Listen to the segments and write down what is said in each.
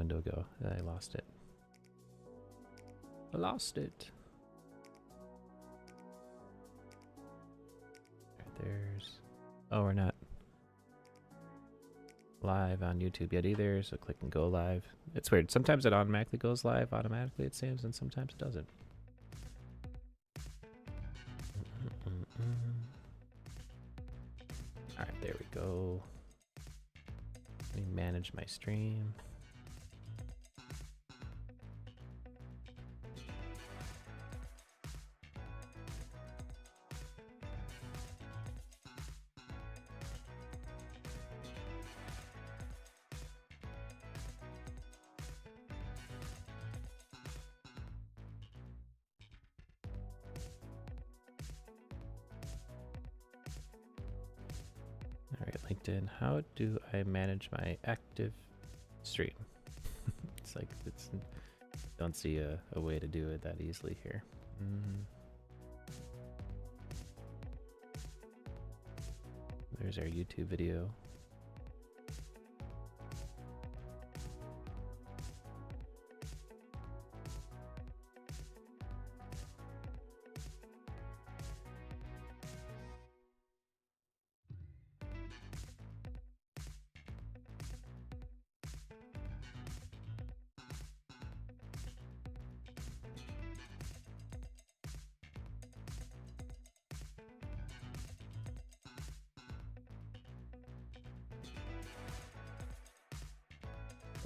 window go? I lost it. I lost it. Right, there's... Oh, we're not live on YouTube yet either, so click and go live. It's weird. Sometimes it automatically goes live, automatically it seems, and sometimes it doesn't. Alright, there we go. Let me manage my stream. Alright, LinkedIn. How do I manage my active stream? It's like, don't see a way to do it that easily here. There's our YouTube video.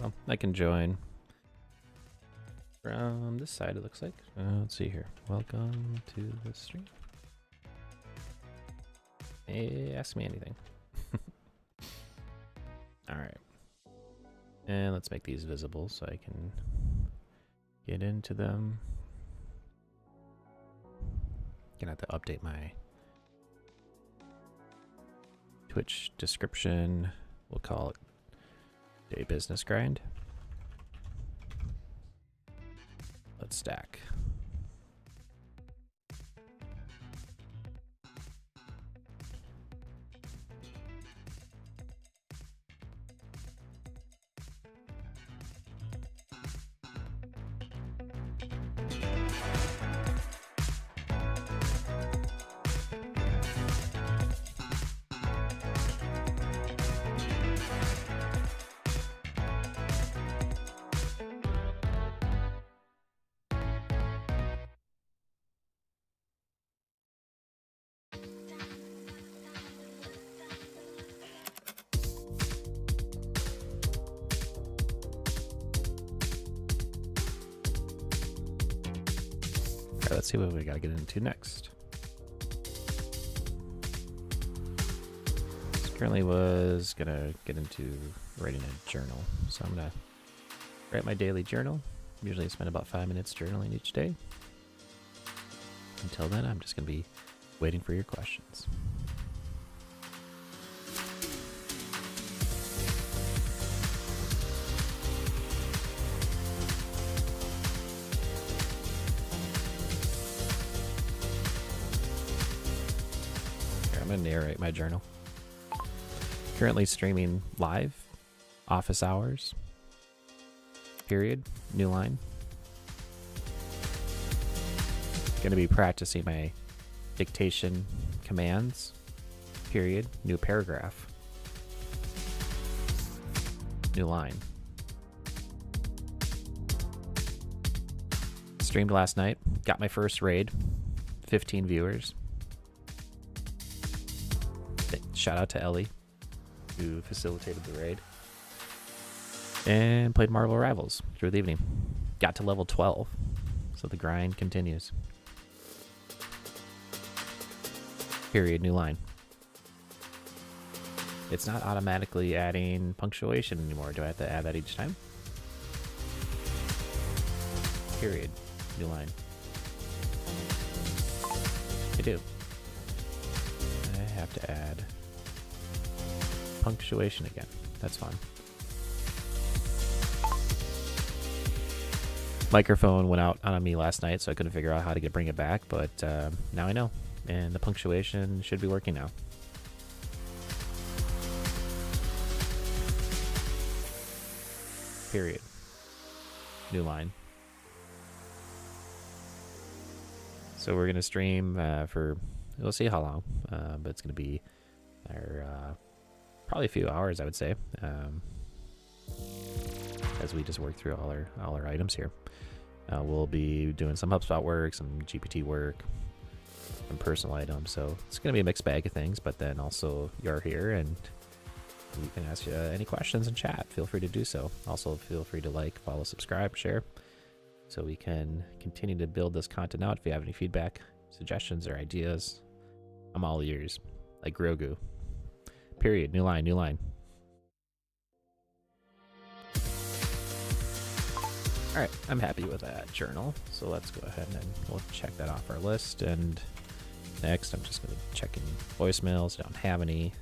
Well, I can join from this side, it looks like. Let's see here. Welcome to the stream. Hey, ask me anything. Alright. And let's make these visible so I can get into them. Gonna have to update my Twitch description. We'll call it Day Business Grind. Let's stack. Alright, let's see what we gotta get into next. Currently was gonna get into writing a journal, so I'm gonna write my daily journal. Usually I spend about 5 minutes journaling each day. Until then, I'm just gonna be waiting for your questions. Here, I'm gonna narrate my journal. Currently streaming live, office hours, period, new line. Gonna be practicing my dictation commands, period, new paragraph, new line. Streamed last night, got my first raid, 15 viewers. Shout out to Ellie, who facilitated the raid, and played Marvel Rivals through the evening. Got to level 12, so the grind continues. Period, new line. It's not automatically adding punctuation anymore. Do I have to add that each time? Period, new line. I do. I have to add punctuation again. That's fine. Microphone went out on me last night, so I couldn't figure out how to bring it back, but now I know. And the punctuation should be working now. Period. new line. So we're gonna stream for, we'll see how long, but it's gonna be probably a few hours, I would say, as we just work through all our items here. We'll be doing some HubSpot work, some GPT work, some personal items. So it's gonna be a mixed bag of things. But then also you're here and you can ask any questions in chat. Feel free to do so. Also feel free to like, follow, subscribe, share, so we can continue to build this content out. If you have any feedback, suggestions, or ideas, I'm all ears, like Grogu. Period. New line, new line. All right, I'm happy with that journal. So let's go ahead and we'll check that off our list. And next, I'm just going to check in voicemails. Don't have any.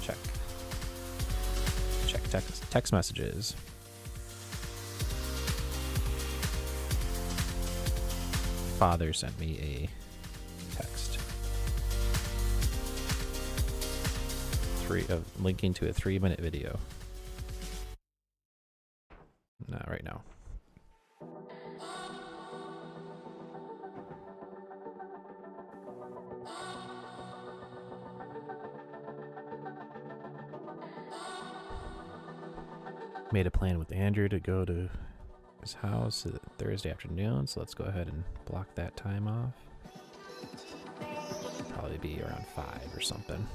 Check text messages. Father sent me a text. Linking to a 3-minute video. Not right now. Made a plan with Andrew to go to his house Thursday afternoon, so let's go ahead and block that time off. Probably be around 5 or something.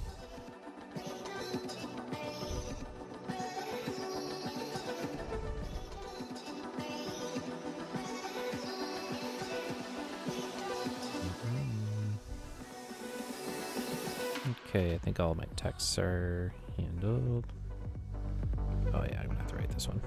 Okay, I think all my texts are handled. Oh yeah, I'm gonna have to write this one.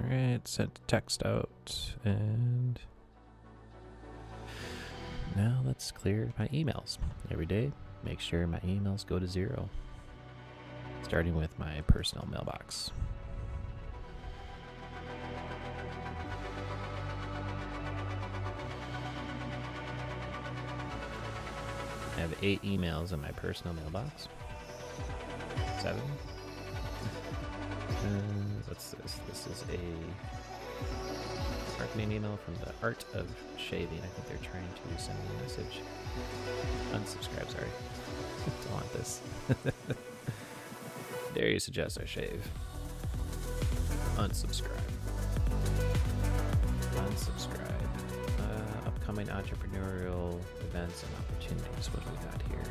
Alright, sent text out, and now let's clear my emails. Every day, make sure my emails go to 0, starting with my personal mailbox. I have 8 emails in my personal mailbox. 7. What's this? This is a marketing email from the Art of Shaving. I think they're trying to send me a message. Unsubscribe, sorry. Don't want this. Dare you suggest I shave? Unsubscribe. Unsubscribe. Upcoming entrepreneurial events and opportunities. What do we got here?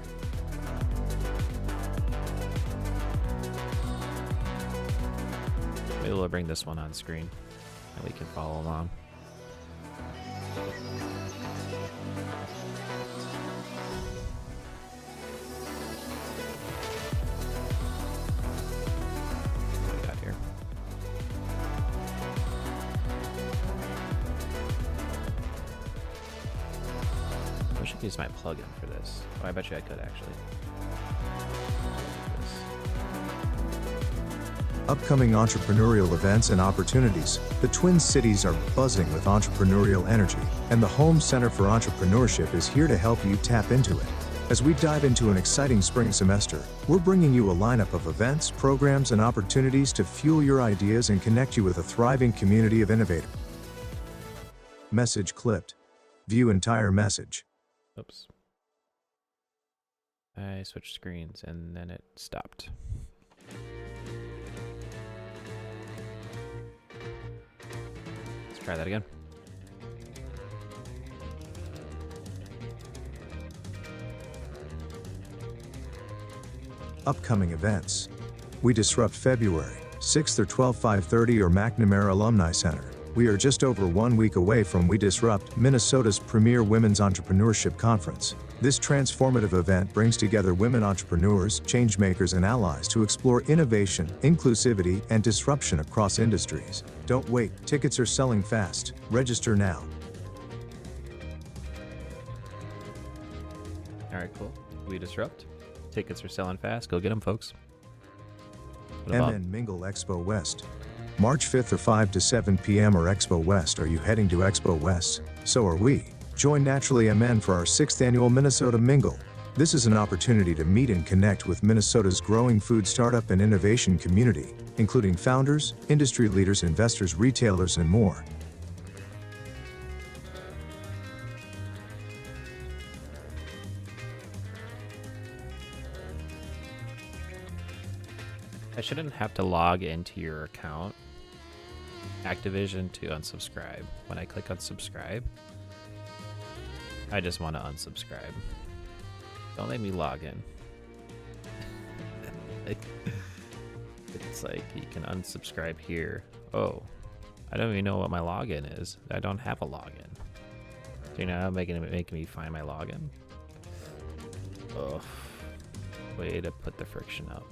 Maybe we'll bring this one on screen and we can follow along. What do we got here? I wish I could use my plugin for this. Oh, I bet you I could actually. Upcoming entrepreneurial events and opportunities. The Twin Cities are buzzing with entrepreneurial energy, and the Home Center for Entrepreneurship is here to help you tap into it. As we dive into an exciting spring semester, we're bringing you a lineup of events, programs, and opportunities to fuel your ideas and connect you with a thriving community of innovators. Message clipped. View entire message. Oops. I switched screens and then it stopped. Let's try that again. Upcoming events. We disrupt February 6th or 12th, 5:30 or McNamara Alumni Center. We are just over 1 week away from We Disrupt, Minnesota's premier women's entrepreneurship conference. This transformative event brings together women entrepreneurs, changemakers, and allies to explore innovation, inclusivity, and disruption across industries. Don't wait, tickets are selling fast. Register now. All right, cool. We Disrupt. Tickets are selling fast. Go get them, folks. What about MN Mingle Expo West. March 5th or 5 to 7 p.m. or Expo West. Are you heading to Expo West? So are we. Join Naturally MN for our 6th annual Minnesota Mingle. This is an opportunity to meet and connect with Minnesota's growing food startup and innovation community, including founders, industry leaders, investors, retailers, and more. I shouldn't have to log into your account, Activision, to unsubscribe. When I click unsubscribe, I just want to unsubscribe. Don't let me log in. It's like you can unsubscribe here. Oh, I don't even know what my login is. I don't have a login. So, you know, making me find my login. Oh, way to put the friction up.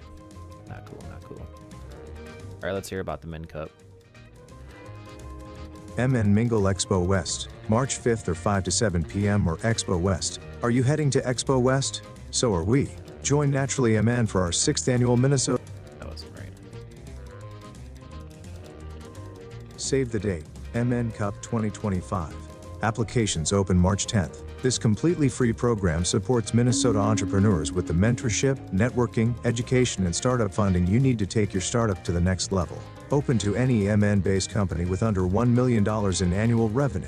Not cool, not cool. All right, let's hear about the Min Cup. MN Mingle Expo West, March 5th or 5 to 7 p.m. or Expo West. Are you heading to Expo West? So are we. Join Naturally MN for our 6th annual Minnesota. That wasn't right. Save the date, MN Cup 2025. Applications open March 10th. This completely free program supports Minnesota entrepreneurs with the mentorship, networking, education, and startup funding you need to take your startup to the next level. Open to any MN-based company with under $1 million in annual revenue.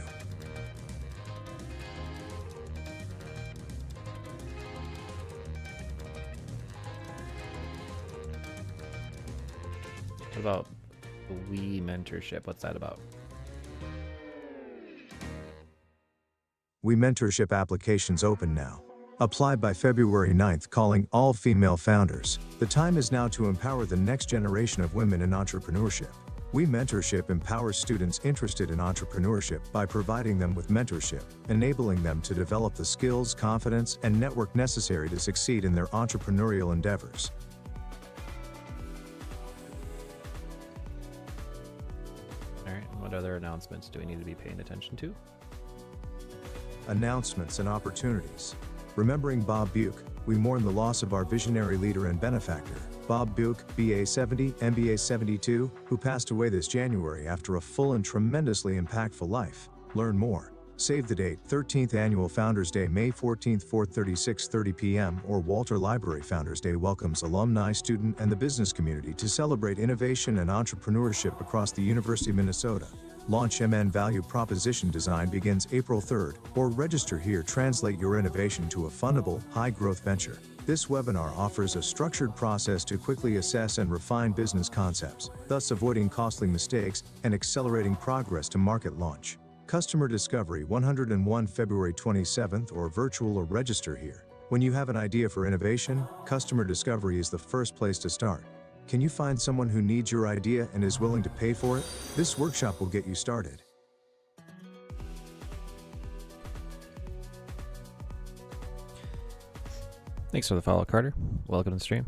What about We Mentorship? What's that about? We Mentorship applications open now. Apply by February 9th, calling all female founders. The time is now to empower the next generation of women in entrepreneurship. We Mentorship empowers students interested in entrepreneurship by providing them with mentorship, enabling them to develop the skills, confidence, and network necessary to succeed in their entrepreneurial endeavors. All right, what other announcements do we need to be paying attention to? Announcements and opportunities. Remembering Bob Buick, we mourn the loss of our visionary leader and benefactor, Bob Buick, BA 70, MBA 72, who passed away this January after a full and tremendously impactful life. Learn more. Save the date, 13th Annual Founders Day, May 14th, 4:30, 6:30 p.m. or Walter Library Founders Day welcomes alumni, student, and the business community to celebrate innovation and entrepreneurship across the University of Minnesota. Launch MN Value Proposition Design begins April 3rd, or register here. Translate your innovation to a fundable, high-growth venture. This webinar offers a structured process to quickly assess and refine business concepts, thus avoiding costly mistakes and accelerating progress to market launch. Customer Discovery 101 February 27th or virtual or register here. When you have an idea for innovation, Customer Discovery is the first place to start. Can you find someone who needs your idea and is willing to pay for it? This workshop will get you started. Thanks for the follow, Carter. Welcome to the stream.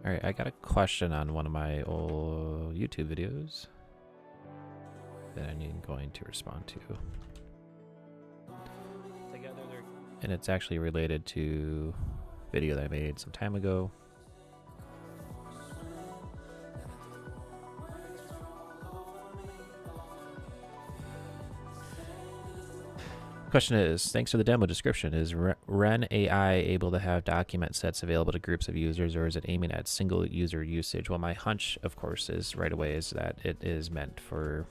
All right, I got a question on one of my old YouTube videos that I need going to respond to. And it's actually related to a video that I made some time ago. Question is, thanks for the demo description. Is Ren AI able to have document sets available to groups of users, or is it aiming at single user usage? Well, my hunch, of course, is right away is that it is meant for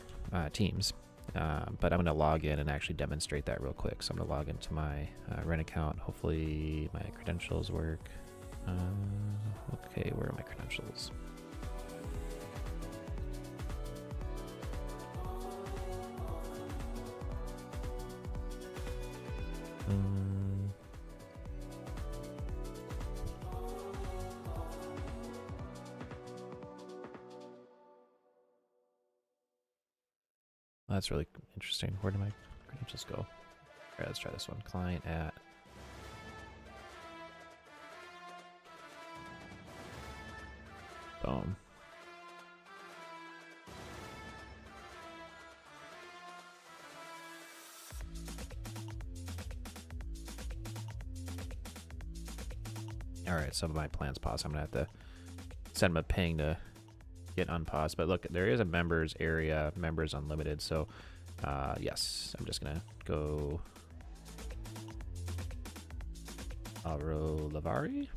teams. But I'm going to log in and actually demonstrate that real quick. So I'm going to log into my Ren account. Hopefully my credentials work. Okay, where are my credentials? That's really interesting. Where do my credentials go? All right, let's try this one. Client at. Boom. All right, some of my plans paused. I'm gonna have to send them a ping to get unpaused. But look, there is a members area, members unlimited. So yes, I'm just gonna go Aro Lavari.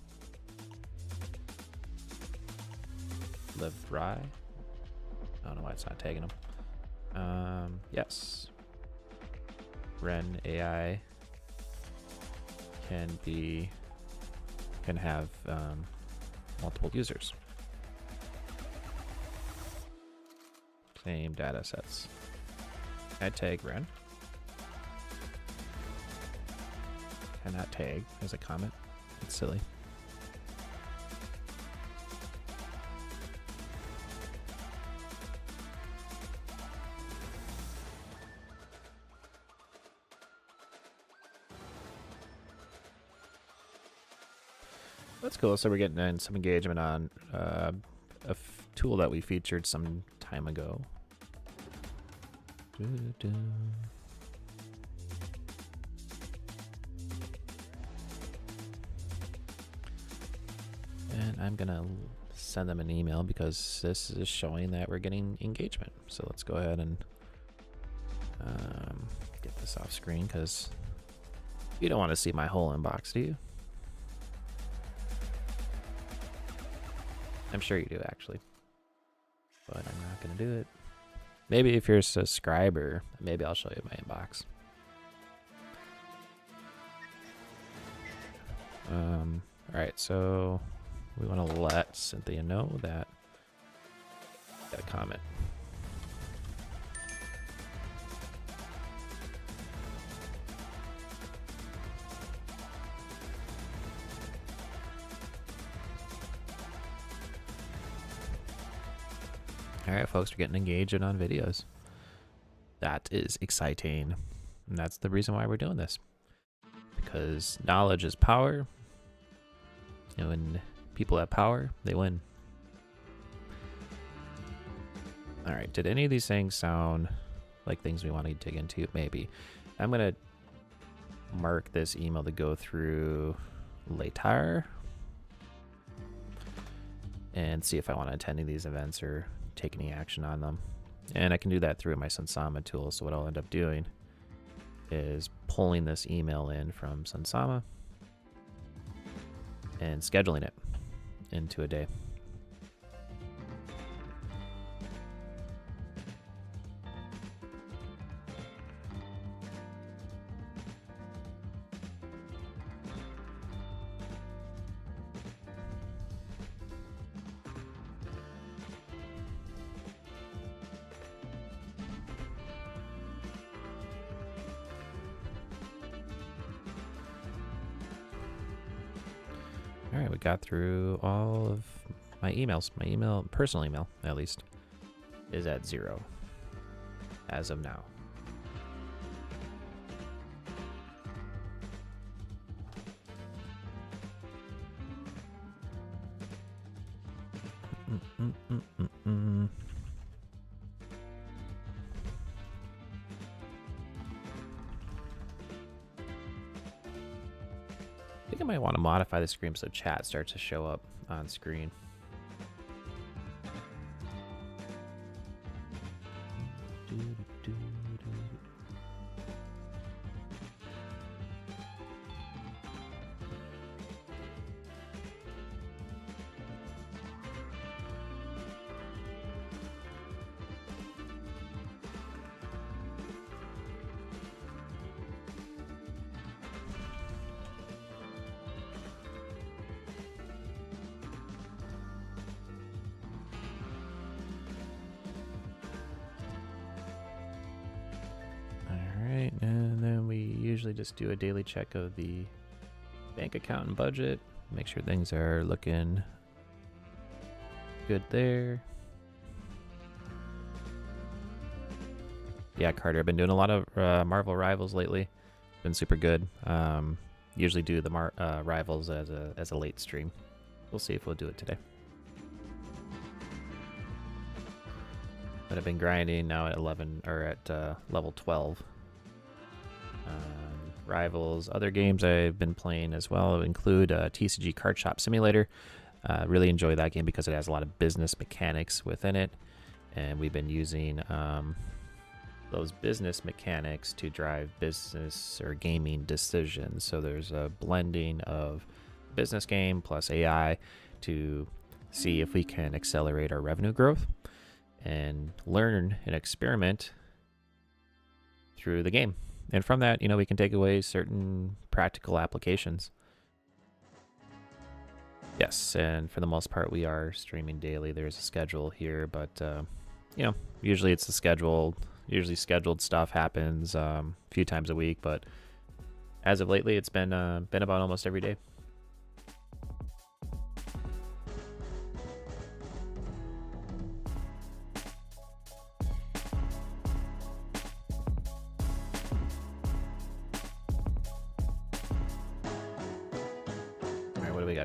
Livry. I don't know why it's not tagging them. Yes. Ren AI can have multiple users. Same data sets. I tag Ren. Cannot tag as a comment. It's silly. That's cool. So we're getting in some engagement on a tool that we featured some time ago. And I'm gonna send them an email because this is showing that we're getting engagement. So let's go ahead and get this off screen because you don't want to see my whole inbox, do you? I'm sure you do, actually. But I'm not going to do it. Maybe if you're a subscriber, maybe I'll show you my inbox. Alright, so we want to let Cynthia know that got a comment. Alright, folks, we're getting engaged on videos. That is exciting. And that's the reason why we're doing this. Because knowledge is power. And when people have power, they win. Alright, did any of these things sound like things we want to dig into? Maybe. I'm going to mark this email to go through later. And see if I want to attend any of these events or take any action on them. And I can do that through my Sunsama tool. So what I'll end up doing is pulling this email in from Sunsama and scheduling it into a day. All right, we got through all of my emails. My email, personal email at least, is at 0 as of now. I think I might want to modify the screen so chat starts to show up on screen. And then we usually just do a daily check of the bank account and budget, make sure things are looking good there. Yeah, Carter, I've been doing a lot of Marvel Rivals lately. Been super good. Usually do the Rivals as a late stream. We'll see if we'll do it today. But I've been grinding now at 11 or at level 12. Rivals, other games I've been playing as well include TCG Card Shop Simulator. Really enjoy that game because it has a lot of business mechanics within it, and we've been using those business mechanics to drive business or gaming decisions. So there's a blending of business game plus AI to see if we can accelerate our revenue growth and learn and experiment through the game. And from that, you know, we can take away certain practical applications. Yes, and for the most part, we are streaming daily. There's a schedule here, but, you know, usually it's the schedule. Usually scheduled stuff happens a few times a week, but as of lately, it's been about almost every day.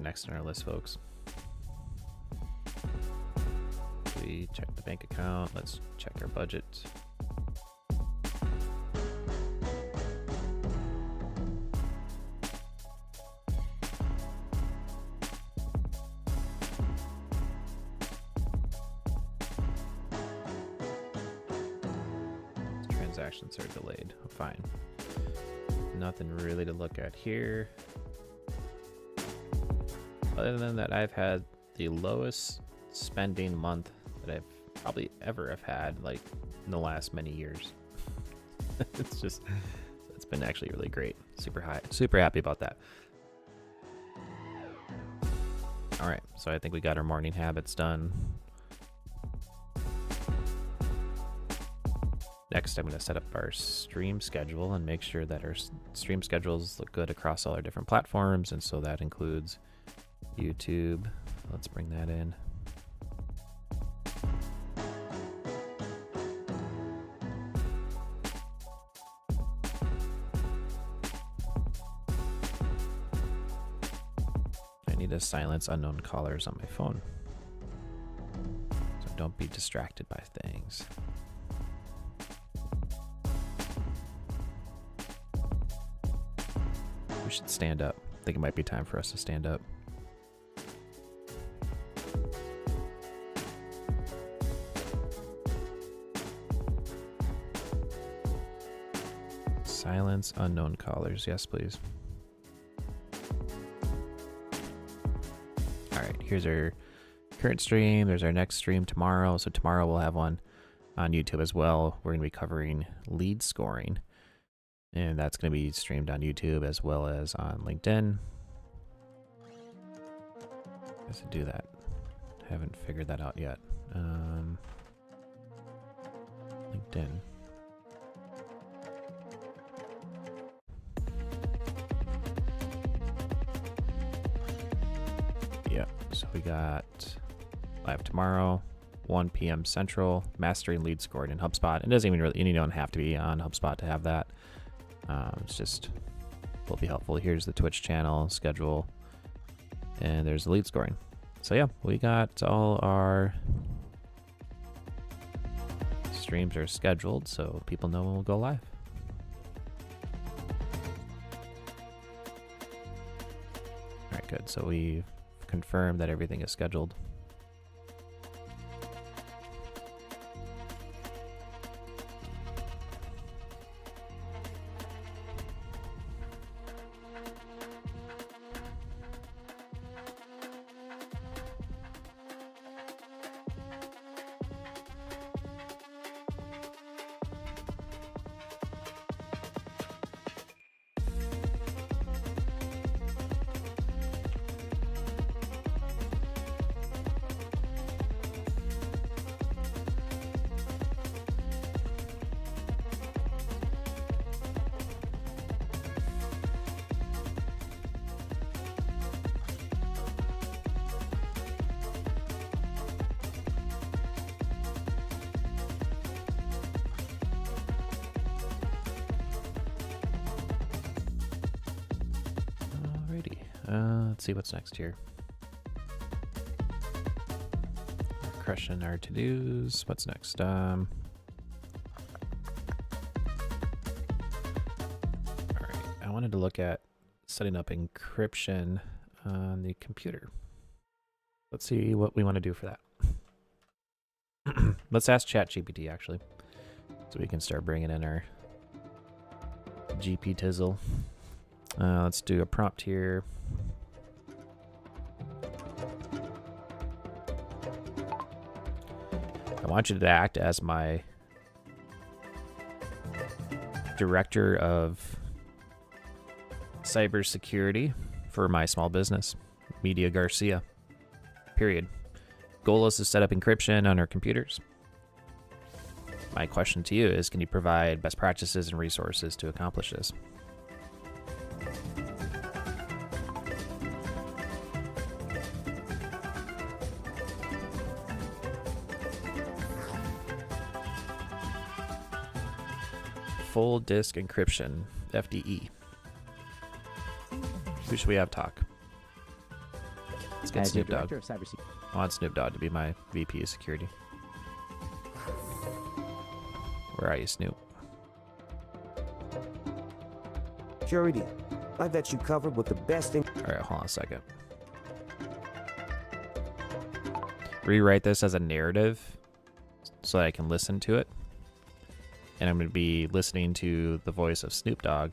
Next on our list, folks. We check the bank account. Let's check our budget. Transactions are delayed. Fine. Nothing really to look at here. Other than that, I've had the lowest spending month that I've probably ever have had, like, in the last many years. It's been actually really great. Super happy about that. All right, so I think we got our morning habits done. Next, I'm going to set up our stream schedule and make sure that our stream schedules look good across all our different platforms, and so that includes YouTube. Let's bring that in. I need to silence unknown callers on my phone, so don't be distracted by things. We should stand up. I think it might be time for us to stand up. Silence unknown callers. Yes, please. All right, here's our current stream. There's our next stream tomorrow. So tomorrow we'll have one on YouTube as well. We're going to be covering lead scoring, and that's going to be streamed on YouTube as well as on LinkedIn. I guess to do that. Haven't figured that out yet. LinkedIn. Yeah, so we got live tomorrow, 1 p.m. Central, mastering lead scoring in HubSpot. It doesn't even really, you don't have to be on HubSpot to have that. It's just will be helpful. Here's the Twitch channel schedule, and there's the lead scoring. So yeah, we got all our streams are scheduled, so people know when we'll go live. All right, good. So we've confirmed that everything is scheduled. Let's see what's next here. Crushing our to-dos. What's next? All right. I wanted to look at setting up encryption on the computer. Let's see what we want to do for that. Let's ask ChatGPT actually, so we can start bringing in our GP Tizzle. Let's do a prompt here. I want you to act as my director of cybersecurity for my small business, Media Garcia. Period. Goal is to set up encryption on our computers. My question to you is, can you provide best practices and resources to accomplish this? Full disk encryption, FDE. Who should we have talk? Let's get Snoop Dogg. I want Snoop Dogg to be my VP of security. Where are you, Snoop? Security. I bet you covered with the best thing. All right, hold on a second. Rewrite this as a narrative so that I can listen to it. And I'm going to be listening to the voice of Snoop Dogg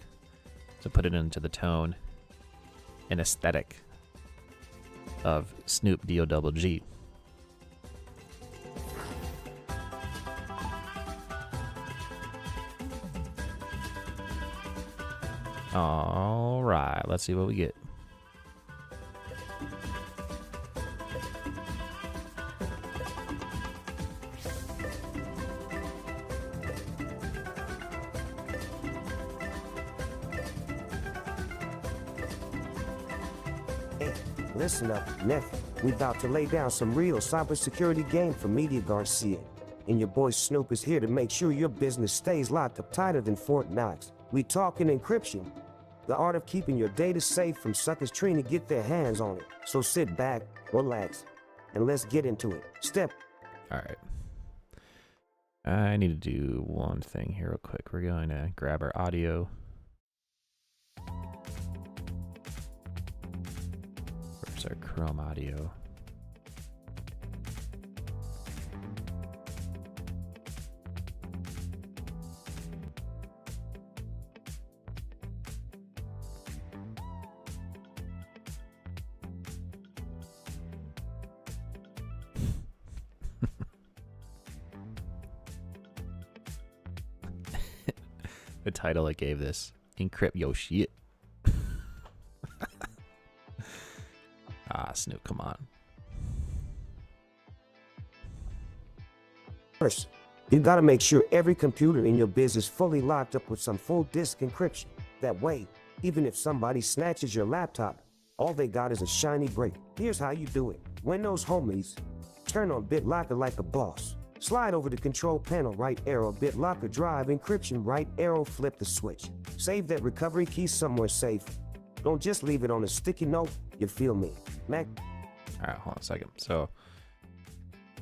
to put it into the tone and aesthetic of Snoop D-O-double-G. All right, let's see what we get. Hey, listen up, nephew. We about to lay down some real cybersecurity game for Media Garcia. And your boy Snoop is here to make sure your business stays locked up tighter than Fort Knox. We talking encryption. The art of keeping your data safe from suckers trying to get their hands on it. So sit back, relax, and let's get into it. Step. All right. I need to do one thing here real quick. We're going to grab our audio. Where's our Chrome audio? The title I gave this, Encrypt Yo Shit. Snoop, come on. First, you gotta make sure every computer in your business is fully locked up with some full disk encryption. That way, even if somebody snatches your laptop, all they got is a shiny brick. Here's how you do it. Windows homies, turn on BitLocker like a boss. Slide over the control panel, right arrow, BitLocker drive, encryption, right arrow, flip the switch. Save that recovery key somewhere safe. Don't just leave it on a sticky note, you feel me? Mac, All right, hold on a second. So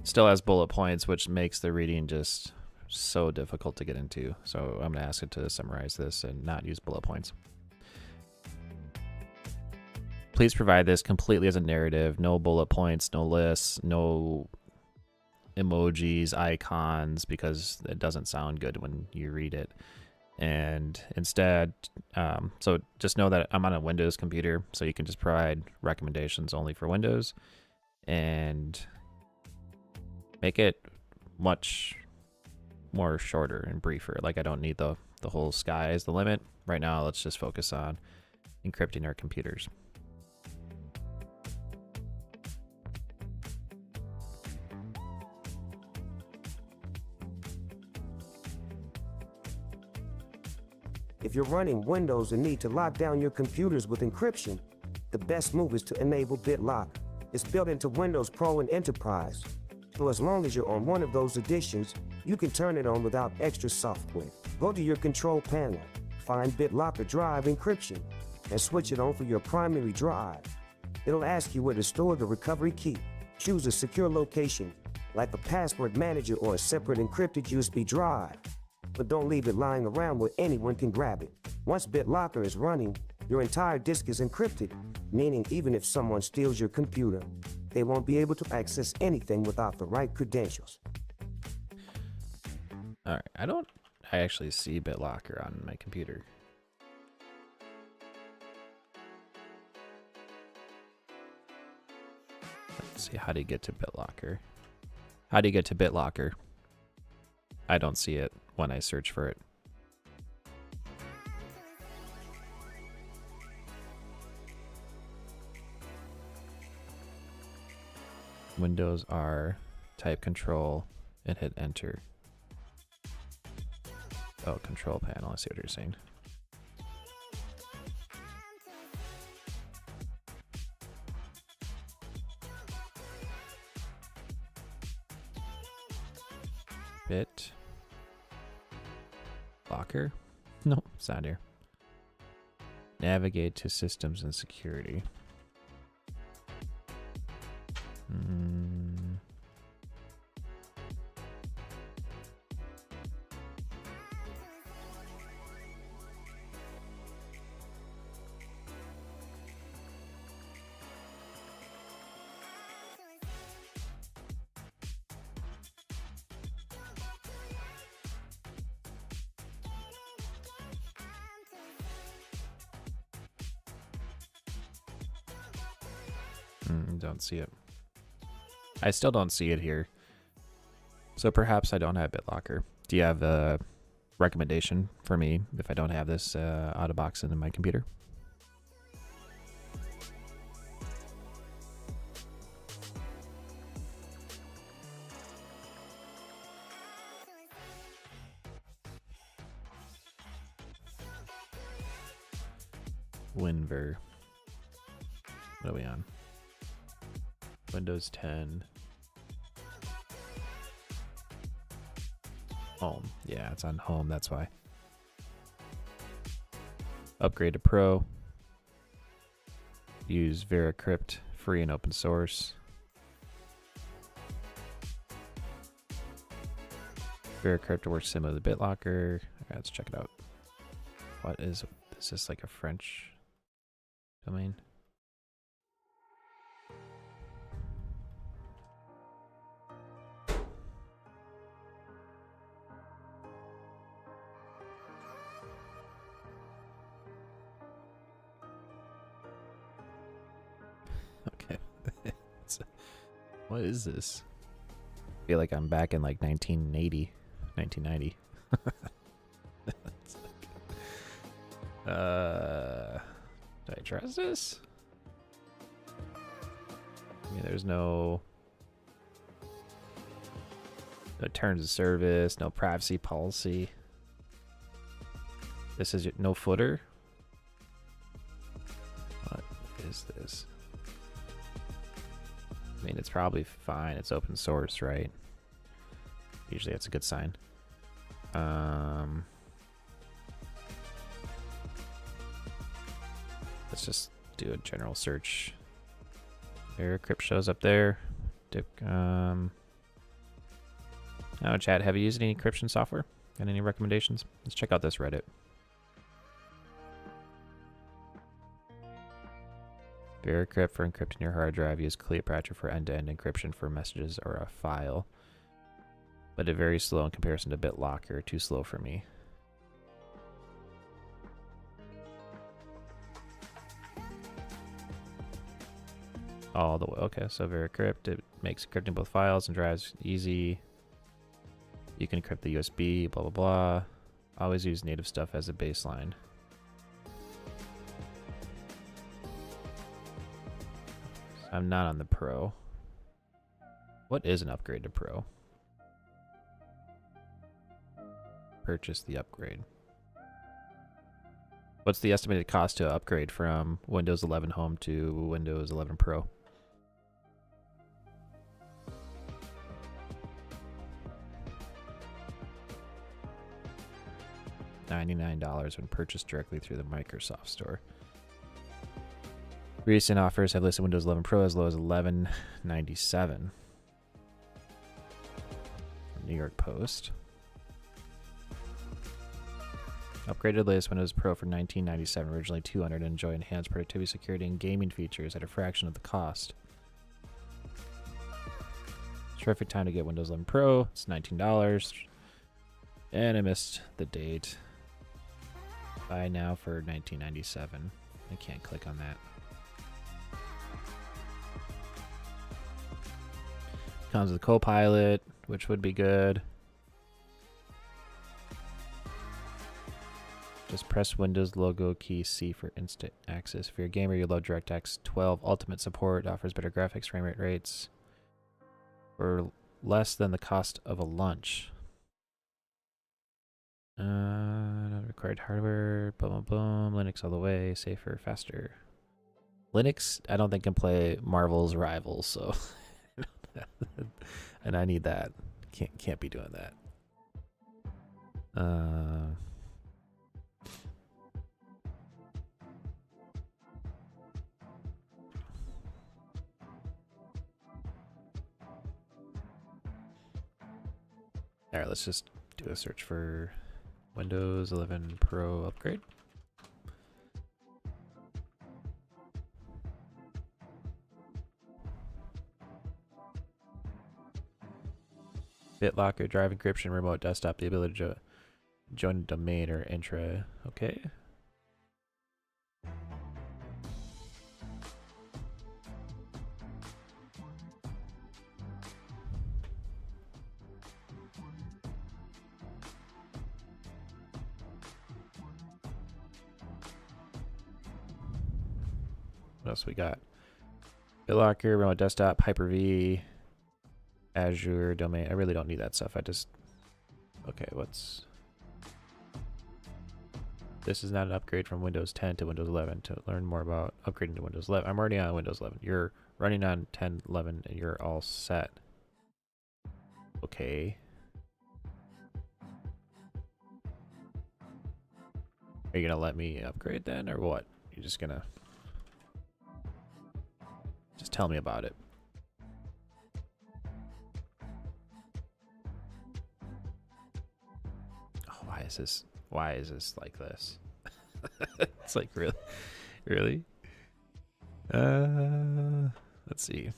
still has bullet points, which makes the reading just so difficult to get into. So I'm gonna ask it to summarize this and not use bullet points. Please provide this completely as a narrative. No bullet points, no lists, no emojis, icons, because it doesn't sound good when you read it. And instead, so just know that I'm on a Windows computer, so you can just provide recommendations only for Windows and make it much more shorter and briefer. Like I don't need the whole sky as the limit. Right now, let's just focus on encrypting our computers. If you're running Windows and need to lock down your computers with encryption, the best move is to enable BitLock. It's built into Windows Pro and Enterprise. So as long as you're on one of those editions, you can turn it on without extra software. Go to your control panel, find BitLocker Drive Encryption, and switch it on for your primary drive. It'll ask you where to store the recovery key. Choose a secure location, like a password manager or a separate encrypted USB drive. But don't leave it lying around where anyone can grab it. Once BitLocker is running, your entire disk is encrypted, meaning even if someone steals your computer, they won't be able to access anything without the right credentials. All right, I actually see BitLocker on my computer. Let's see, how do you get to BitLocker? How do you get to BitLocker? I don't see it when I search for it. Windows R, type control, and hit enter. Oh, control panel, I see what you're saying. Bit locker? No, it's not here. Navigate to systems and security. Don't see it. I still don't see it here. So perhaps I don't have BitLocker. Do you have a recommendation for me if I don't have this out of box in my computer? Winver. What are we on? Windows 10. Home. Yeah, it's on home, that's why. Upgrade to Pro. Use VeraCrypt, free and open source. VeraCrypt works similar to BitLocker. Okay, let's check it out. What is this like a French domain? Okay. What is this? I feel like I'm back in like 1980, 1990. Do I trust this? I mean, there's no terms of service, no privacy policy. This is no footer. What is this? I mean, it's probably fine. It's open source, right? Usually that's a good sign. Let's just do a general search. Veracrypt shows up there. Oh, chat, have you used any encryption software? Got any recommendations? Let's check out this Reddit. Veracrypt for encrypting your hard drive. Use Cleopatra for end-to-end encryption for messages or a file. But it's very slow in comparison to BitLocker. Too slow for me. All the way. Okay, so Veracrypt, it makes encrypting both files and drives easy. You can encrypt the USB, blah, blah, blah. Always use native stuff as a baseline. I'm not on the Pro. What is an upgrade to Pro? Purchase the upgrade. What's the estimated cost to upgrade from Windows 11 Home to Windows 11 Pro? $99 when purchased directly through the Microsoft Store. Recent offers have listed Windows 11 Pro as low as $11.97. New York Post. Upgraded latest Windows Pro for $19.97, originally $200, and enjoy enhanced productivity, security, and gaming features at a fraction of the cost. Terrific time to get Windows 11 Pro. It's $19. And I missed the date. Buy now for $19.97. I can't click on that. Comes with Copilot, which would be good. Just press Windows logo key C for instant access. If you're a gamer, you love DirectX 12 Ultimate support. Offers better graphics, frame rate rates for less than the cost of a lunch. Not required hardware. Boom, boom, boom. Linux all the way. Safer, faster. Linux, I don't think can play Marvel's Rivals, so and I need that. Can't be doing that. All right, let's just do a search for Windows 11 Pro upgrade. BitLocker, drive encryption, remote desktop, the ability to join a domain or intra. Okay. What else we got? BitLocker, remote desktop, Hyper-V, Azure, domain. I really don't need that stuff. I just... Okay, what's... This is not an upgrade from Windows 10 to Windows 11. To learn more about upgrading to Windows 11. I'm already on Windows 11. You're running on 10, 11, and you're all set. Okay. Are you gonna let me upgrade then, or what? You're just gonna... Just tell me about it. Oh, why is this like this? It's like really? Let's see.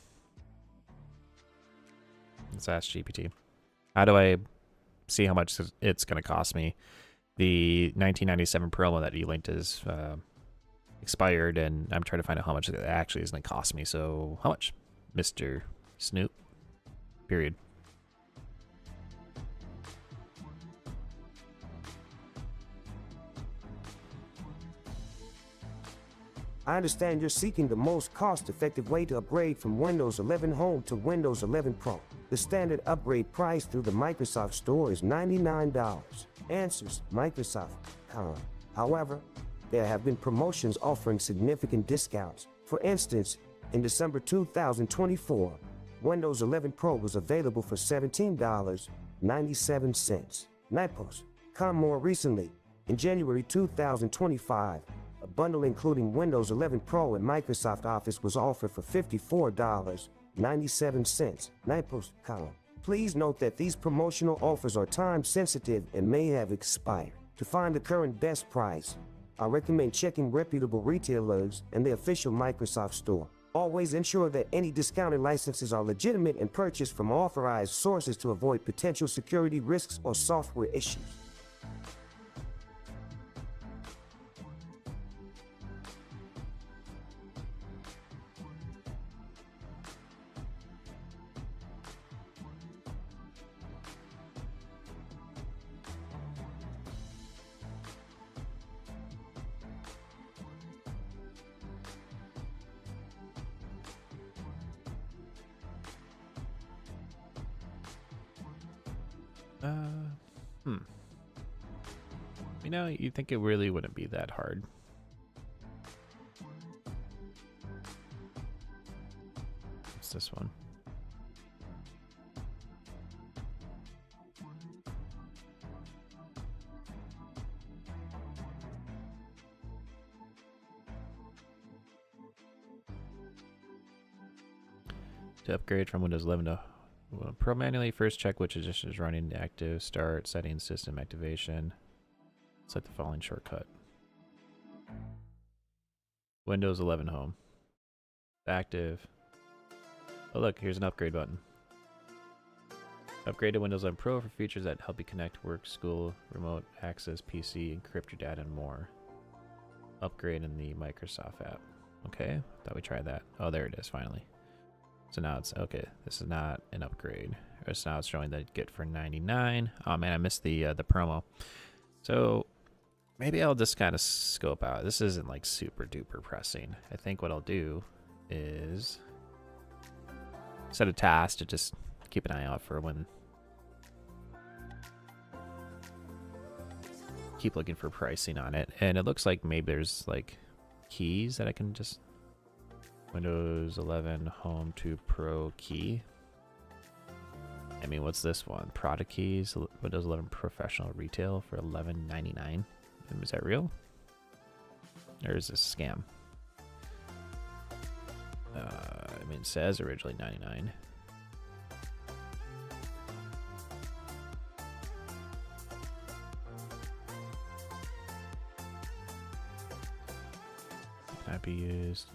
Let's ask GPT. How do I see how much it's going to cost me? The 1997 promo that you linked is expired, and I'm trying to find out how much it actually is going to cost me. So, how much, Mr. Snoop? Period. I understand you're seeking the most cost-effective way to upgrade from Windows 11 Home to Windows 11 Pro. The standard upgrade price through the Microsoft Store is $99. Answers, Microsoft.com. However, there have been promotions offering significant discounts. For instance, in December 2024, Windows 11 Pro was available for $17.97. Nightpost.com. More recently, in January 2025, a bundle including Windows 11 Pro and Microsoft Office was offered for $54.97. Night post column. Please note that these promotional offers are time sensitive and may have expired. To find the current best price, I recommend checking reputable retailers and the official Microsoft store. Always ensure that any discounted licenses are legitimate and purchased from authorized sources to avoid potential security risks or software issues. You know, you'd think it really wouldn't be that hard. What's this one? To upgrade from Windows 11 to Pro manually, first check which edition is running, active, start, settings, system activation. Set the following shortcut. Windows 11 Home. Active. Oh look, here's an upgrade button. Upgrade to Windows 11 Pro for features that help you connect, work, school, remote access, PC, encrypt your data, and more. Upgrade in the Microsoft app. Okay, thought we tried that. Oh, there it is, finally. So now it's, okay, this is not an upgrade. So now it's showing that get for 99. Oh man, I missed the promo. So maybe I'll just kind of scope out. This isn't like super duper pressing. I think what I'll do is set a task to just keep an eye out for when. Keep looking for pricing on it. And it looks like maybe there's like keys that I can just. Windows 11 Home to Pro key. I mean, what's this one? Product keys. Windows 11 Professional Retail for $11.99. Is that real? Or is this a scam? I mean, it says originally 99. Cannot be used.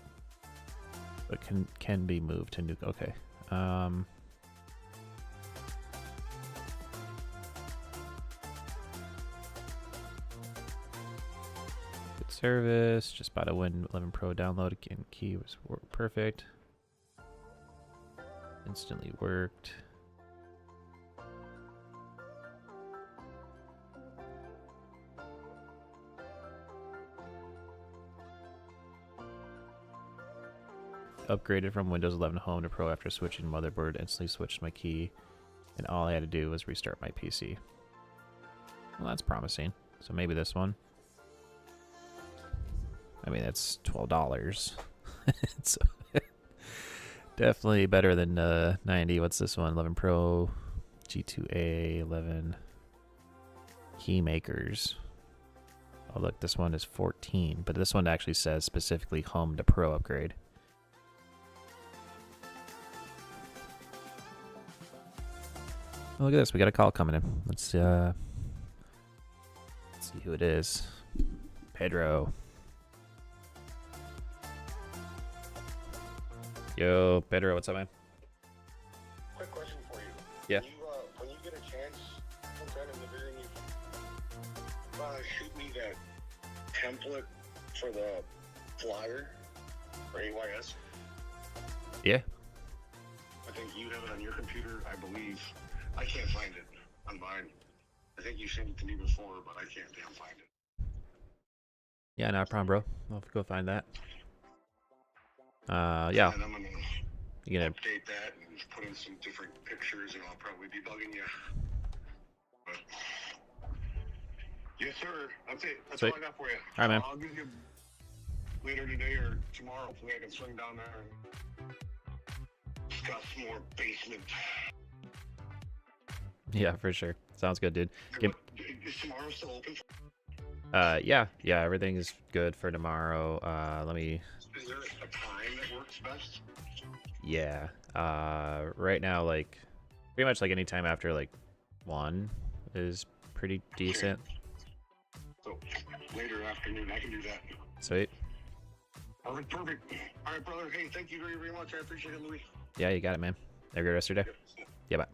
But can be moved to new. Okay. Good service. Just bought a Win 11 Pro download. Again, key was perfect. Instantly worked. Upgraded from Windows 11 Home to Pro after switching motherboard. Instantly switched my key, and all I had to do was restart my PC. Well, that's promising. So maybe this one. I mean, that's $12. It's definitely better than 90. What's this one? 11 Pro, G2A, 11 key makers. Oh, look, this one is 14, but this one actually says specifically Home to Pro upgrade. Oh, look at this. We got a call coming in. Let's see who it is. Pedro. Yo, Pedro, what's up, man? Quick question for you. Yeah. When you get a chance, sometime in the very near future, shoot me that template for the flyer for AYS. Yeah. I think you have it on your computer, I believe. I can't find it on mine. I think you sent it to me before, but I can't damn find it. Yeah, no problem, bro. I'll go find that. Yeah. And I'm gonna You gonna update that and put in some different pictures, and I'll probably be bugging you. But yes, sir. That's it. That's Sweet. all I got for you. All right, man. I'll give you later today or tomorrow. Hopefully, I can swing down there and discuss more basement. Yeah, for sure. Sounds good, dude. Is tomorrow still open? Yeah, everything is good for tomorrow. Let me, Is there a time that works best? yeah. Right now, like, pretty much like any time after like 1 is pretty decent. So later afternoon, I can do that. Sweet. All right, perfect. All right, brother. Hey, thank you very, very much. I appreciate it, Louis. Yeah, you got it, man. Have a good rest of your day. Yep. Yeah, bye.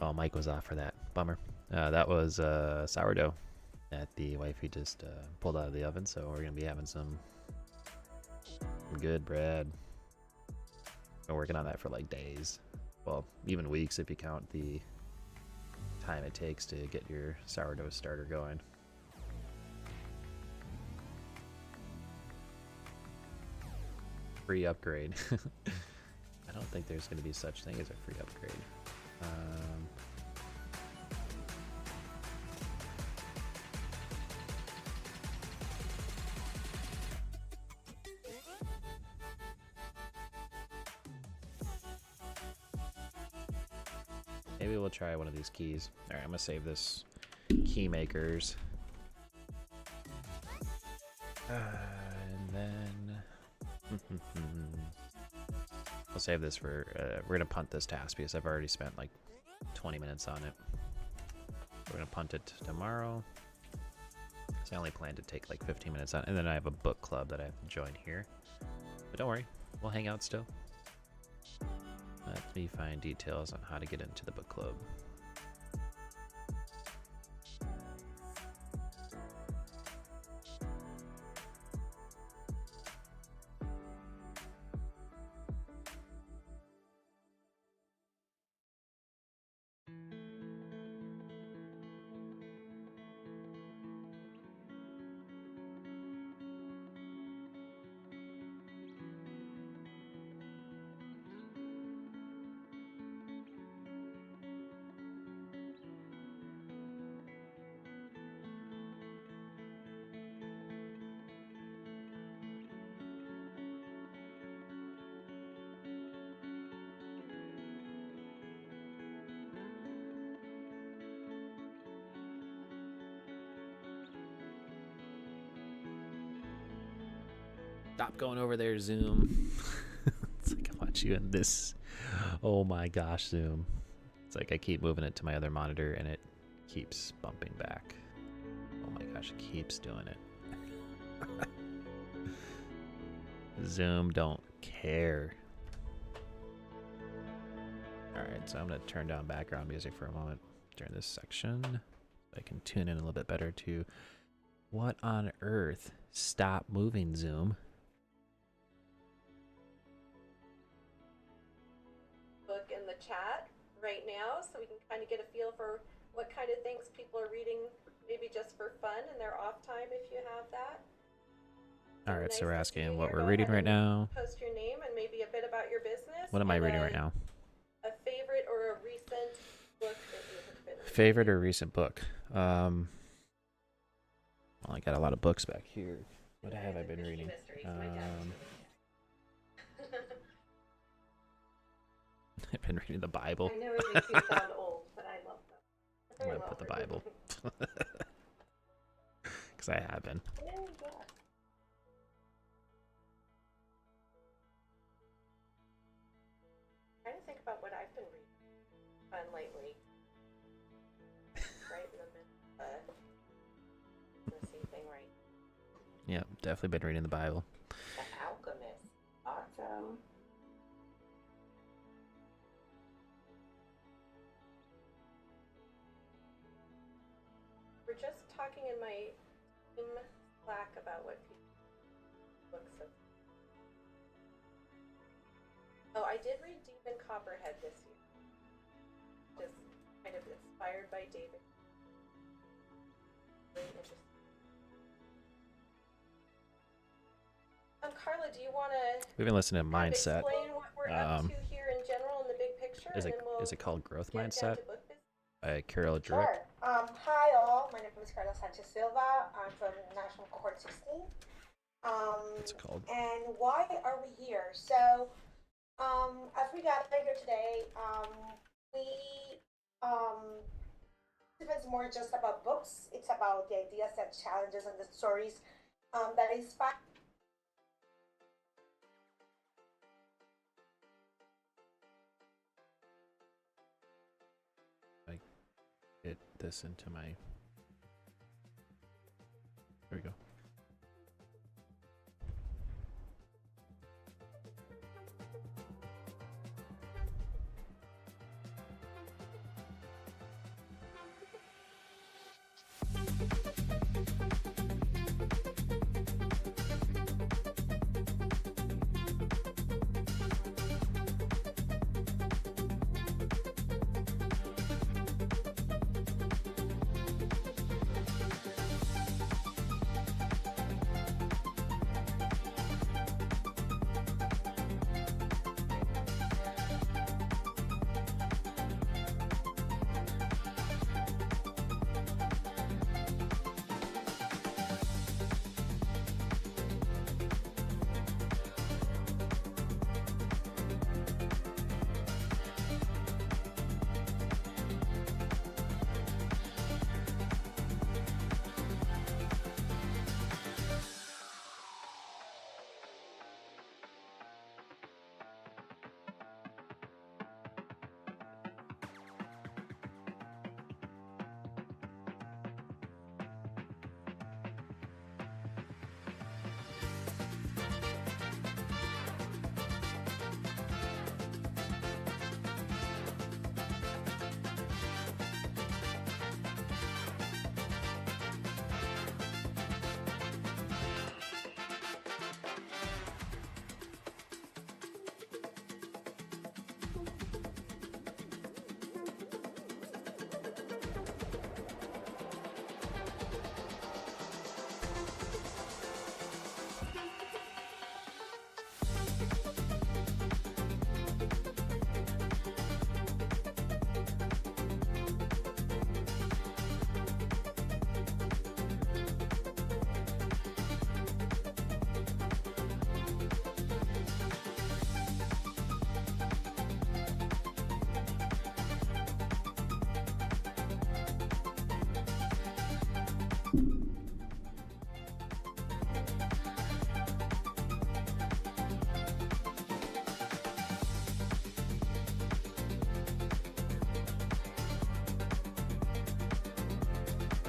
Oh, Mike was off for that. Bummer. That was sourdough that the wifey just pulled out of the oven, so we're going to be having some good bread. Been working on that for like days. Well, even weeks if you count the time it takes to get your sourdough starter going. Free upgrade. I don't think there's going to be such thing as a free upgrade. maybe we'll try one of these keys. All right, I'm gonna save this key makers. And then I'll save this for, we're gonna punt this task because I've already spent like 20 minutes on it. We're gonna punt it tomorrow. So I only plan to take like 15 minutes on it. And then I have a book club that I have to join here. But don't worry, we'll hang out still. Let me find details on how to get into the book club. Stop going over there, Zoom. It's like I want you in this. Oh my gosh, Zoom. It's like I keep moving it to my other monitor and it keeps bumping back. Oh my gosh, it keeps doing it. Zoom don't care. Alright, so I'm going to turn down background music for a moment during this section. So I can tune in a little bit better to what on earth? Stop moving, Zoom. Book in the chat right now so we can kind of get a feel for what kind of things people are reading, maybe just for fun in their off time if you have that. All right, nice so we're to see you asking what here. we're Go reading ahead right and now. Post your name and maybe a bit about your business. What am I and reading right now? A favorite or a recent book that you have been reading. Favorite or recent book? Well, I got a lot of books back here. What have I been reading? I've been reading the Bible. I know it makes you sound old, but I love them. I'm gonna put the Bible. Because I have been. Yeah. Trying to think about what I've been reading fun lately. Right in the middle of the same thing, right? Yeah, definitely been reading the Bible. The Alchemist. Awesome. We're just talking in my team Slack about what people books of. Oh, I did read Demon Copperhead this year. Just kind of inspired by David. Really interesting. Carla, do you want to We've been listening to Mindset. explain what we're up to here in general in the big picture? Is and it then we'll is it called Growth get down Mindset to book business? by Carol Drake? Sure. Hi all, my name is Carla Sanchez Silva. I'm from National Cohort 16. What's it called? And why are we here? So, as we got here today, it's more just about books. It's about the ideas and challenges and the stories that inspire. Get this into my. There we go.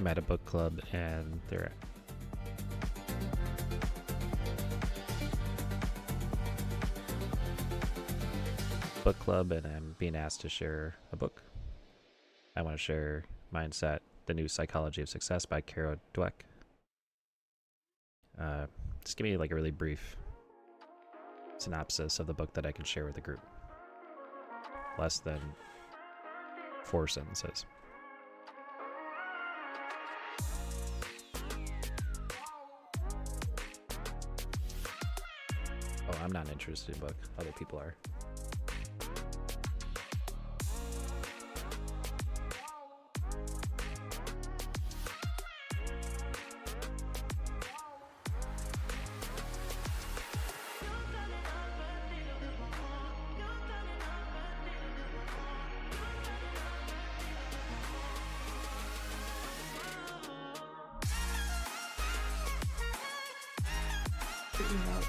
I'm at a book club and they're book club and I'm being asked to share a book. I want to share Mindset, The New Psychology of Success by Carol Dweck. Just give me like a really brief synopsis of the book that I can share with the group. Less than 4 sentences. Oh, I'm not interested in the book. Other people are.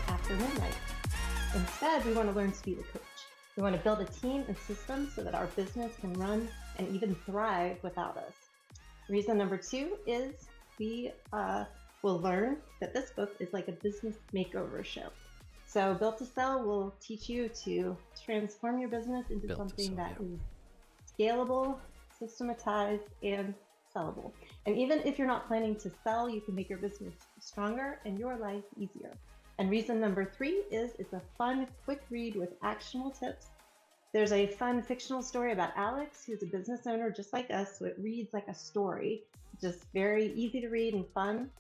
After midnight. Instead, we want to learn to be the coach. We want to build a team and systems so that our business can run and even thrive without us. Reason number 2 is we will learn that this book is like a business makeover show. So Built to Sell will teach you to transform your business into something that is scalable, systematized, and sellable. And even if you're not planning to sell, you can make your business stronger and your life easier. And reason number 3 is it's a fun, quick read with actionable tips. There's a fun fictional story about Alex, who's a business owner just like us, so it reads like a story, just very easy to read and fun.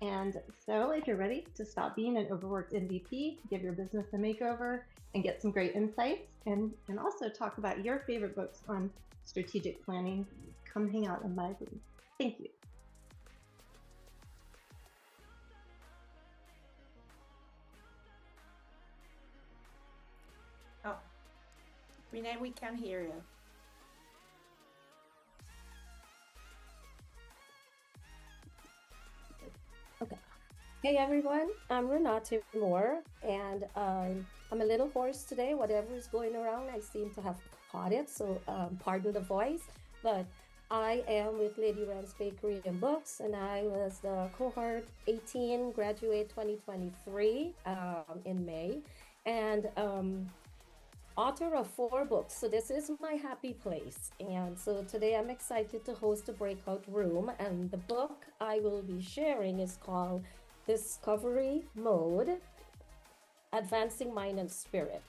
And so if you're ready to stop being an overworked MVP, give your business a makeover, and get some great insights, and also talk about your favorite books on strategic planning, come hang out in my room. Thank you. Oh, Renee, we can't hear you. Okay. Hey everyone, I'm Renate Moore, and I'm a little hoarse today. Whatever is going around, I seem to have caught it, so pardon the voice. But I am with Lady Wren's Bakery and Books, and I was the cohort 18, graduate 2023 in May, and author of 4 books. So this is my happy place. And so today I'm excited to host a breakout room. And the book I will be sharing is called Discovery Mode, Advancing Mind and Spirit.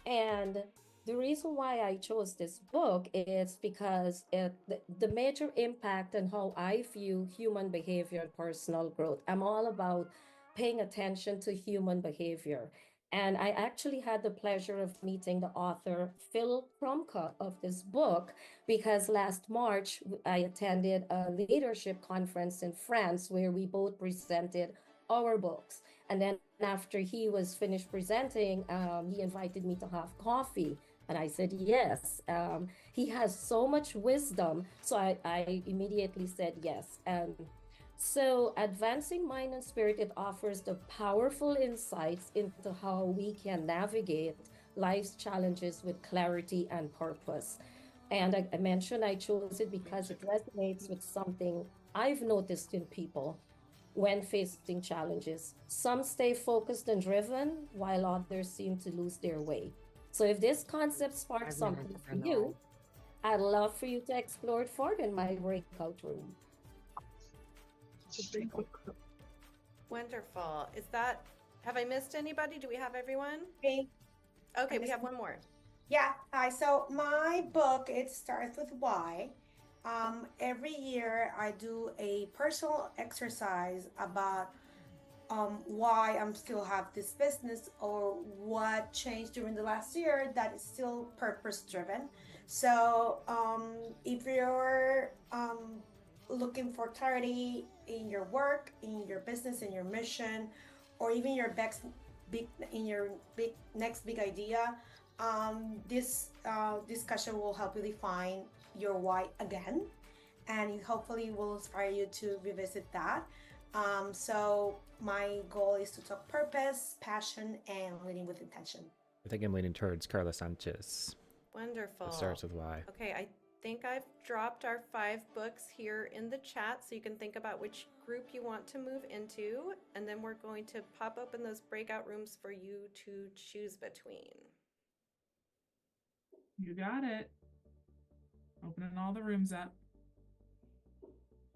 And the reason why I chose this book is because the major impact on how I view human behavior and personal growth. I'm all about paying attention to human behavior. And I actually had the pleasure of meeting the author, Phil Kromka, of this book, because last March, I attended a leadership conference in France where we both presented our books. And then after he was finished presenting, he invited me to have coffee. And I said, yes. He has so much wisdom. So I immediately said yes. So Advancing Mind and Spirit, it offers the powerful insights into how we can navigate life's challenges with clarity and purpose. And I mentioned I chose it because it resonates with something I've noticed in people when facing challenges. Some stay focused and driven, while others seem to lose their way. So if this concept sparks something for you, I'd love for you to explore it further in my breakout room. Wonderful. Have I missed anybody? Do we have everyone? Me. Okay, we have one more. Yeah. Hi. So my book, it starts with why. Every year I do a personal exercise about why I'm still have this business or what changed during the last year that is still purpose driven. So if you're looking for clarity in your work, in your business, in your mission, or even your next big idea, this discussion will help you define your why again, and it hopefully will inspire you to revisit that. So my goal is to talk purpose, passion, and leading with intention. I think I'm leaning towards Carla Sanchez. Wonderful. It starts with why. Okay, I think I've dropped our 5 books here in the chat so you can think about which group you want to move into, and then we're going to pop open those breakout rooms for you to choose between. You got it. Opening all the rooms up.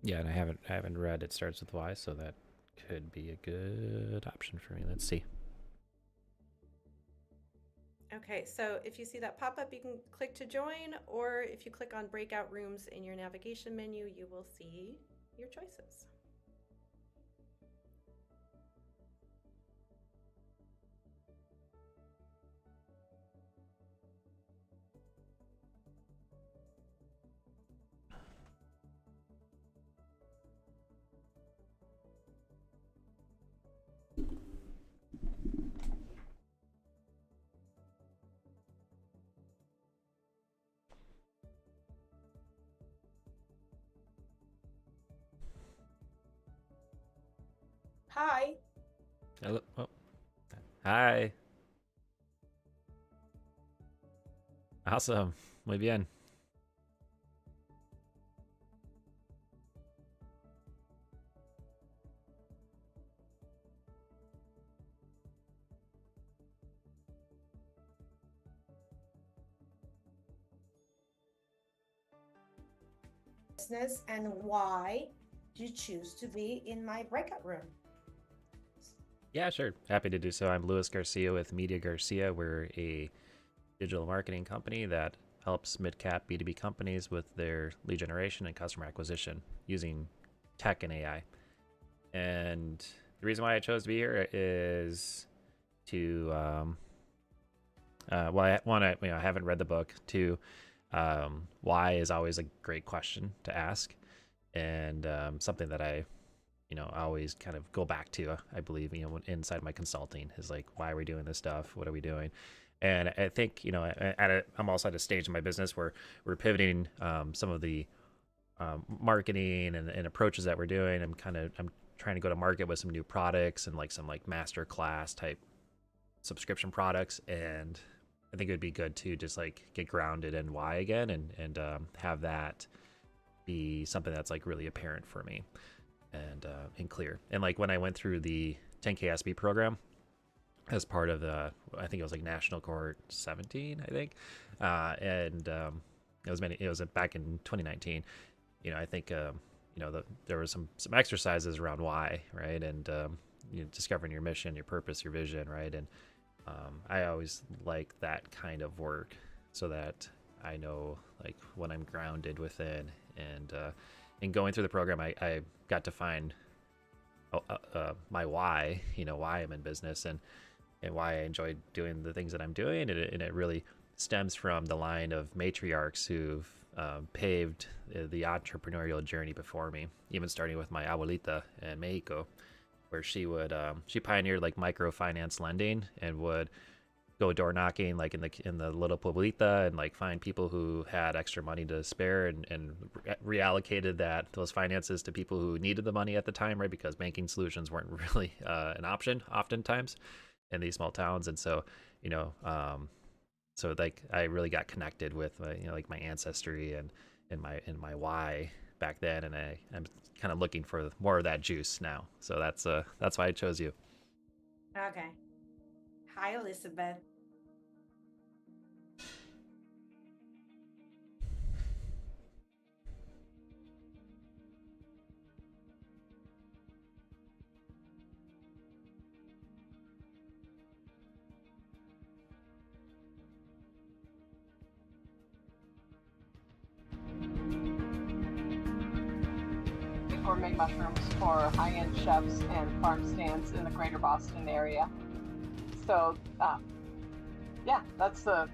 Yeah, and I haven't read It Starts With Why, so that could be a good option for me. Let's see. Okay, so if you see that pop up, you can click to join, or if you click on breakout rooms in your navigation menu, you will see your choices. Hi. Hello. Oh. Hi. Awesome. Muy bien. Business and why you choose to be in my breakout room. Yeah, sure. Happy to do so. I'm Luis Garcia with Media Garcia. We're a digital marketing company that helps mid-cap B2B companies with their lead generation and customer acquisition using tech and AI. And the reason why I chose to be here is to, I haven't read the book. Two, why is always a great question to ask, and something that I always kind of go back to. I believe, inside my consulting is like, why are we doing this stuff? What are we doing? And I think, I'm also at a stage in my business where we're pivoting some of the marketing and approaches that we're doing. I'm trying to go to market with some new products and some master class type subscription products. And I think it would be good to just get grounded in why again, and have that be something that's really apparent for me and clear. And when I went through the 10K SB program as part of the, I think it was National Cohort 17, I think, and it was back in 2019. I think there was some exercises around why, right, and discovering your mission, your purpose, your vision, right, and I always like that kind of work so that I know when I'm grounded within. And in going through the program, I got to find my why, why I'm in business and why I enjoy doing the things that I'm doing. And it really stems from the line of matriarchs who've paved the entrepreneurial journey before me, even starting with my abuelita in Mexico, where she pioneered microfinance lending and would go door knocking in the little pueblita and find people who had extra money to spare and reallocated those finances to people who needed the money at the time, right? Because banking solutions weren't really an option oftentimes in these small towns. And so, I really got connected with my ancestry and my why back then, and I'm kind of looking for more of that juice now. So that's why I chose you. Okay. Hi, Elizabeth. Gourmet mushrooms for high-end chefs and farm stands in the greater Boston area. So yeah, that's the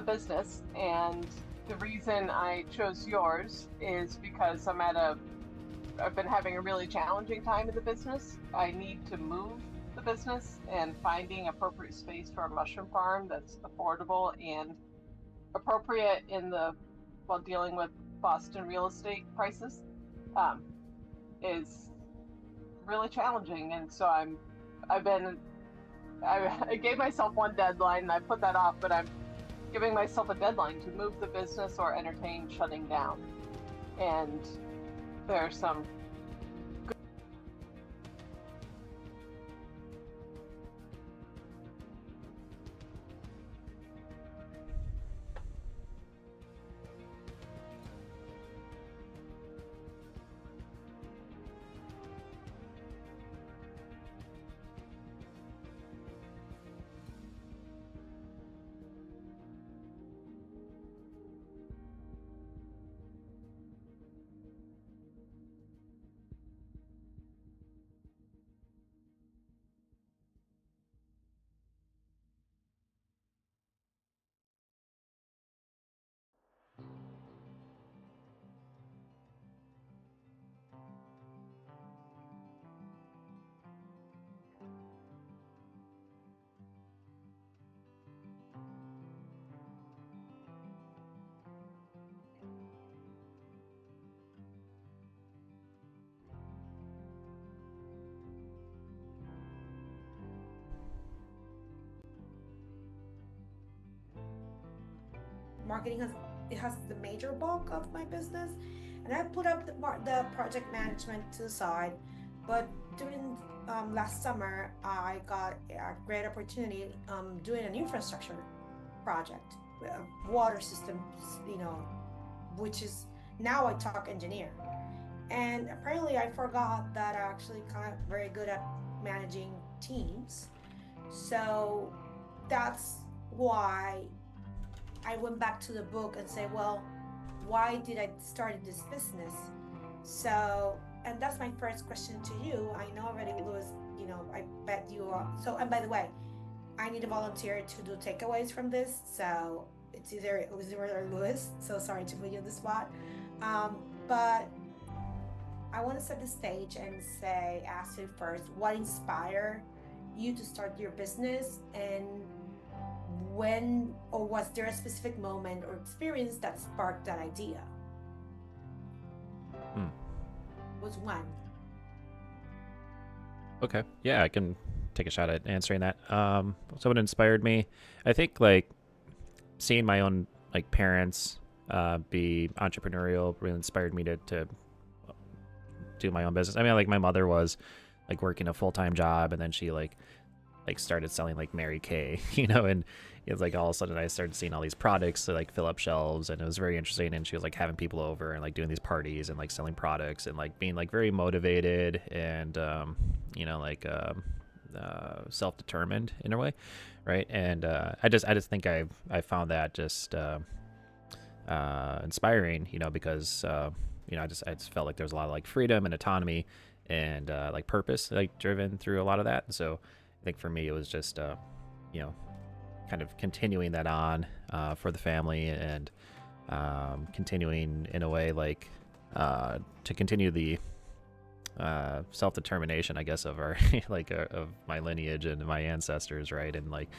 business. And the reason I chose yours is because I've been having a really challenging time in the business. I need to move the business, and finding appropriate space for a mushroom farm that's affordable and appropriate while dealing with Boston real estate prices is really challenging. And so I gave myself one deadline and I put that off, but I'm giving myself a deadline to move the business or entertain shutting down. And there are some marketing has the major bulk of my business, and I put up the project management to the side. But during last summer, I got a great opportunity doing an infrastructure project, water systems, which is now I talk engineer. And apparently, I forgot that I'm actually kind of very good at managing teams. So that's why I went back to the book and say, well, why did I start this business? So, and that's my first question to you. I know already, Louis, I bet you are. So, and by the way, I need a volunteer to do takeaways from this. So it's either or Louis. So sorry to put you on the spot. But I want to set the stage and ask you first, what inspired you to start your business, and when, or was there a specific moment or experience that sparked that idea? Was when? Okay. Yeah, I can take a shot at answering that. So what inspired me? I think like seeing my own like parents be entrepreneurial really inspired me to do my own business. I mean, like my mother was like working a full-time job, and then she like started selling like Mary Kay, and it was like all of a sudden I started seeing all these products to like fill up shelves, and it was very interesting. And she was like having people over and like doing these parties and like selling products and like being like very motivated and self-determined in a way, right? And I just think I found that just inspiring, because I just felt like there was a lot of like freedom and autonomy and like purpose like driven through a lot of that. And so I think for me it was just kind of continuing that on for the family, and continuing in a way like to continue the self-determination, I guess, of our like of my lineage and my ancestors, right? And like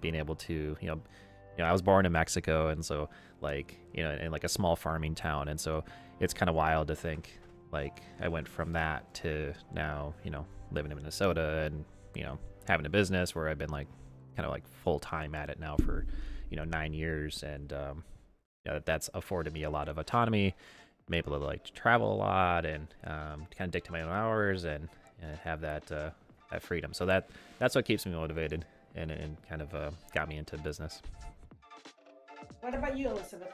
being able to I was born in Mexico, and so like in like a small farming town, and so it's kind of wild to think like I went from that to now living in Minnesota and having a business where I've been like kind of like full time at it now for 9 years, and that's afforded me a lot of autonomy. I'm able to like travel a lot and kind of dictate my own hours and have that freedom. So that's what keeps me motivated and kind of got me into business. What about you, Elizabeth?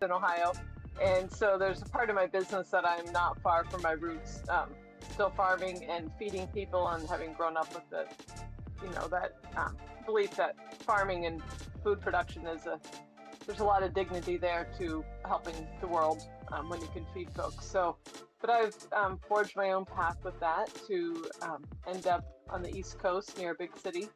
In Ohio, and so there's a part of my business that I'm not far from my roots, still farming and feeding people, and having grown up with that belief that farming and food production there's a lot of dignity there to helping the world when you can feed folks. So, but I've forged my own path with that to end up on the East Coast near a big city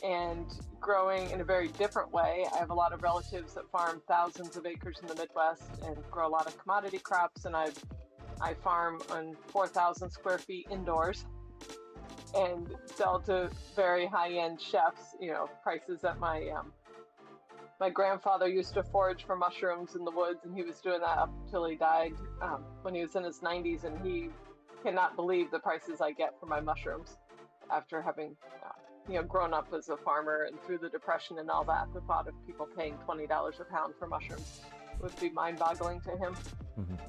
and growing in a very different way. I have a lot of relatives that farm thousands of acres in the Midwest and grow a lot of commodity crops, and I farm on 4,000 square feet indoors and sell to very high-end chefs, prices that my my grandfather used to forage for mushrooms in the woods, and he was doing that up until he died when he was in his 90s, and he cannot believe the prices I get for my mushrooms after having grown up as a farmer and through the Depression and all that. The thought of people paying $20 a pound for mushrooms would be mind-boggling to him.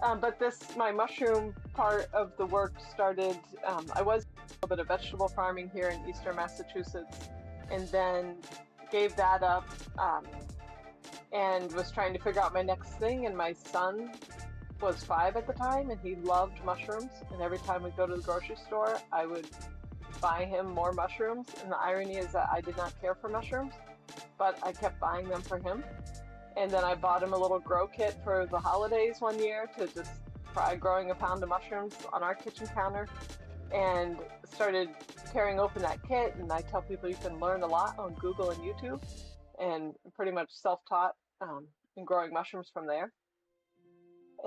But my mushroom part of the work started, I was a little bit of vegetable farming here in eastern Massachusetts, and then gave that up and was trying to figure out my next thing. And my son was 5 at the time, and he loved mushrooms. And every time we'd go to the grocery store, I would buy him more mushrooms. And the irony is that I did not care for mushrooms, but I kept buying them for him. And then I bought him a little grow kit for the holidays one year to just try growing a pound of mushrooms on our kitchen counter, and started tearing open that kit. And I tell people you can learn a lot on Google and YouTube, and pretty much self-taught in growing mushrooms from there.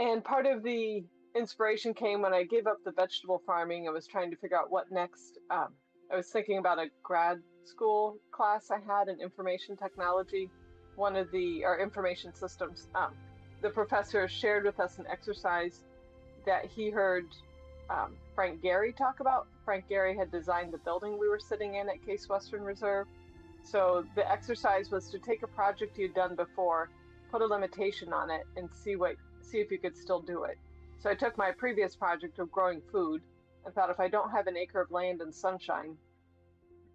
And part of the inspiration came when I gave up the vegetable farming. I was trying to figure out what next. I was thinking about a grad school class I had in information technology, or information systems. The professor shared with us an exercise that he heard Frank Gehry talk about. Frank Gehry had designed the building we were sitting in at Case Western Reserve. So the exercise was to take a project you'd done before, put a limitation on it, and see if you could still do it. So I took my previous project of growing food and thought, if I don't have an acre of land and sunshine,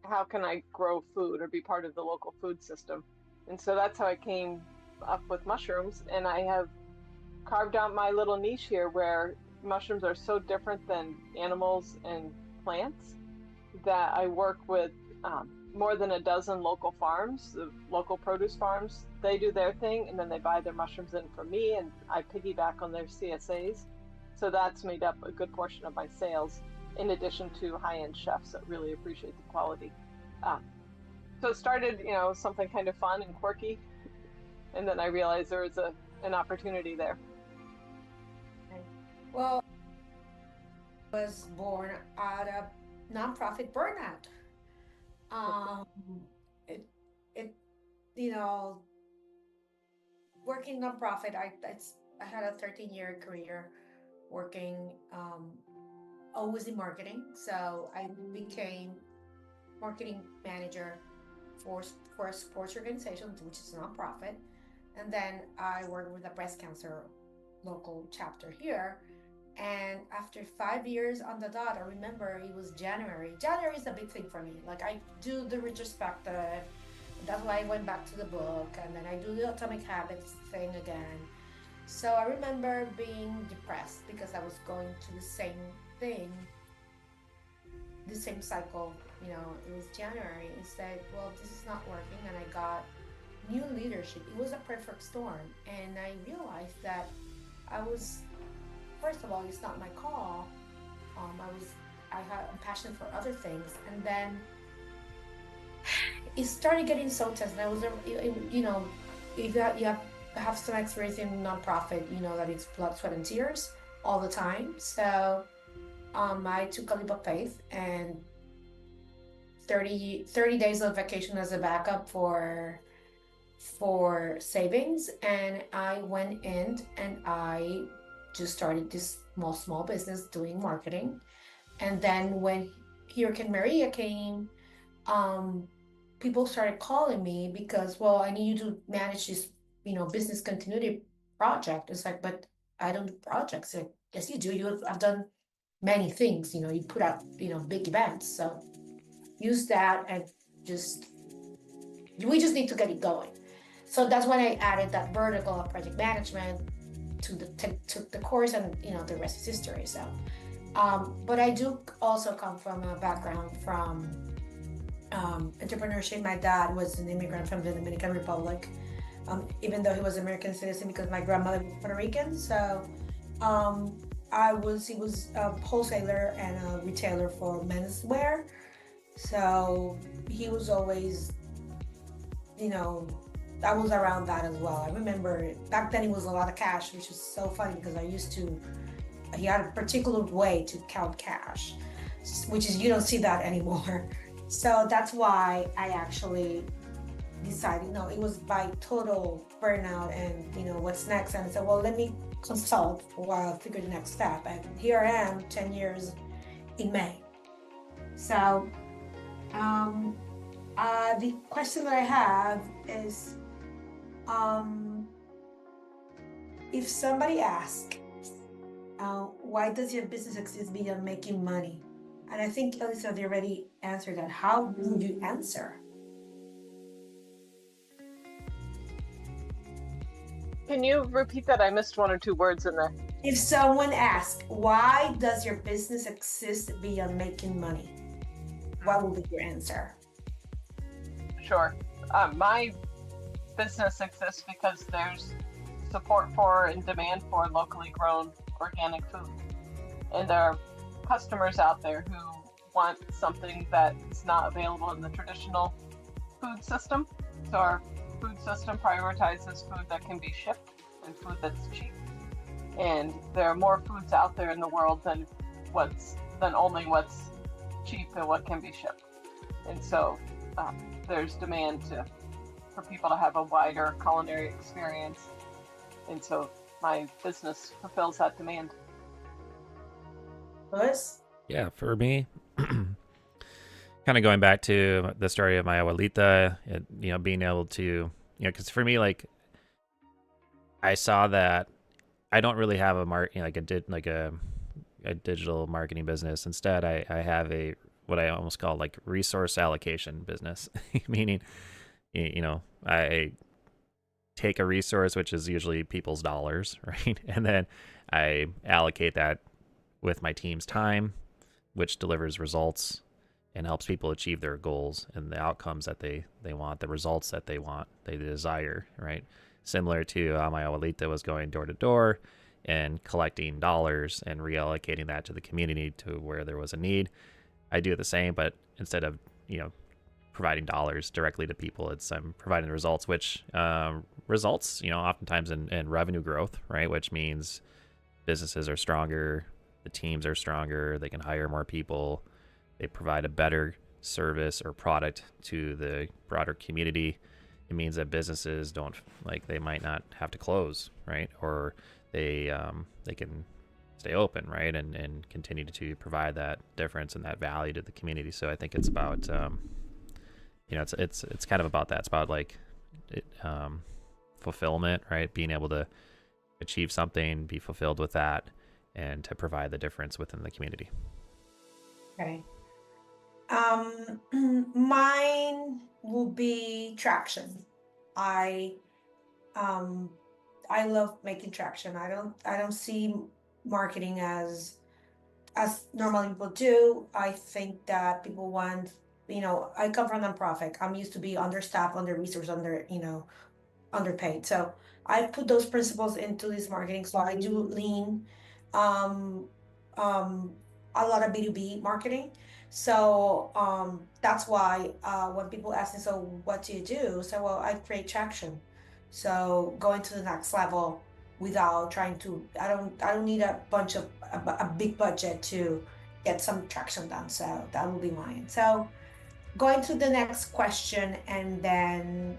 how can I grow food or be part of the local food system? And so that's how I came up with mushrooms. And I have carved out my little niche here where mushrooms are so different than animals and plants that I work with more than a dozen local farms, the local produce farms. They do their thing, and then they buy their mushrooms in from me, and I piggyback on their CSAs. So that's made up a good portion of my sales, in addition to high-end chefs that really appreciate the quality. So it started, something kind of fun and quirky, and then I realized there was an opportunity there. Well, I was born out of nonprofit burnout. Working nonprofit, I had a 13-year career working always in marketing. So I became marketing manager for a sports organization, which is a nonprofit. And then I worked with a breast cancer local chapter here. And after 5 years on the dot, I remember it was January. January is a big thing for me. Like, I do the retrospective. That's why I went back to the book. And then I do the Atomic Habits thing again. So I remember being depressed because I was going to the same thing, the same cycle. It was January. And said, well, this is not working. And I got new leadership. It was a perfect storm. And I realized that first of all, it's not my call. I'm passionate for other things, and then it started getting so tense. And I was, if you have some experience in nonprofit, you know that it's blood, sweat, and tears all the time. So I took a leap of faith and 30 days of vacation as a backup for savings, and I went in and I just started this small business doing marketing. And then when Hurricane Maria came, people started calling me because, well, I need you to manage this, business continuity project. It's like, but I don't do projects. Like, yes, you do. I've done many things. You put out, big events. So use that and we just need to get it going. So that's when I added that vertical of project management to the course, and the rest is history. So, but I do also come from a background from entrepreneurship. My dad was an immigrant from the Dominican Republic, even though he was American citizen because my grandmother was Puerto Rican. So, he was a wholesaler and a retailer for menswear. So he was always, I was around that as well. I remember back then it was a lot of cash, which was so funny because he had a particular way to count cash, which is, you don't see that anymore. So that's why I actually decide, it was by total burnout and, what's next. And I said, well, let me consult while I figure the next step. And here I am 10 years in May. So, the question that I have is, if somebody asks, why does your business exist beyond making money? And I think Elisa already answered that. How would you answer? Can you repeat that? I missed one or two words in there. If someone asks, why does your business exist beyond making money? What will be your answer? Sure. My business exists because there's support for and demand for locally grown organic food. And there are customers out there who want something that's not available in the traditional food system. So our food system prioritizes food that can be shipped and food that's cheap. And there are more foods out there in the world than only what's cheap and what can be shipped. And so there's demand for people to have a wider culinary experience. And so my business fulfills that demand. Louis? Yeah, for me, kind of going back to the story of my abuelita, being able to, because for me, like, I saw that I don't really have a digital marketing business. Instead, I have what I almost call like resource allocation business, meaning, I take a resource, which is usually people's dollars, right? And then I allocate that with my team's time, which delivers results and helps people achieve their goals and the outcomes that they want, the results that they want, they desire, right? Similar to how my abuelita was going door to door and collecting dollars and reallocating that to the community to where there was a need. I do the same, but instead of, providing dollars directly to people, I'm providing the results, which results, oftentimes in revenue growth, right? Which means businesses are stronger, the teams are stronger, they can hire more people, they provide a better service or product to the broader community. It means that businesses they might not have to close, right? Or they can stay open, right? And continue to provide that difference and that value to the community. So I think it's about, it's kind of about that. It's about fulfillment, right? Being able to achieve something, be fulfilled with that, and to provide the difference within the community. Okay. Mine will be traction. I love making traction. I don't see marketing as normally people do. I think that people want, I come from nonprofit. I'm used to be understaffed, under-resourced, underpaid. So I put those principles into this marketing. So I do lean a lot of B2B marketing. So that's why when people ask me, so what do you do? So, well, I create traction. So going to the next level without trying to, I don't need a big budget to get some traction done. So that will be mine. So going to the next question and then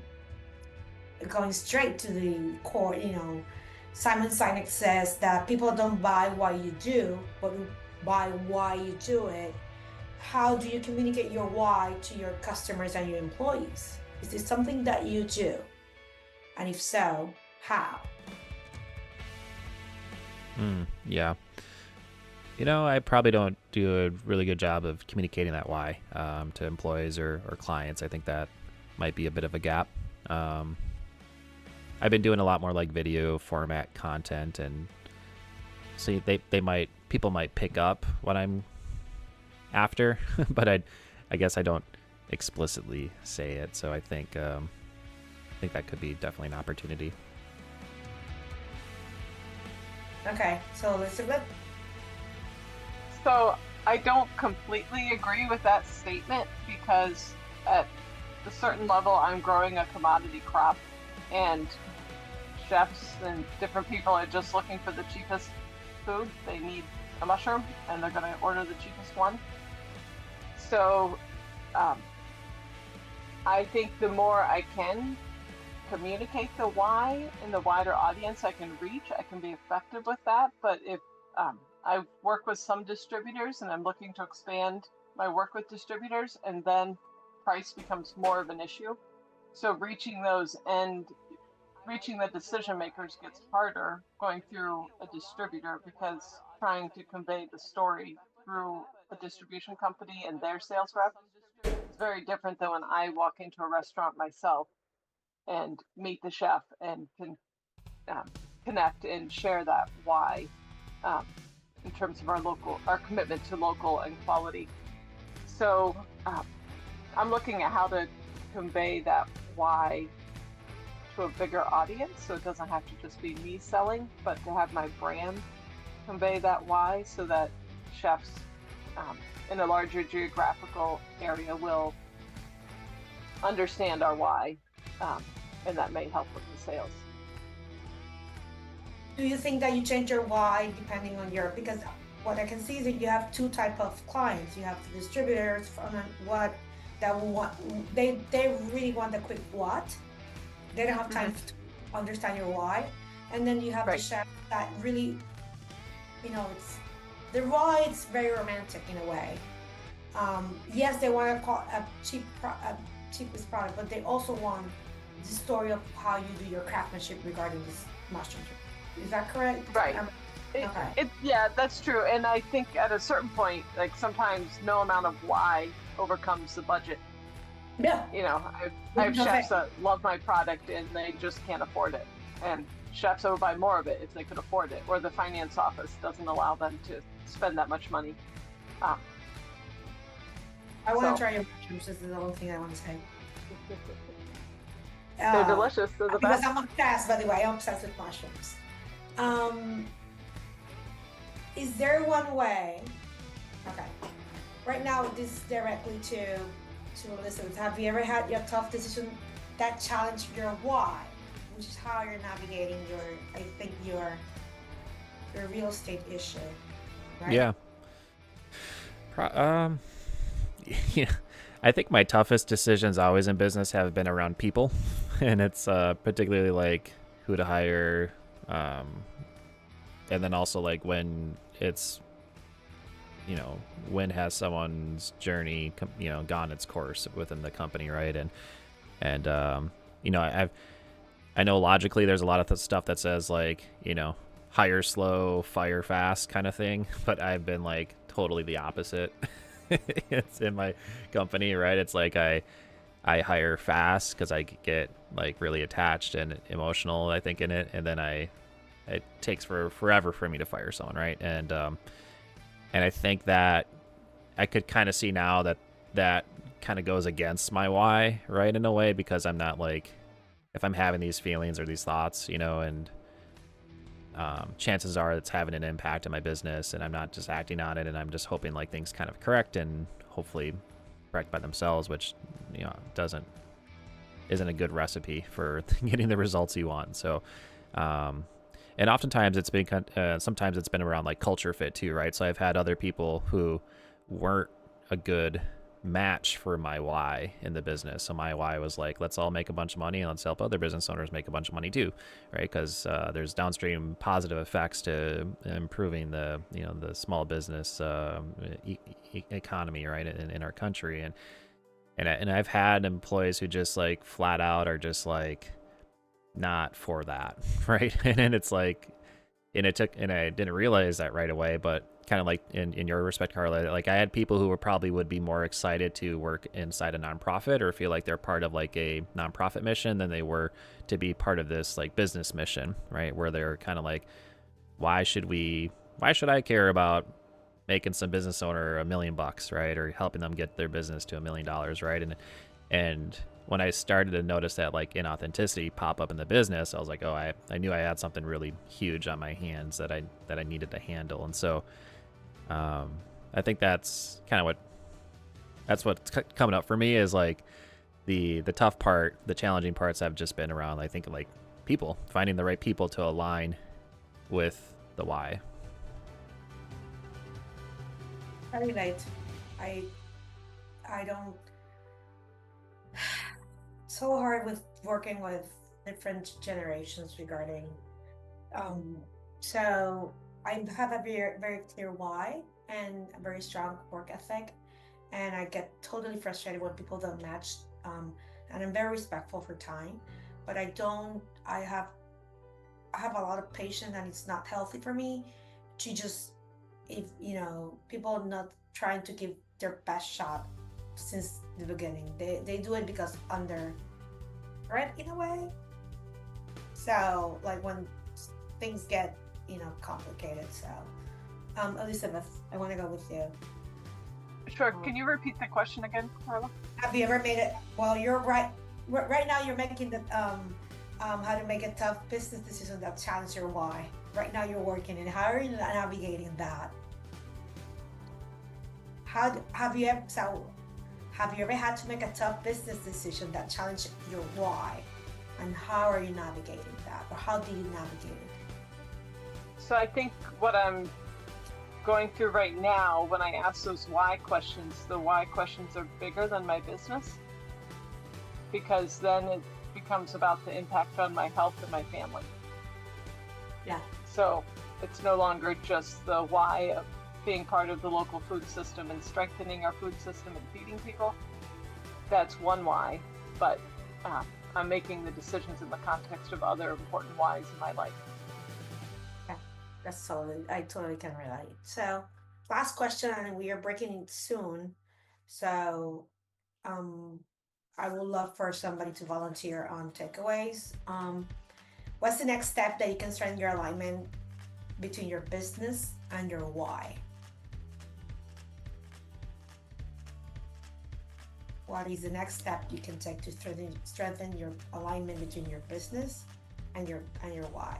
going straight to the core, Simon Sinek says that people don't buy why you do, but buy why you do it. How do you communicate your why to your customers and your employees? Is this something that you do? And if so, how? Yeah. I probably don't do a really good job of communicating that why to employees or clients. I think that might be a bit of a gap. I've been doing a lot more like video format content, and see people might pick up what I'm after, but I guess I don't explicitly say it. So I think that could be definitely an opportunity. Okay, so Elizabeth? So I don't completely agree with that statement, because at a certain level I'm growing a commodity crop, and chefs and different people are just looking for the cheapest food. They need a mushroom and they're going to order the cheapest one. So I think the more I can communicate the why in the wider audience I can reach, I can be effective with that. But if I work with some distributors and I'm looking to expand my work with distributors, and then price becomes more of an issue. So reaching the decision makers gets harder going through a distributor, because trying to convey the story through a distribution company and their sales rep is very different than when I walk into a restaurant myself and meet the chef and can connect and share that why, in terms of our commitment to local and quality. So I'm looking at how to convey that why to a bigger audience, so it doesn't have to just be me selling, but to have my brand convey that why, so that chefs in a larger geographical area will understand our why, and that may help with the sales. Do you think that you change your why depending on because what I can see is that you have two type of clients. You have the distributors from what that want, they really want the quick what. They don't have time to understand your why. And then you have the chef that really, it's the why. It's very romantic in a way. Yes, they want to call a cheapest product, but they also want the story of how you do your craftsmanship regarding this mushroom. Is that correct? Right. Okay. Yeah, that's true. And I think at a certain point, like sometimes no amount of why overcomes the budget. Yeah. I have chefs that love my product and they just can't afford it. And chefs would buy more of it if they could afford it, or the finance office doesn't allow them to spend that much money. I want to try your mushrooms. This is the only thing I want to say. They're delicious. They're the because best. I'm obsessed, by the way. I'm obsessed with mushrooms. Is there one way? Okay. Right now, this is directly to listeners. Have you ever had your tough decision that challenged your why, which is how you're navigating your real estate issue, right? Yeah. Yeah. I think my toughest decisions always in business have been around people, and it's particularly like who to hire, and then also like when it's, when has someone's journey, gone its course within the company, right? And I know logically there's a lot of stuff that says like, hire slow, fire fast kind of thing, but I've been like totally the opposite. It's in my company, right? It's like I hire fast because I get like really attached and emotional, I think, in it, and then it takes forever for me to fire someone, right? And I think that I could kind of see now that kind of goes against my why, right, in a way, because I'm not like, if I'm having these feelings or these thoughts, and chances are it's having an impact on my business, and I'm not just acting on it, and I'm just hoping like things kind of correct and hopefully correct by themselves, which isn't a good recipe for getting the results you want. So and oftentimes it's been sometimes it's been around like culture fit too, right? So I've had other people who weren't a good match for my why in the business. So my why was like, let's all make a bunch of money and let's help other business owners make a bunch of money too, right? Because there's downstream positive effects to improving the small business economy, right, in our country. And I've had employees who just like flat out are just like not for that, right? And it's like, and I didn't realize that right away, but kind of like in your respect, Carla, like I had people who would be more excited to work inside a nonprofit or feel like they're part of like a nonprofit mission than they were to be part of this like business mission, right? Where they're kind of like, why should I care about making some business owner $1 million, right? Or helping them get their business to $1 million, right? And when I started to notice that like inauthenticity pop up in the business, I was like, oh, I knew I had something really huge on my hands that I needed to handle. And so I think that's kind of what's coming up for me is like the tough part, the challenging parts have just been around, I think, like people, finding the right people to align with the why. I relate. I don't. so hard with working with different generations regarding um so I have a very clear why and a very strong work ethic, and I get totally frustrated when people don't match. And I'm very respectful for time, but I have a lot of patience, and it's not healthy for me to just, if people not trying to give their best shot since the beginning. They do it because under threat in a way. So like when things get complicated. So Elizabeth, I want to go with you. Sure. Can you repeat the question again, Carla? Have you ever made it? Well, you're right. Right now, you're making the how to make a tough business decision that challenge your why. Right now, you're working, and how are you navigating that? Have you ever had to make a tough business decision that challenged your why, and how are you navigating that, or how do you navigate it? So I think what I'm going through right now, when I ask those why questions, the why questions are bigger than my business, because then it becomes about the impact on my health and my family. Yeah. So it's no longer just the why of being part of the local food system and strengthening our food system and feeding people. That's one why, but I'm making the decisions in the context of other important whys in my life. That's totally, I totally can relate. So, last question, and we are breaking it soon. So, I would love for somebody to volunteer on takeaways. What's the next step that you can strengthen your alignment between your business and your why? What is the next step you can take to strengthen your alignment between your business and your why?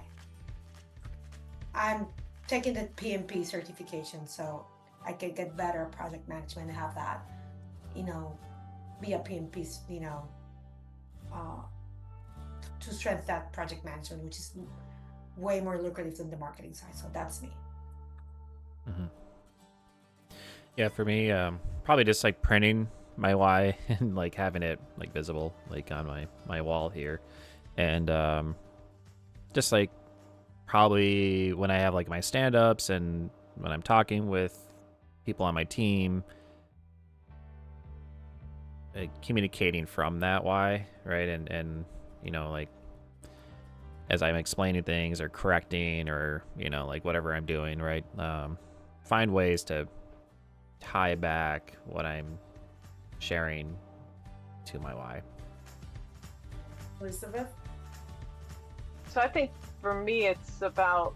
I'm taking the PMP certification so I can get better project management and have that, be a PMP, to strengthen that project management, which is way more lucrative than the marketing side. So that's me. Mm-hmm. Yeah, for me, probably just like printing my why and like having it like visible, like on my wall here, and just like probably when I have like my stand-ups and when I'm talking with people on my team, like, communicating from that why, right? And like as I'm explaining things or correcting or like whatever I'm doing, right? Find ways to tie back what I'm sharing to my why. Elizabeth? So I think for me, it's about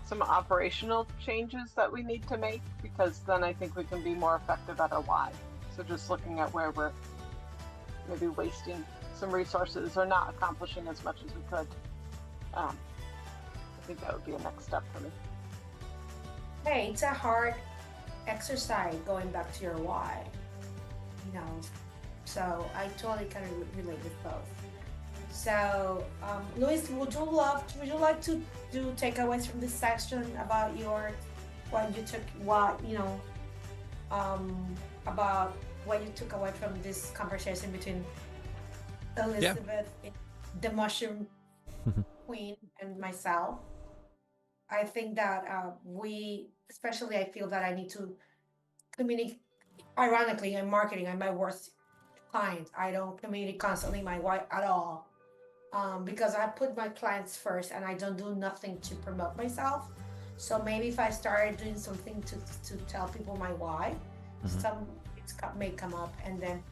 some operational changes that we need to make, because then I think we can be more effective at our why. So just looking at where we're maybe wasting some resources or not accomplishing as much as we could. I think that would be a next step for me. Hey, it's a hard exercise going back to your why, so I totally kind of relate with both. So, Luis, would you like to do takeaways from this section about about what you took away from this conversation between Elizabeth, the mushroom queen, and myself? I think that especially I feel that I need to communicate. Ironically, in marketing, I'm my worst client. I don't communicate constantly my why at all. Because I put my clients first and I don't do nothing to promote myself. So maybe if I started doing something to tell people my why, some things may come up, and then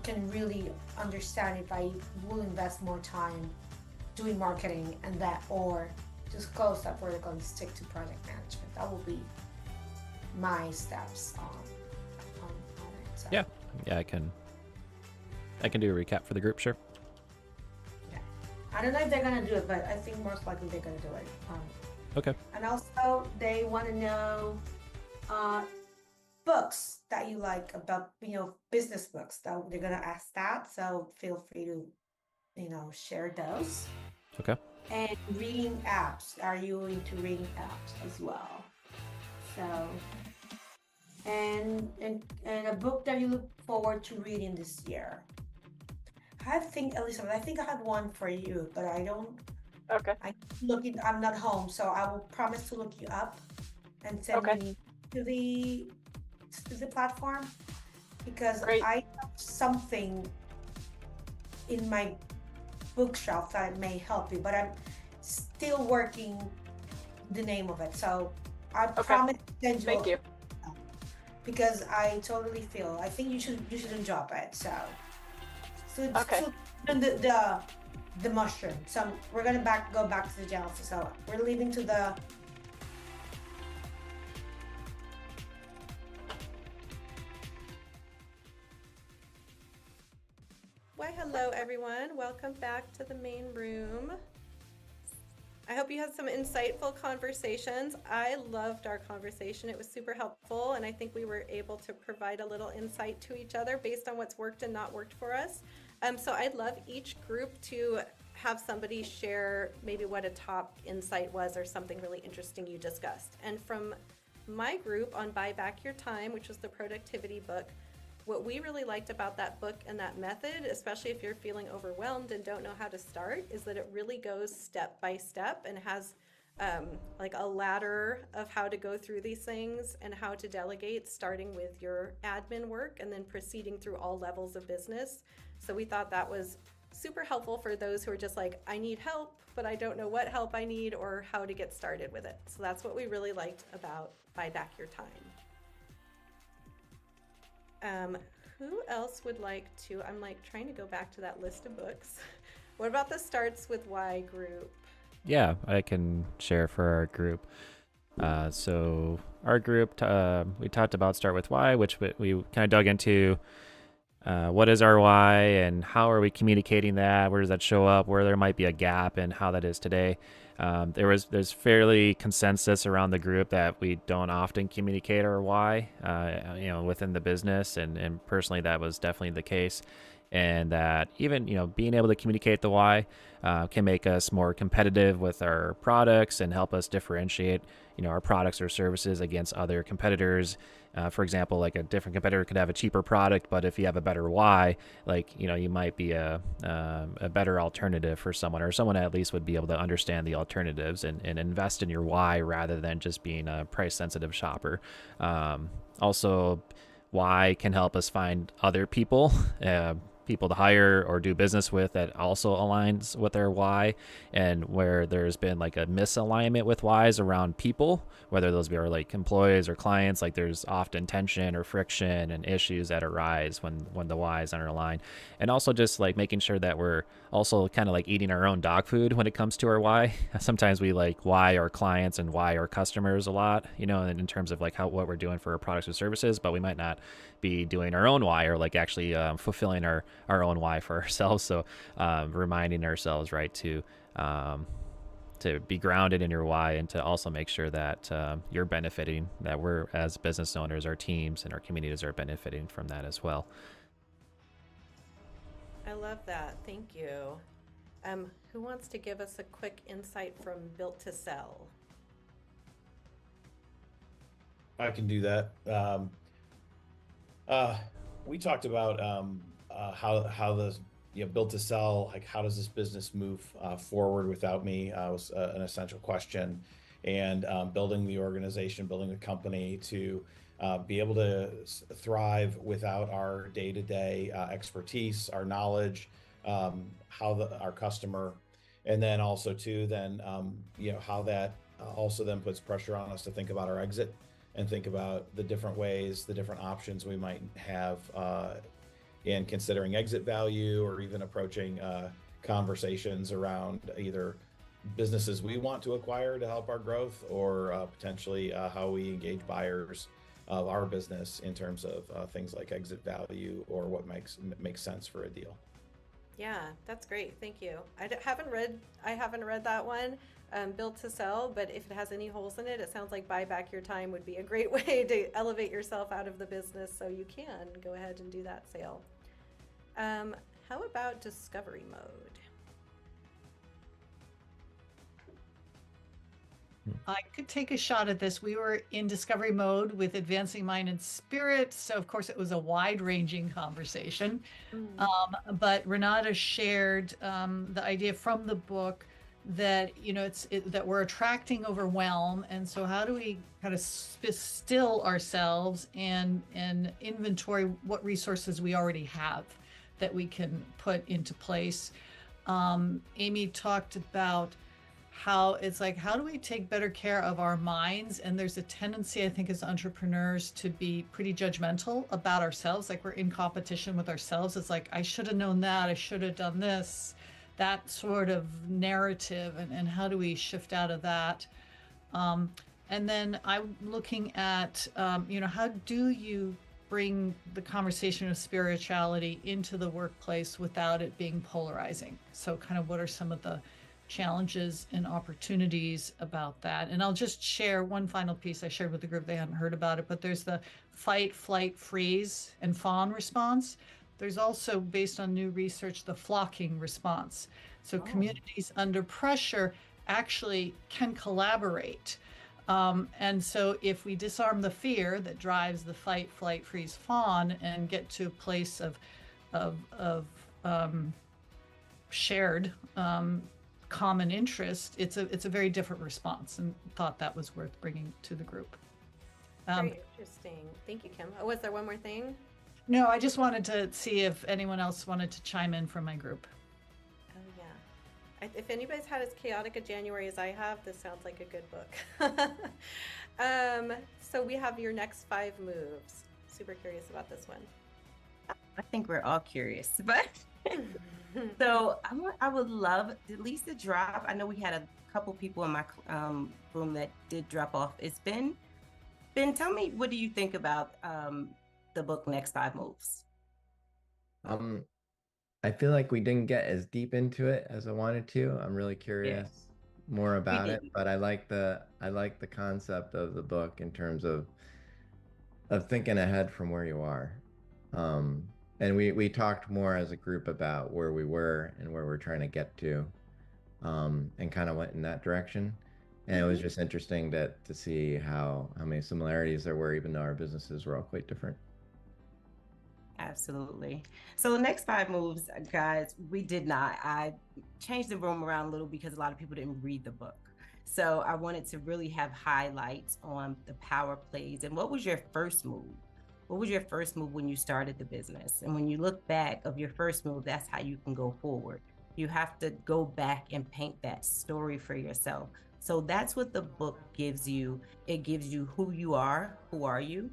can really understand if I will invest more time doing marketing and that, or just close that vertical and stick to project management. That will be my steps on it. So. Yeah, I can do a recap for the group, sure. I don't know if they're gonna do it, but I think most likely they're gonna do it. Okay. And also, they want to know books that you like about, business books. That they're gonna ask that. So feel free to, share those. Okay. And reading apps. Are you into reading apps as well? So, and a book that you look forward to reading this year. I think, Elizabeth, I think I have one for you, but I don't. Okay. I'm not home, so I will promise to look you up and send Okay. you to the platform because Great. I have something in my bookshelf that may help you, but I'm still working the name of it. So I promise to send you. Thank you. Because I totally feel I think you shouldn't drop it. So Okay. so the mushroom. So we're gonna go back to the jealousy. So we're leaving to the Why, hello everyone. Welcome back to the main room. I hope you had some insightful conversations. I loved our conversation. It was super helpful, and I think we were able to provide a little insight to each other based on what's worked and not worked for us. So I'd love each group to have somebody share maybe what a top insight was or something really interesting you discussed. And from my group on Buy Back Your Time, which was the productivity book, what we really liked about that book and that method, especially if you're feeling overwhelmed and don't know how to start, is that it really goes step by step and has like a ladder of how to go through these things and how to delegate, starting with your admin work and then proceeding through all levels of business. So we thought that was super helpful for those who are just like, I need help, but I don't know what help I need or how to get started with it. So that's what we really liked about Buy Back Your Time. Who else would like to, I'm like trying to go back to that list of books. What about the Starts With Why group? Yeah, I can share for our group. So our group, we talked about Start With Why, which we kind of dug into what is our why and how are we communicating that? Where does that show up? Where there might be a gap and how that is today. There's fairly consensus around the group that we don't often communicate our why, within the business, and personally that was definitely the case. And that even, being able to communicate the why can make us more competitive with our products and help us differentiate, our products or services against other competitors. For example, like a different competitor could have a cheaper product, but if you have a better why, you might be a better alternative for someone, or someone at least would be able to understand the alternatives and invest in your why rather than just being a price sensitive shopper. Also, why can help us find other people, people to hire or do business with that also aligns with their why, and where there's been like a misalignment with whys around people, whether those be our like employees or clients, like there's often tension or friction and issues that arise when the whys aren't aligned. And also just like making sure that we're also kind of like eating our own dog food when it comes to our why. Sometimes we like why our clients and why our customers a lot, in terms of like what we're doing for our products or services, but we might not be doing our own why or like actually fulfilling our own why for ourselves. So reminding ourselves, right, to be grounded in your why, and to also make sure that you're benefiting, that we're as business owners, our teams and our communities are benefiting from that as well. I love that. Thank you. Who wants to give us a quick insight from Built to Sell? I can do that. We talked about how the Built to Sell, like how does this business move forward without me, was an essential question. And building the organization, building the company to be able to thrive without our day-to-day expertise, our knowledge, our customer, and then also too, how that also then puts pressure on us to think about our exit and think about the different ways, the different options we might have in considering exit value, or even approaching conversations around either businesses we want to acquire to help our growth, or potentially how we engage buyers of our business in terms of things like exit value or what makes sense for a deal. Yeah, that's great. Thank you. I haven't read that one, Built to Sell, but if it has any holes in it, it sounds like Buy Back Your Time would be a great way to elevate yourself out of the business, so you can go ahead and do that sale. How about Discovery Mode? I could take a shot at this. We were in discovery mode with advancing mind and spirit. So, of course, it was a wide ranging conversation. But Renata shared the idea from the book that, that we're attracting overwhelm. And so, how do we kind of still ourselves and inventory what resources we already have that we can put into place? Amy talked about how it's like, how do we take better care of our minds? And there's a tendency, I think, as entrepreneurs to be pretty judgmental about ourselves. Like we're in competition with ourselves. It's like, I should have known that. I should have done this, that sort of narrative. And how do we shift out of that? And then I'm looking at, how do you bring the conversation of spirituality into the workplace without it being polarizing? So kind of what are some of the challenges and opportunities about that? And I'll just share one final piece I shared with the group. They hadn't heard about it, but there's the fight, flight, freeze, and fawn response. There's also, based on new research, the flocking response. So communities under pressure actually can collaborate. And so if we disarm the fear that drives the fight, flight, freeze, fawn and get to a place of shared common interest, it's a very different response, and thought that was worth bringing to the group. Very interesting. Thank you, Kim. Oh, was there one more thing? No, I just wanted to see if anyone else wanted to chime in from my group. Oh, yeah. If anybody's had as chaotic a January as I have, this sounds like a good book. So we have your next 5 moves. Super curious about this one. I think we're all curious, but so I would love at least to drop. I know we had a couple people in my room that did drop off. It's Ben. Ben, tell me, what do you think about the book Next 5 Moves? I feel like we didn't get as deep into it as I wanted to. I'm really curious more about it, but I like the concept of the book in terms of thinking ahead from where you are. And we talked more as a group about where we were and where we're trying to get to, and kind of went in that direction. And it was just interesting to see how many similarities there were, even though our businesses were all quite different. Absolutely. So the next 5 moves, guys, I changed the room around a little because a lot of people didn't read the book. So I wanted to really have highlights on the power plays. And what was your first move? What was your first move when you started the business? And when you look back of your first move, that's how you can go forward. You have to go back and paint that story for yourself. So that's what the book gives you. It gives you who you are. Who are you?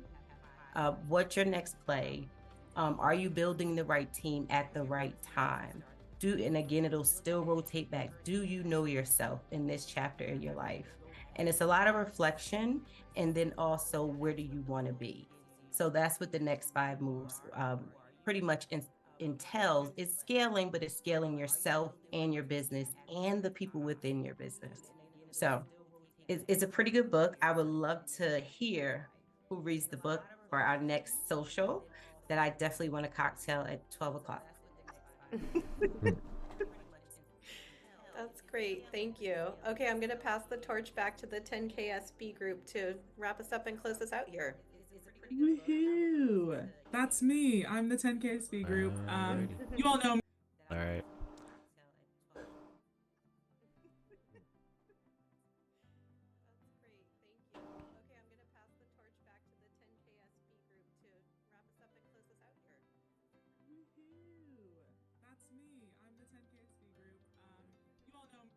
What's your next play? Are you building the right team at the right time? And again, it'll still rotate back. Do you know yourself in this chapter in your life? And it's a lot of reflection. And then also, where do you want to be? So that's what the next 5 moves pretty much entails. It's scaling, but it's scaling yourself and your business and the people within your business. So it's a pretty good book. I would love to hear who reads the book for our next social that I definitely want a cocktail at 12 o'clock. That's great. Thank you. Okay, I'm going to pass the torch back to the 10KSB group to wrap us up and close us out here. Woohoo! That's me. I'm the 10KSB group. You all know me. All right. That's me. I'm the 10KSB group. You all know me.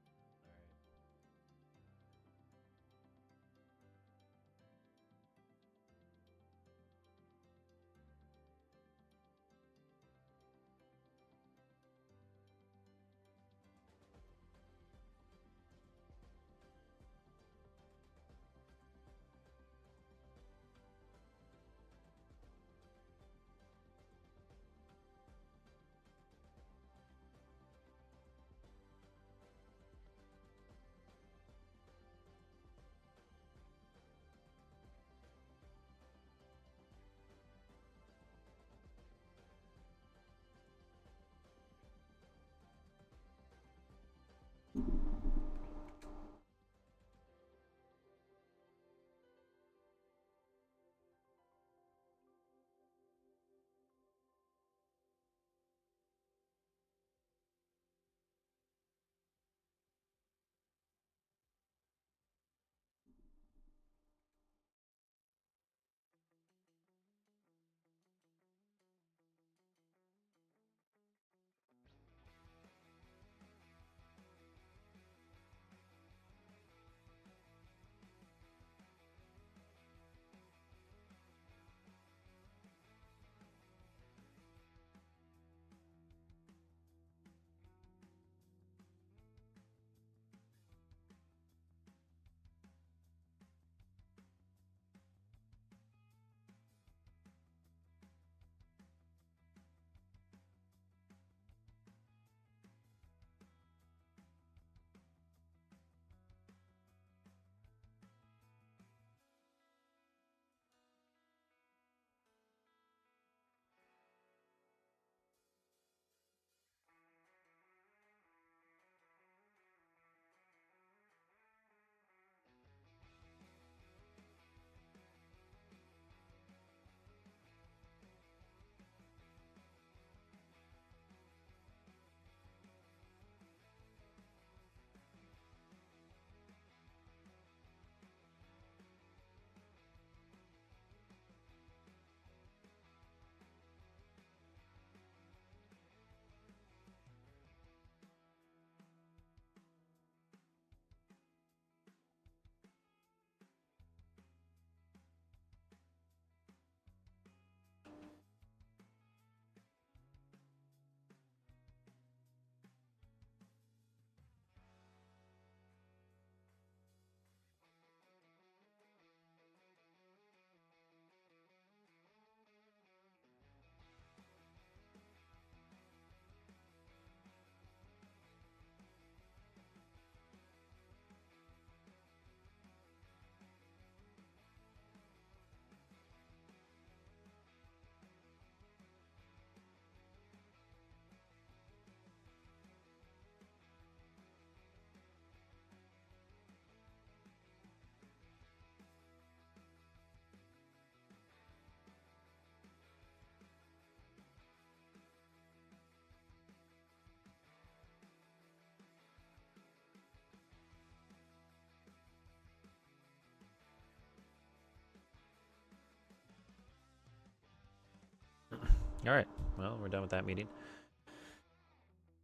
All right. Well, we're done with that meeting.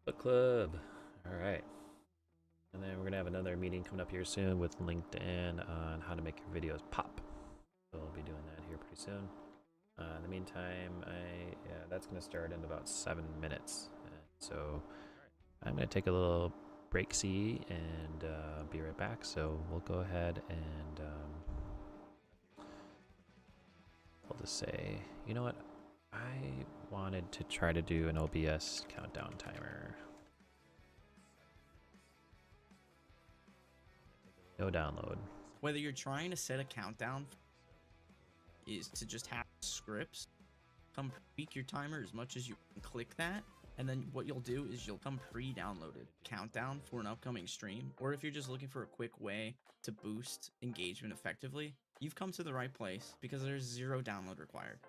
Book club. All right. And then we're going to have another meeting coming up here soon with LinkedIn on how to make your videos pop. So we'll be doing that here pretty soon. In the meantime, that's going to start in about 7 minutes. So I'm going to take a little break and be right back. So we'll go ahead and I'll just say, you know what? I wanted to try to do an OBS countdown timer. No download. Whether you're trying to set a countdown is to just have scripts, come tweak your timer as much as you can, click that, and then what you'll do is you'll come pre-downloaded countdown for an upcoming stream, or if you're just looking for a quick way to boost engagement effectively, you've come to the right place because there's 0 download required.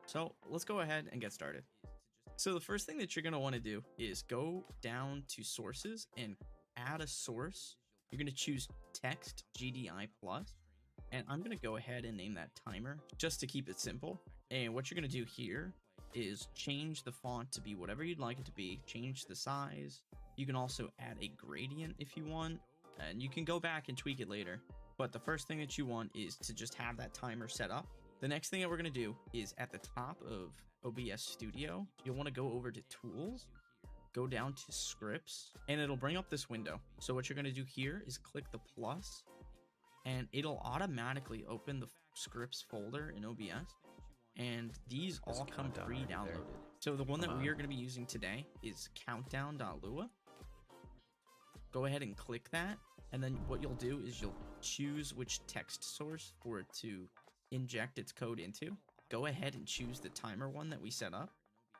So let's go ahead and get started. So the first thing that you're going to want to do is go down to sources and add a source. You're going to choose text GDI plus, and I'm going to go ahead and name that timer just to keep it simple. And what you're going to do here is change the font to be whatever you'd like it to be, change the size. You can also add a gradient if you want, and you can go back and tweak it later. But the first thing that you want is to just have that timer set up. The next thing that we're going to do is at the top of OBS Studio, you'll want to go over to Tools, go down to Scripts, and it'll bring up this window. So what you're going to do here is click the plus, and it'll automatically open the scripts folder in OBS. And these all come pre-downloaded. So the one that we are going to be using today is countdown.lua. Go ahead and click that, and then what you'll do is you'll choose which text source for it to inject its code into. Go ahead and choose the timer one that we set up.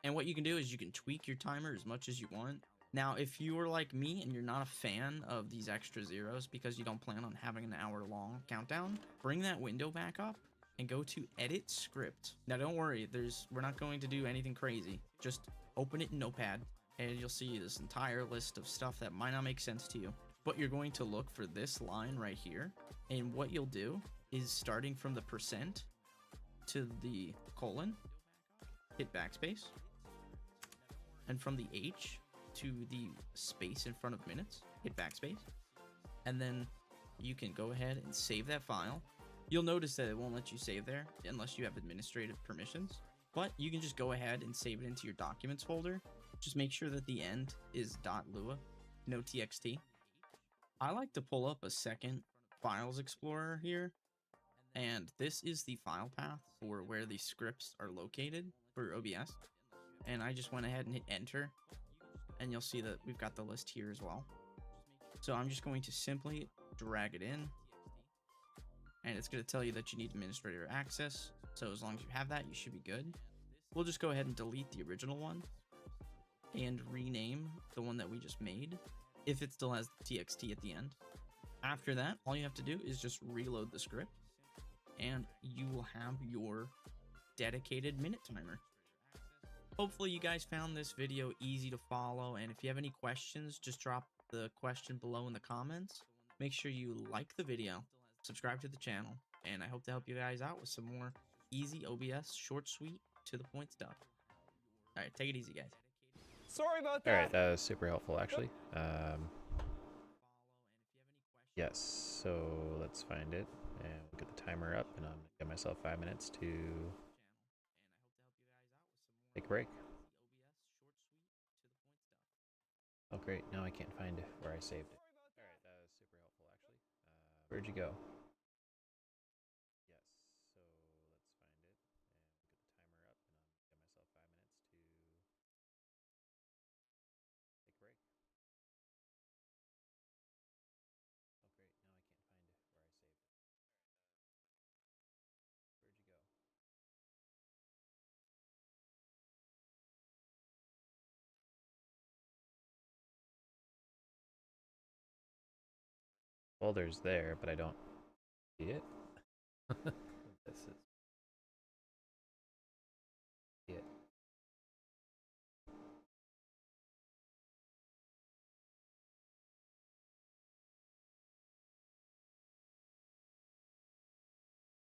And what you can do is you can tweak your timer as much as you want. Now, if you are like me and you're not a fan of these extra zeros because you don't plan on having an hour-long countdown, bring that window back up and go to Edit Script. Now, don't worry, we're not going to do anything crazy. Just open it in Notepad, and you'll see this entire list of stuff that might not make sense to you. But you're going to look for this line right here, and what you'll do is starting from the percent to the colon, hit backspace, and from the H to the space in front of minutes, hit backspace, and then you can go ahead and save that file. You'll notice that it won't let you save there unless you have administrative permissions, but you can just go ahead and save it into your documents folder. Just make sure that the end is .lua, no txt. I like to pull up a second files explorer here, and this is the file path for where the scripts are located for OBS. And I just went ahead and hit enter, and you'll see that we've got the list here as well. So I'm just going to simply drag it in, and it's going to tell you that you need administrator access. So as long as you have that, you should be good. We'll just go ahead and delete the original one and rename the one that we just made if it still has the txt at the end. After that, all you have to do is just reload the script, and you will have your dedicated minute timer. Hopefully you guys found this video easy to follow, and if you have any questions, just drop the question below in the comments. Make sure you like the video, subscribe to the channel, and I hope to help you guys out with some more easy OBS, short, sweet, to the point stuff. Alright, take it easy, guys. Sorry about that. Alright, that was super helpful, actually. Yes, so let's find it, and we'll get the timer up, and I'm going to give myself 5 minutes to take a break. Oh great, now I can't find where I saved it. Alright, that was super helpful actually. Where'd you go? Yes, so let's find it, and we'll get the timer up, and I'm gonna give myself 5 minutes to take a break. Oh great, now I can't find where I saved it. Where'd you go? Folder's there, but I don't see it. This is it.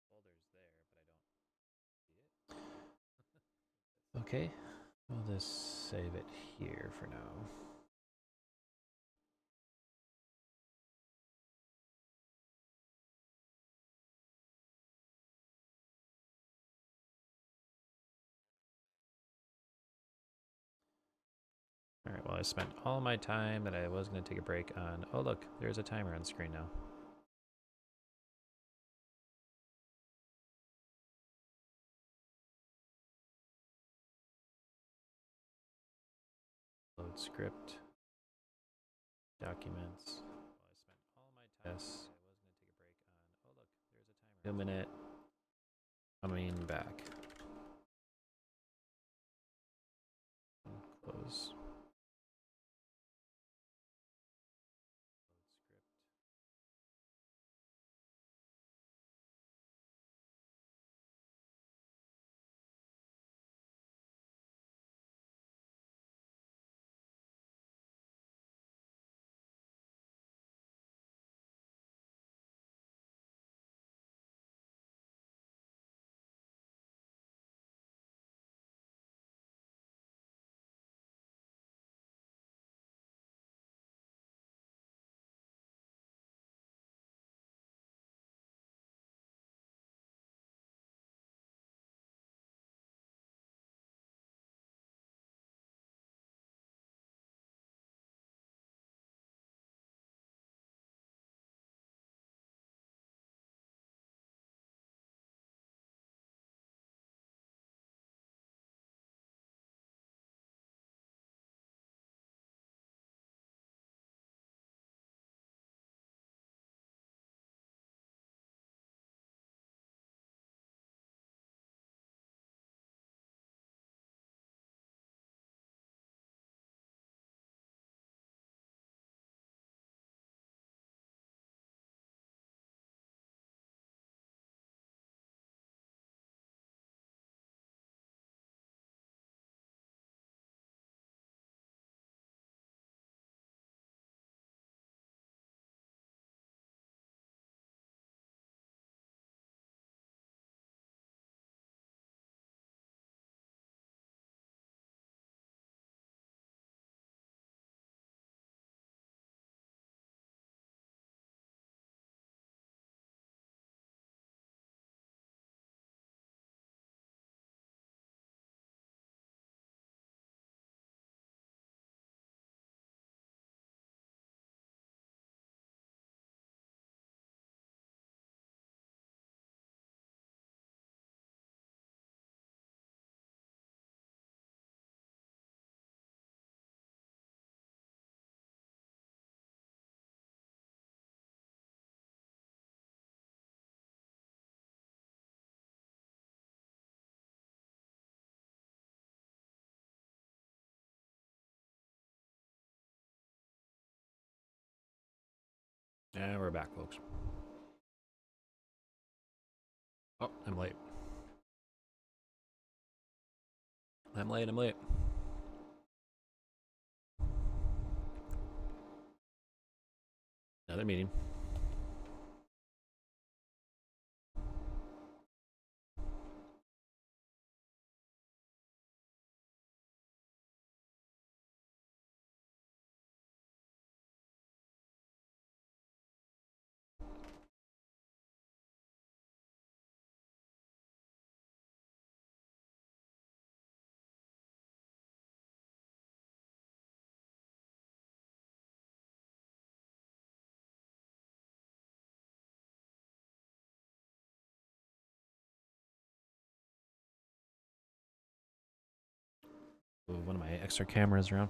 Folder's there, but I don't see it. Okay. We'll just save it here for now. All right, well, I spent all my time that I was going to take a break on. Oh, look, there's a timer on screen now. Load script, documents. Well, I spent all my time. Yes, I was going to take a break on. Oh, look, there's a timer. 2 minute. Coming back. Close. And we're back, folks. Oh, I'm late. I'm late. Another meeting. Move one of my extra cameras around.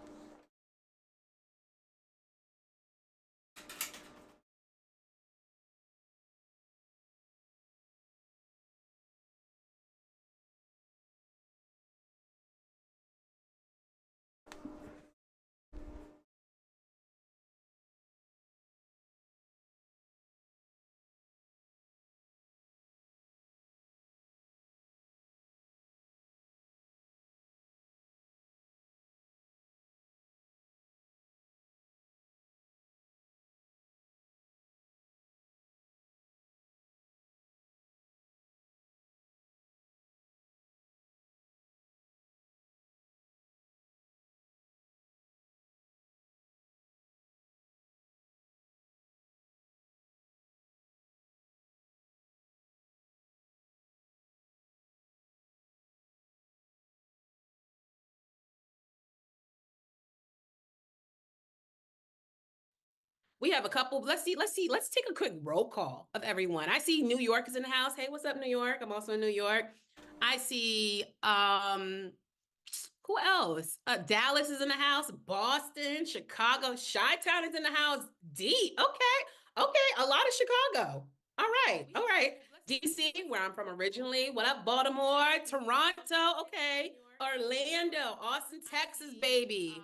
We have a couple. Let's see. Let's take a quick roll call of everyone. I see New York is in the house. Hey, what's up, New York? I'm also in New York. I see who else? Dallas is in the house, Boston, Chicago, Chi-Town is in the house. Okay, a lot of Chicago. All right. DC, where I'm from originally. What up, Baltimore, Toronto? Okay, Orlando, Austin, Texas, baby.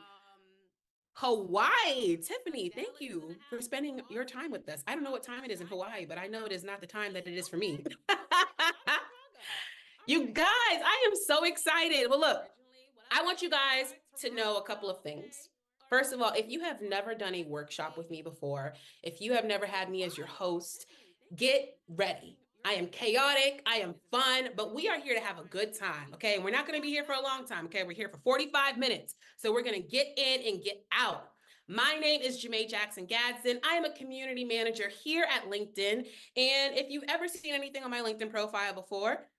Hawaii, Tiffany, thank you for spending your time with us. I don't know what time it is in Hawaii, but I know it is not the time that it is for me. You guys, I am so excited. Well, look, I want you guys to know a couple of things. First of all, if you have never done a workshop with me before, if you have never had me as your host, get ready. I am chaotic, I am fun, but we are here to have a good time, okay? And we're not gonna be here for a long time, okay? We're here for 45 minutes. So we're gonna get in and get out. My name is Jamae Jackson Gadsden. I am a community manager here at LinkedIn. And if you've ever seen anything on my LinkedIn profile before,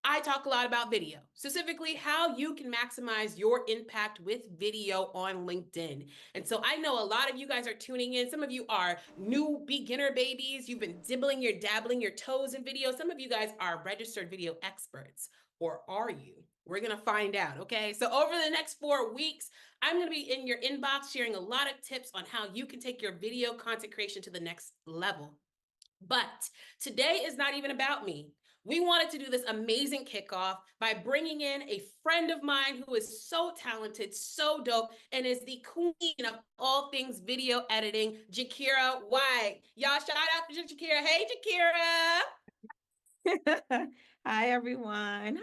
I talk a lot about video, specifically how you can maximize your impact with video on LinkedIn. And so I know a lot of you guys are tuning in. Some of you are new beginner babies. You've been dabbling your toes in video. Some of you guys are registered video experts, or are you? We're going to find out, okay? So over the next 4 weeks, I'm going to be in your inbox sharing a lot of tips on how you can take your video content creation to the next level. But today is not even about me. We wanted to do this amazing kickoff by bringing in a friend of mine who is so talented, so dope, and is the queen of all things video editing, Jakira White. Y'all shout out to Jakira. Hey, Jakira. Hi, everyone.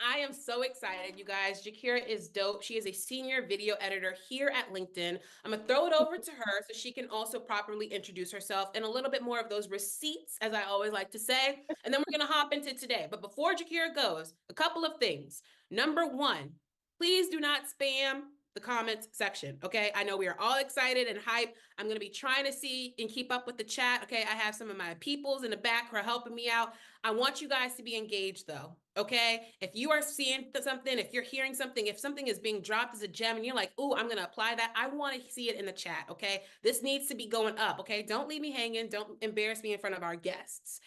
I am so excited, you guys. Jakira is dope. She is a senior video editor here at LinkedIn. I'm gonna throw it over to her so she can also properly introduce herself and a little bit more of those receipts, as I always like to say. And then we're gonna hop into today. But before Jakira goes, a couple of things. Number one, please do not spam the comments section, okay? I know we are all excited and hyped. I'm gonna be trying to see and keep up with the chat, okay? I have some of my peoples in the back who are helping me out. I want you guys to be engaged though, okay? If you are seeing something, if you're hearing something, if something is being dropped as a gem and you're like, ooh, I'm gonna apply that, I wanna see it in the chat, okay? This needs to be going up, okay? Don't leave me hanging, don't embarrass me in front of our guests.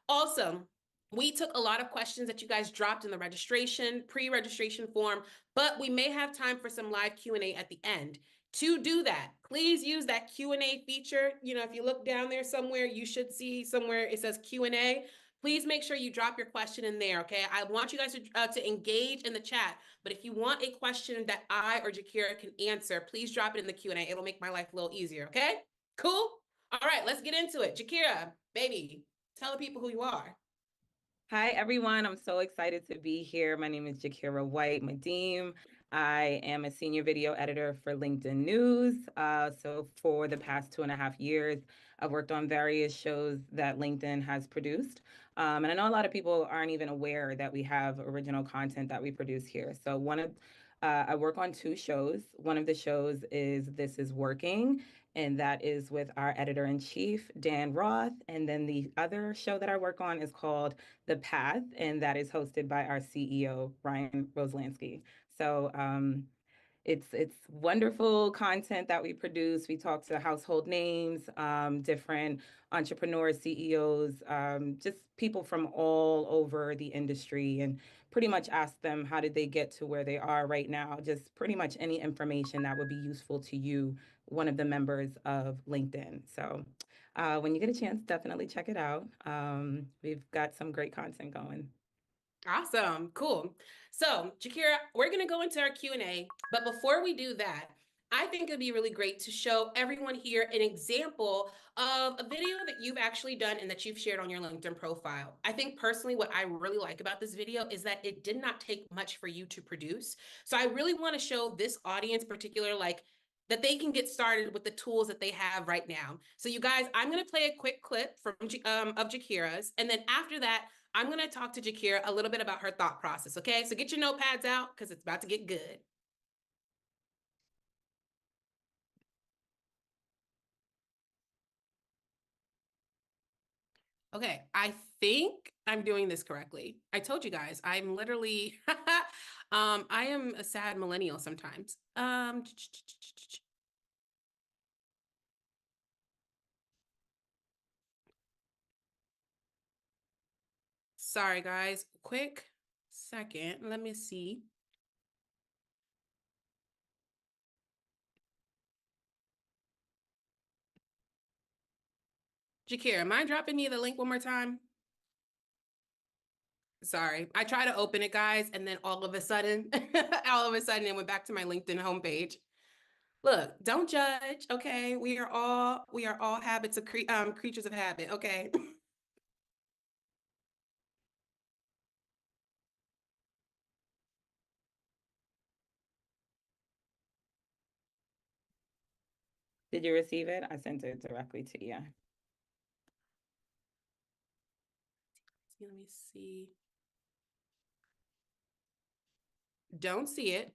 Also, we took a lot of questions that you guys dropped in the pre-registration form, but we may have time for some live Q&A at the end. To do that, please use that Q&A feature. You know, if you look down there somewhere, you should see somewhere it says Q&A. Please make sure you drop your question in there, okay? I want you guys to engage in the chat, but if you want a question that I or Jakira can answer, please drop it in the Q&A. It'll make my life a little easier, okay? Cool? All right, let's get into it. Jakira, baby, tell the people who you are. Hi, everyone. I'm so excited to be here. My name is Jakira White Madeem. I am a senior video editor for LinkedIn News. So for the past 2.5 years, I've worked on various shows that LinkedIn has produced. And I know a lot of people aren't even aware that we have original content that we produce here. So I work on 2 shows. One of the shows is This Is Working, and that is with our editor-in-chief, Dan Roth. And then the other show that I work on is called The Path, and that is hosted by our CEO, Ryan Roslansky. So it's wonderful content that we produce. We talk to household names, different entrepreneurs, CEOs, just people from all over the industry, and pretty much ask them how did they get to where they are right now. Just pretty much any information that would be useful to you, one of the members of LinkedIn. So when you get a chance, definitely check it out. We've got some great content going. Awesome. Cool. So, Jakira, we're going to go into our Q&A, but before we do that, I think it'd be really great to show everyone here an example of a video that you've actually done and that you've shared on your LinkedIn profile. I think personally what I really like about this video is that it did not take much for you to produce. So I really want to show this audience particular, like, that they can get started with the tools that they have right now. So you guys, I'm going to play a quick clip from of Jakira's, and then after that, I'm going to talk to Jakira a little bit about her thought process, okay? So get your notepads out because it's about to get good. Okay, I think I'm doing this correctly. I told you guys, I'm literally, I am a sad millennial sometimes. Sorry, guys. Quick second. Let me see. Jakira, am I dropping you the link one more time? Sorry. I try to open it, guys, and then all of a sudden, it went back to my LinkedIn homepage. Look, don't judge, okay? We are all habits of creatures of habit, okay? Did you receive it? I sent it directly to you. Let me see. Don't see it.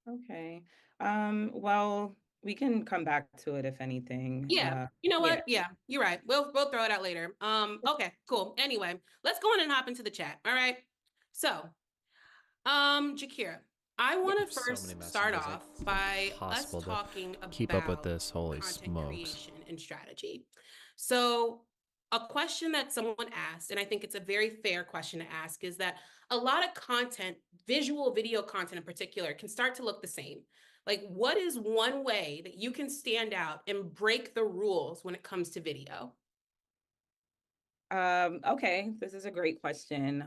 Okay. Well, we can come back to it if anything. Yeah. You know yeah. what? Yeah, you're right. We'll throw it out later. Okay, cool. Anyway, let's go on and hop into the chat. All right. So, Jakira, I want to So many first start messages, off by us impossible to talking keep up with about this. Holy content smokes. creation and strategy. So, a question that someone asked, and I think it's a very fair question to ask, is that a lot of content, visual video content in particular, can start to look the same. Like, what is one way that you can stand out and break the rules when it comes to video? Okay, this is a great question.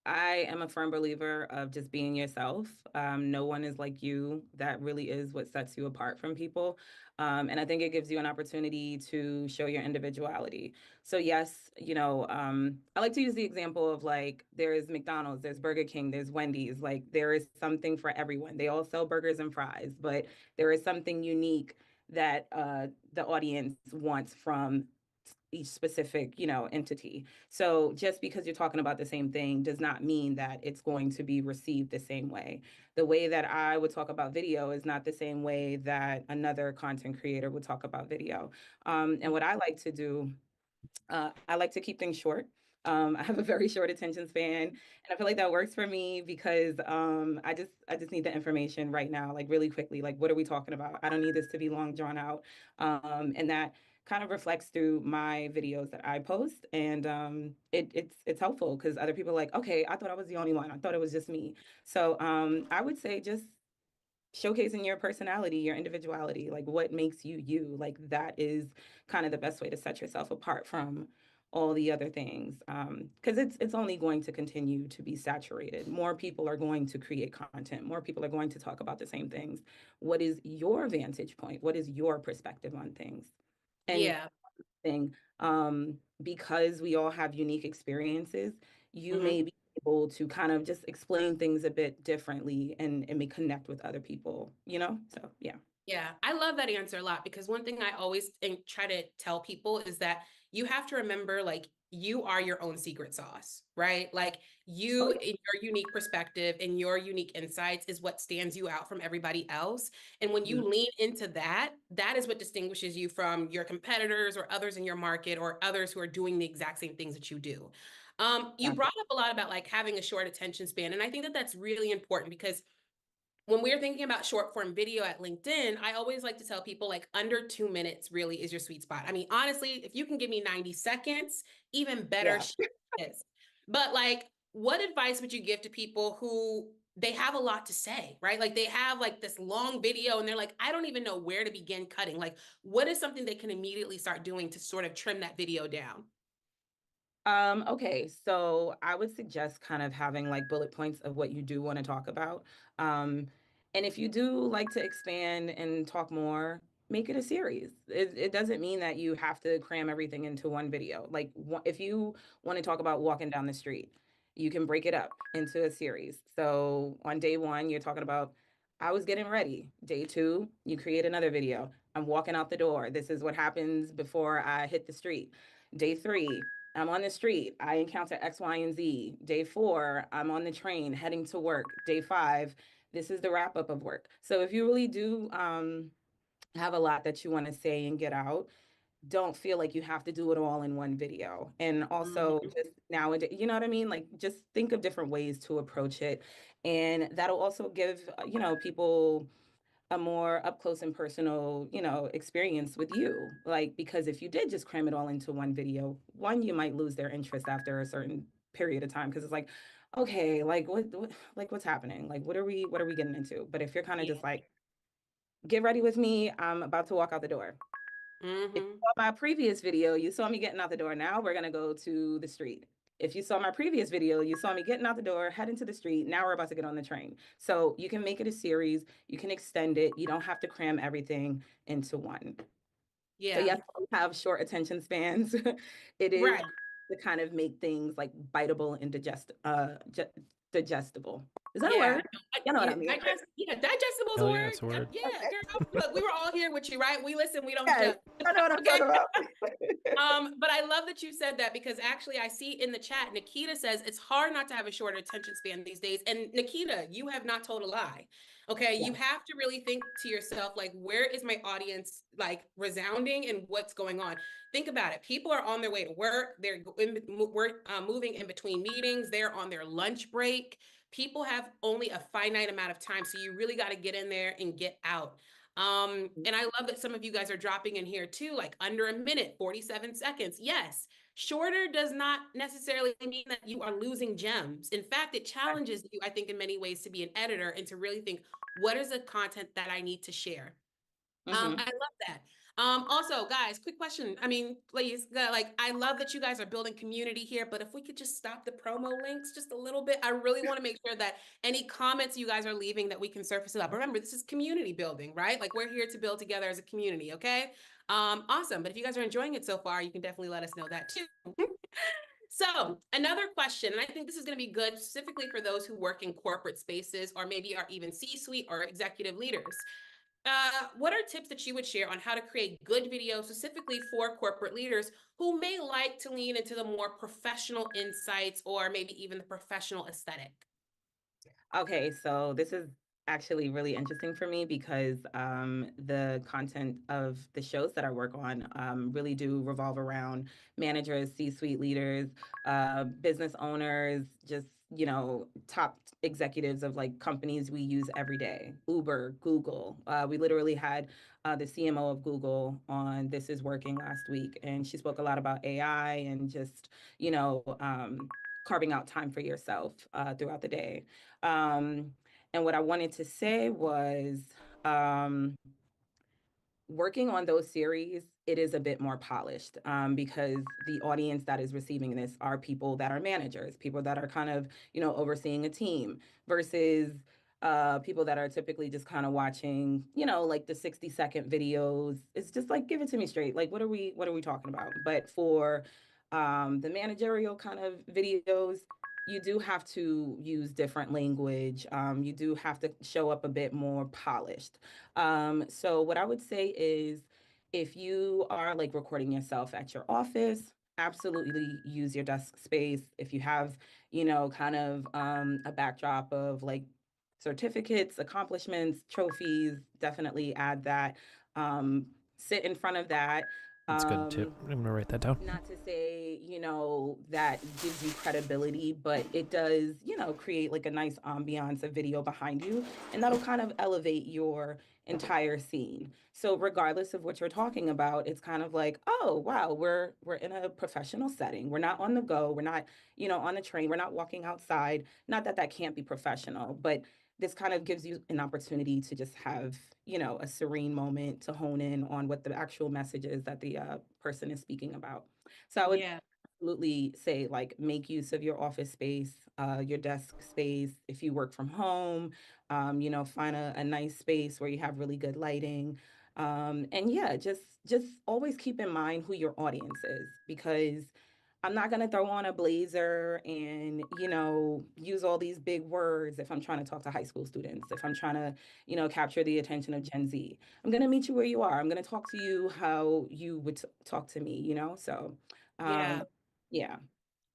I am a firm believer of just being yourself. No one is like you. That really is what sets you apart from people. And I think it gives you an opportunity to show your individuality. So, yes, I like to use the example of like there's McDonald's, there's Burger King, there's Wendy's. Like there is something for everyone. They all sell burgers and fries, but there is something unique that the audience wants from each specific entity. So just because you're talking about the same thing does not mean that it's going to be received the same way. The way that I would talk about video is not the same way that another content creator would talk about video. And what I like to do, I like to keep things short. I have a very short attention span, and I feel like that works for me because I just need the information right now, like really quickly. Like, what are we talking about? I don't need this to be long drawn out, and that kind of reflects through my videos that I post, and it's helpful because other people are like, okay, I thought I was the only one. I thought it was just me. So I would say just showcasing your personality, your individuality, like what makes you you. Like that is kind of the best way to set yourself apart from all the other things. Because it's only going to continue to be saturated. More people are going to create content. More people are going to talk about the same things. What is your vantage point? What is your perspective on things? And Yeah. thing, because we all have unique experiences, you Mhm. may be able to kind of just explain things a bit differently and may connect with other people, So, yeah. Yeah, I love that answer a lot because one thing I always try to tell people is that you have to remember, like, you are your own secret sauce, right? Like, you, in your unique perspective and your unique insights, is what stands you out from everybody else. And when you lean into that, that is what distinguishes you from your competitors or others in your market or others who are doing the exact same things that you do. You brought up a lot about like having a short attention span. And I think that that's really important because when we're thinking about short form video at LinkedIn, I always like to tell people like under 2 minutes really is your sweet spot. I mean, honestly, if you can give me 90 seconds, even better. Yeah. But like, what advice would you give to people who they have a lot to say, right? Like they have like this long video and they're like, I don't even know where to begin cutting. Like, what is something they can immediately start doing to sort of trim that video down? Okay, so I would suggest kind of having like bullet points of what you do want to talk about. And if you do like to expand and talk more, make it a series. It doesn't mean that you have to cram everything into one video. Like if you want to talk about walking down the street, you can break it up into a series. So on day one, you're talking about, I was getting ready. Day two, you create another video. I'm walking out the door. This is what happens before I hit the street. Day three, I'm on the street. I encounter X, Y, and Z. Day four, I'm on the train heading to work. Day five, this is the wrap up of work. So if you really do have a lot that you want to say and get out, don't feel like you have to do it all in one video. And also, just nowadays, you know what I mean? Like, just think of different ways to approach it. And that'll also give, people a more up close and personal, experience with you. Like, because if you did just cram it all into one video, one, you might lose their interest after a certain period of time because it's like, okay, like what like what's happening? Like what are we getting into? But if you're kind of just like, get ready with me, I'm about to walk out the door. If you saw my previous video, you saw me getting out the door. Now we're gonna go to the street. If you saw my previous video, you saw me getting out the door, heading to the street. Now we're about to get on the train. So you can make it a series. You can extend it. You don't have to cram everything into one. So Yeah. yes, we have short attention spans. It is Right. to kind of make things like biteable and digestible. Is that a Yeah. word? You know what I mean. Digestible is a Hell yeah, word. it's a word. Yeah, girl. Look, we were all here with you, right? We listen, we don't Yes, judge. I know what I'm talking about. But I love that you said that because actually I see in the chat, Nikita says it's hard not to have a shorter attention span these days. And Nikita, you have not told a lie. Okay. You have to really think to yourself, like, where is my audience like resounding and what's going on? Think about it. People are on their way to work. They're moving in between meetings. They're on their lunch break. People have only a finite amount of time. So you really got to get in there and get out. And I love that some of you guys are dropping in here too, like under a minute, 47 seconds. Yes, shorter does not necessarily mean that you are losing gems. In fact, it challenges you, I think, in many ways to be an editor and to really think, what is the content that I need to share? I love that. Also, guys, quick question. I mean, please, like, I love that you guys are building community here, but if we could just stop the promo links just a little bit, I really want to make sure that any comments you guys are leaving that we can surface it up. Remember, this is community building, right? Like, we're here to build together as a community, okay? Awesome. But if you guys are enjoying it so far, you can definitely let us know that too. So another question, and I think this is going to be good specifically for those who work in corporate spaces or maybe are even C-suite or executive leaders. What are tips that you would share on how to create good videos specifically for corporate leaders who may like to lean into the more professional insights or maybe even the professional aesthetic? Okay, so this is actually really interesting for me because the content of the shows that I work on really do revolve around managers, C-suite leaders, business owners, just top executives of like companies we use every day. Uber, Google. We literally had the CMO of Google on This Is Working last week, and she spoke a lot about AI and just carving out time for yourself throughout the day. And what I wanted to say was, working on those series, it is a bit more polished because the audience that is receiving this are people that are managers, people that are kind of, overseeing a team versus people that are typically just kind of watching, like the 60-second videos. It's just like, give it to me straight. Like, what are we talking about? But for the managerial kind of videos, you do have to use different language. You do have to show up a bit more polished. So what I would say is if you are like recording yourself at your office, absolutely use your desk space. If you have, kind of a backdrop of like certificates, accomplishments, trophies, definitely add that. Sit in front of that. That's a good tip. I'm gonna write that down. Not to say, that gives you credibility, but it does, create like a nice ambiance of video behind you, and that'll kind of elevate your entire scene. So regardless of what you're talking about, it's kind of like, oh wow, we're in a professional setting. We're not on the go. We're not, on the train. We're not walking outside. Not that that can't be professional, but this kind of gives you an opportunity to just have, a serene moment to hone in on what the actual message is that the person is speaking about. So I would absolutely say, like, make use of your office space, your desk space. If you work from home, find a nice space where you have really good lighting. And yeah, just always keep in mind who your audience is, because I'm not going to throw on a blazer and, use all these big words if I'm trying to talk to high school students, if I'm trying to, capture the attention of Gen Z. I'm going to meet you where you are. I'm going to talk to you how you would talk to me, So, Yeah. yeah.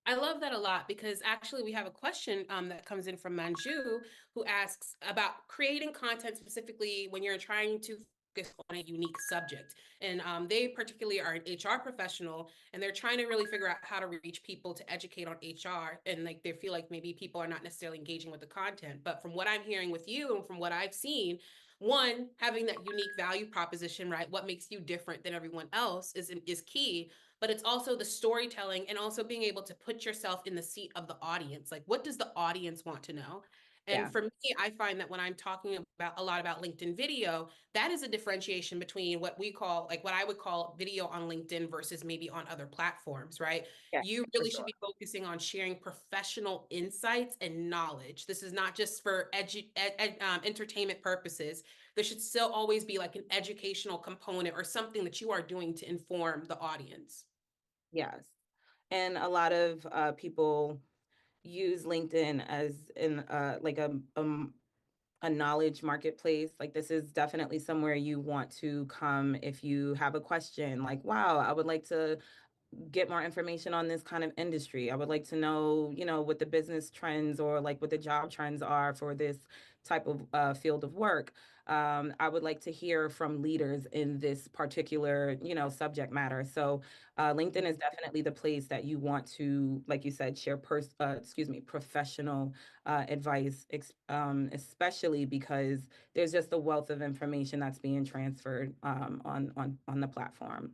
I love that a lot because actually we have a question that comes in from Manju who asks about creating content specifically when you're trying to focus on a unique subject. And they particularly are an HR professional and they're trying to really figure out how to reach people to educate on HR. And like they feel like maybe people are not necessarily engaging with the content. But from what I'm hearing with you and from what I've seen, one, having that unique value proposition, right? What makes you different than everyone else is key, but it's also the storytelling and also being able to put yourself in the seat of the audience. Like, what does the audience want to know? And Yeah. for me, I find that when I'm talking about a lot about LinkedIn video, that is a differentiation between what we call, like what I would call video on LinkedIn versus maybe on other platforms, right? Yeah, You for really sure. should be focusing on sharing professional insights and knowledge. This is not just for entertainment purposes. There should still always be like an educational component or something that you are doing to inform the audience. Yes. And a lot of people use LinkedIn as in like a knowledge marketplace. Like this is definitely somewhere you want to come if you have a question like, wow, I would like to get more information on this kind of industry. I would like to know, what the business trends or like what the job trends are for this type of field of work. I would like to hear from leaders in this particular, subject matter. So LinkedIn is definitely the place that you want to, like you said, share professional advice, especially because there's just a wealth of information that's being transferred on the platform.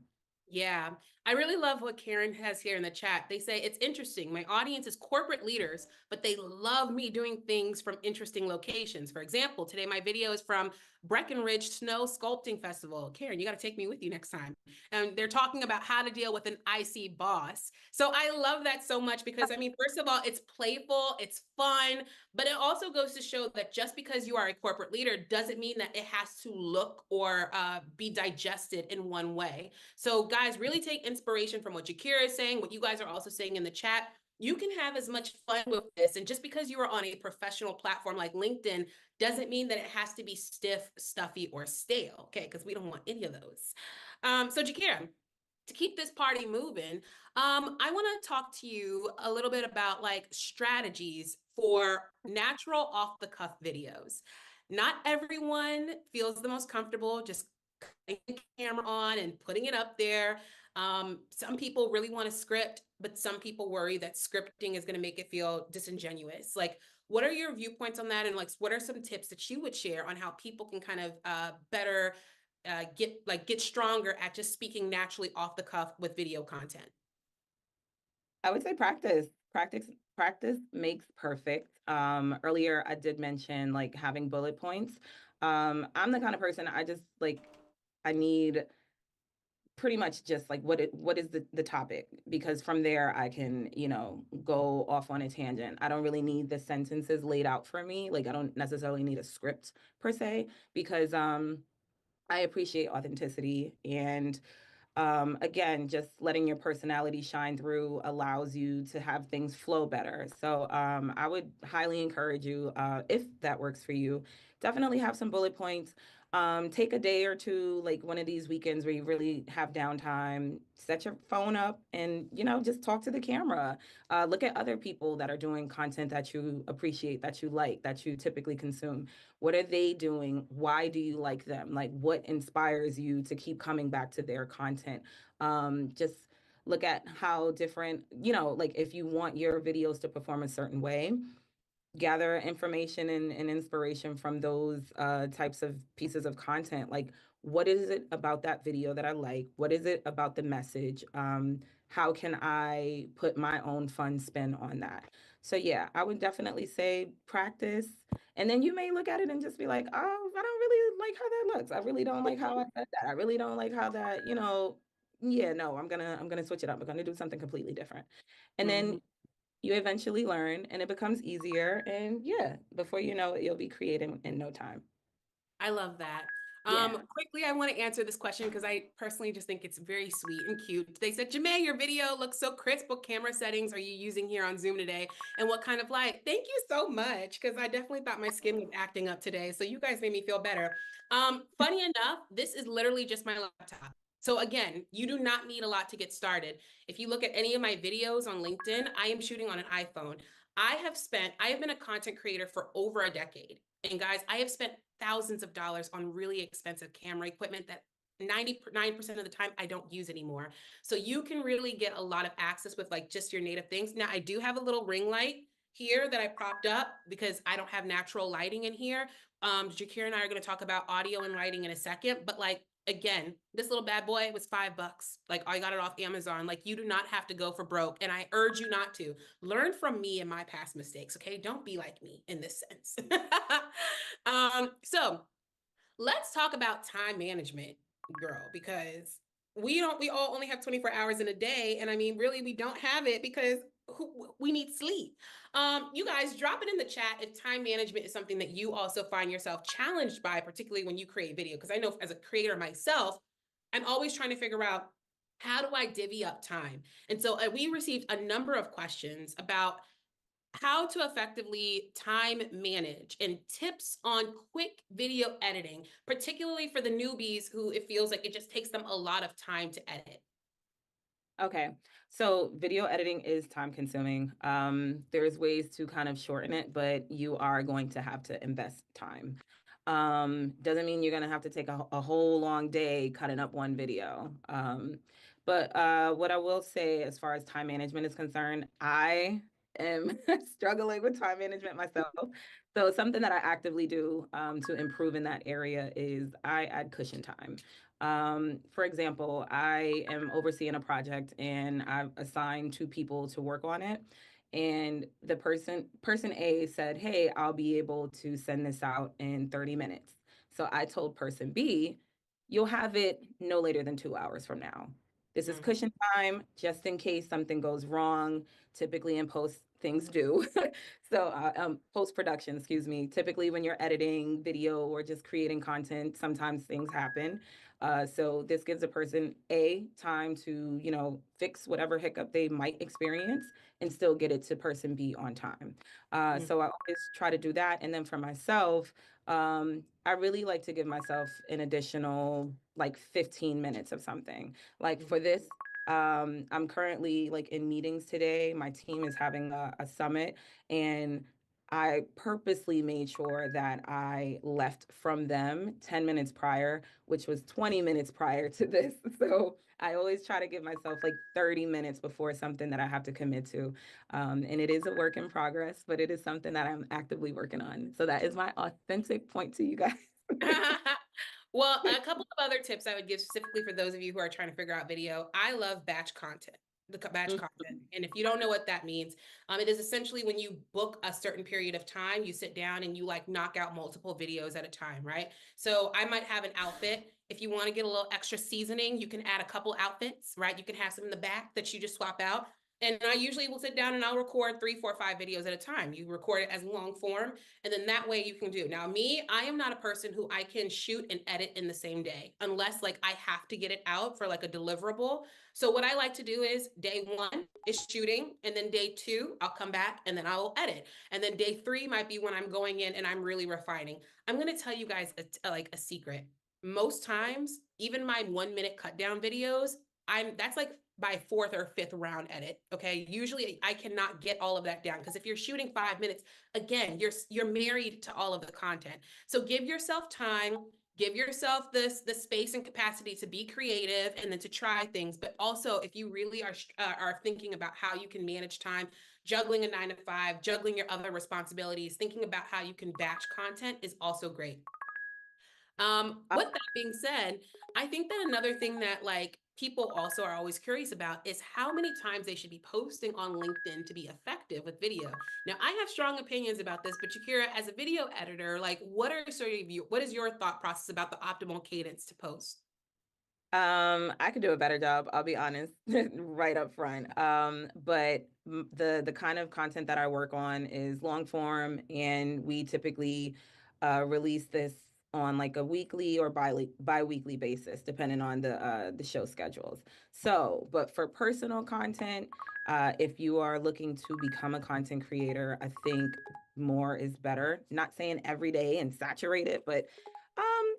Yeah, I really love what Karen has here in the chat. They say it's interesting. My audience is corporate leaders, but they love me doing things from interesting locations. For example, today my video is from Breckenridge Snow Sculpting Festival. Karen, you got to take me with you next time. And they're talking about how to deal with an icy boss. So I love that so much because, I mean, first of all, it's playful, it's fun, but it also goes to show that just because you are a corporate leader doesn't mean that it has to look or be digested in one way. So guys, really take inspiration from what Jakira is saying, what you guys are also saying in the chat. You can have as much fun with this. And just because you are on a professional platform like LinkedIn doesn't mean that it has to be stiff, stuffy, or stale, okay? Because we don't want any of those. So Jakira, to keep this party moving, I want to talk to you a little bit about like strategies for natural off the cuff videos. Not everyone feels the most comfortable just putting the camera on and putting it up there. Some people really want to script, but some people worry that scripting is going to make it feel disingenuous. Like, what are your viewpoints on that? And like, what are some tips that you would share on how people can kind of better get stronger at just speaking naturally off the cuff with video content? I would say practice makes perfect. Earlier I did mention like having bullet points. I'm the kind of person I need pretty much just like what is the topic, because from there I can, go off on a tangent. I don't really need the sentences laid out for me. Like I don't necessarily need a script per se, because I appreciate authenticity. And again, just letting your personality shine through allows you to have things flow better. So I would highly encourage you, if that works for you, definitely have some bullet points. Take a day or two, like one of these weekends where you really have downtime, set your phone up and, just talk to the camera. Look at other people that are doing content that you appreciate, that you like, that you typically consume. What are they doing? Why do you like them? Like, what inspires you to keep coming back to their content? Just look at how different, like if you want your videos to perform a certain way, gather information and inspiration from those types of pieces of content. Like, what is it about that video that I like? What is it about the message? How can I put my own fun spin on that? So yeah, I would definitely say practice. And then you may look at it and just be like, oh, I don't really like how that looks. I really don't like how I said that. I really don't like how that, yeah, no, I'm gonna switch it up. I'm gonna do something completely different. And then you eventually learn and it becomes easier. And yeah, before you know it, you'll be creating in no time. I love that. Yeah. Quickly, I want to answer this question because I personally just think it's very sweet and cute. They said, Jamae, your video looks so crisp. What camera settings are you using here on Zoom today? And what kind of light? Thank you so much, because I definitely thought my skin was acting up today. So you guys made me feel better. Funny enough, this is literally just my laptop. So again, you do not need a lot to get started. If you look at any of my videos on LinkedIn, I am shooting on an iPhone. I have been a content creator for over a decade. And guys, I have spent thousands of dollars on really expensive camera equipment that 99% of the time I don't use anymore. So you can really get a lot of access with like just your native things. Now I do have a little ring light here that I propped up because I don't have natural lighting in here. Jakir and I are going to talk about audio and lighting in a second, but like, again, this little bad boy was $5. Like, I got it off Amazon. Like, you do not have to go for broke, and I urge you not to. Learn from me and my past mistakes, okay? Don't be like me in this sense. So let's talk about time management, girl, because we all only have 24 hours in a day, and I mean, really, we don't have it because we need sleep. You guys, drop it in the chat if time management is something that you also find yourself challenged by, particularly when you create video, because I know as a creator myself, I'm always trying to figure out, how do I divvy up time? And so we received a number of questions about how to effectively time manage and tips on quick video editing, particularly for the newbies who it feels like it just takes them a lot of time to edit. Okay, so video editing is time consuming. There's ways to kind of shorten it, but you are going to have to invest time. Doesn't mean you're gonna have to take a whole long day cutting up one video. But what I will say as far as time management is concerned, I am struggling with time management myself. So something that I actively do to improve in that area is I add cushion time. For example, I am overseeing a project and I've assigned 2 people to work on it. And the person A said, "Hey, I'll be able to send this out in 30 minutes." So I told person B, "You'll have it no later than 2 hours from now." This is cushion time just in case something goes wrong. Typically in post, things do. So post production, excuse me. Typically when you're editing video or just creating content, sometimes things happen. So this gives a person A time to, fix whatever hiccup they might experience and still get it to person B on time. So I always try to do that. And then for myself, I really like to give myself an additional like 15 minutes of something. Like for this, I'm currently like in meetings today. My team is having a summit, and I purposely made sure that I left from them 10 minutes prior, which was 20 minutes prior to this. So I always try to give myself like 30 minutes before something that I have to commit to. And it is a work in progress, but it is something that I'm actively working on. So that is my authentic point to you guys. Well, a couple of other tips I would give specifically for those of you who are trying to figure out video. I love batch content. Batch content. And if you don't know what that means, it is essentially when you book a certain period of time, you sit down and you like knock out multiple videos at a time, right? So I might have an outfit. If you want to get a little extra seasoning, you can add a couple outfits, right? You can have some in the back that you just swap out. And I usually will sit down and I'll record 3, 4, 5 videos at a time. You record it as long form, and then that way you can do. Now, me, I am not a person who I can shoot and edit in the same day, unless like I have to get it out for like a deliverable. So what I like to do is day 1 is shooting, and then day 2, I'll come back and then I'll edit. And then day 3 might be when I'm going in and I'm really refining. I'm going to tell you guys like a secret. Most times, even my 1-minute cut down videos, that's like by 4th or 5th round edit. Okay. Usually I cannot get all of that down because if you're shooting 5 minutes, again, you're married to all of the content. So give yourself time, give yourself the space and capacity to be creative and then to try things. But also, if you really are thinking about how you can manage time, juggling a 9 to 5, juggling your other responsibilities, thinking about how you can batch content is also great. With that being said, I think that another thing that like people also are always curious about is how many times they should be posting on LinkedIn to be effective with video. Now, I have strong opinions about this, but Shakira, as a video editor, like what is your thought process about the optimal cadence to post? I could do a better job, I'll be honest, right up front. But the kind of content that I work on is long form, and we typically release this on like a weekly or bi-weekly basis, depending on the show schedules. So, but for personal content, if you are looking to become a content creator, I think more is better. Not saying every day and saturate it, but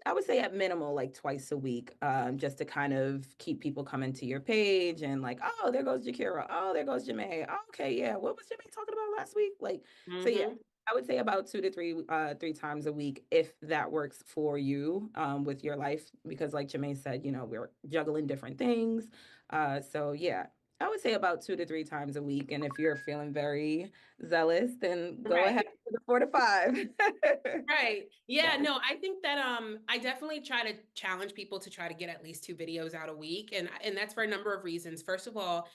I would say at minimal, like twice a week, just to kind of keep people coming to your page and like, oh, there goes Jakira. Oh, there goes Jamae. Oh, okay, yeah. What was Jamae talking about last week? Like, so yeah, I would say about 2 to 3 times a week, if that works for you with your life, because like Jamae said, we're juggling different things. So yeah, I would say about 2 to 3 times a week. And if you're feeling very zealous, then go ahead Right. to the 4 to 5. Right. Yeah, no, I think that I definitely try to challenge people to try to get at least 2 videos out a week. And that's for a number of reasons. First of all,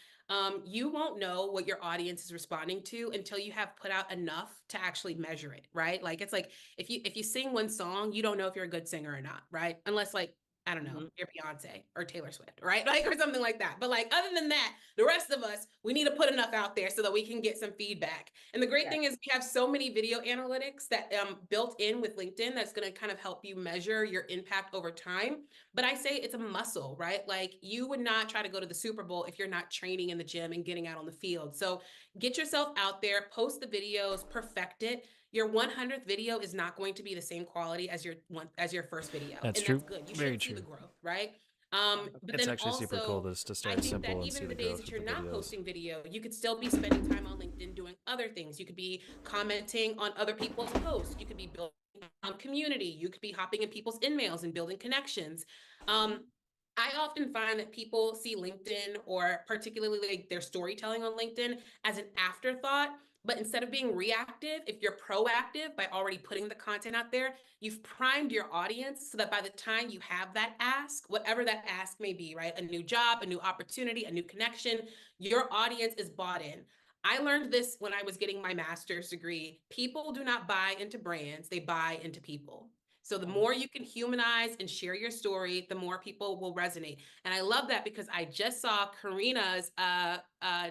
you won't know what your audience is responding to until you have put out enough to actually measure it, right? Like it's like if you sing one song, you don't know if you're a good singer or not, right? Unless like I don't know, you're Beyonce or Taylor Swift, right? Like, or something like that. But like, other than that, the rest of us, we need to put enough out there so that we can get some feedback. And the great thing is we have so many video analytics that built in with LinkedIn that's going to kind of help you measure your impact over time. But I say it's a muscle, right? Like you would not try to go to the Super Bowl if you're not training in the gym and getting out on the field. So get yourself out there, post the videos, perfect it. Your 100th video is not going to be the same quality as your first video. That's and true. that's good. You Very should see true. the growth, right? But It's then actually super cool also, to I start think that simple and even see in the the days growth that of you're the not videos. posting video, you could still be spending time on LinkedIn doing other things. You could be commenting on other people's posts. You could be building community. You could be hopping in people's emails and building connections. Um, I often find that people see LinkedIn or particularly like their storytelling on LinkedIn as an afterthought. But instead of being reactive, if you're proactive by already putting the content out there, you've primed your audience so that by the time you have that ask, whatever that ask may be, right? A new job, a new opportunity, a new connection, your audience is bought in. I learned this when I was getting my master's degree. People do not buy into brands, they buy into people. So the more you can humanize and share your story, the more people will resonate. And I love that because I just saw Karina's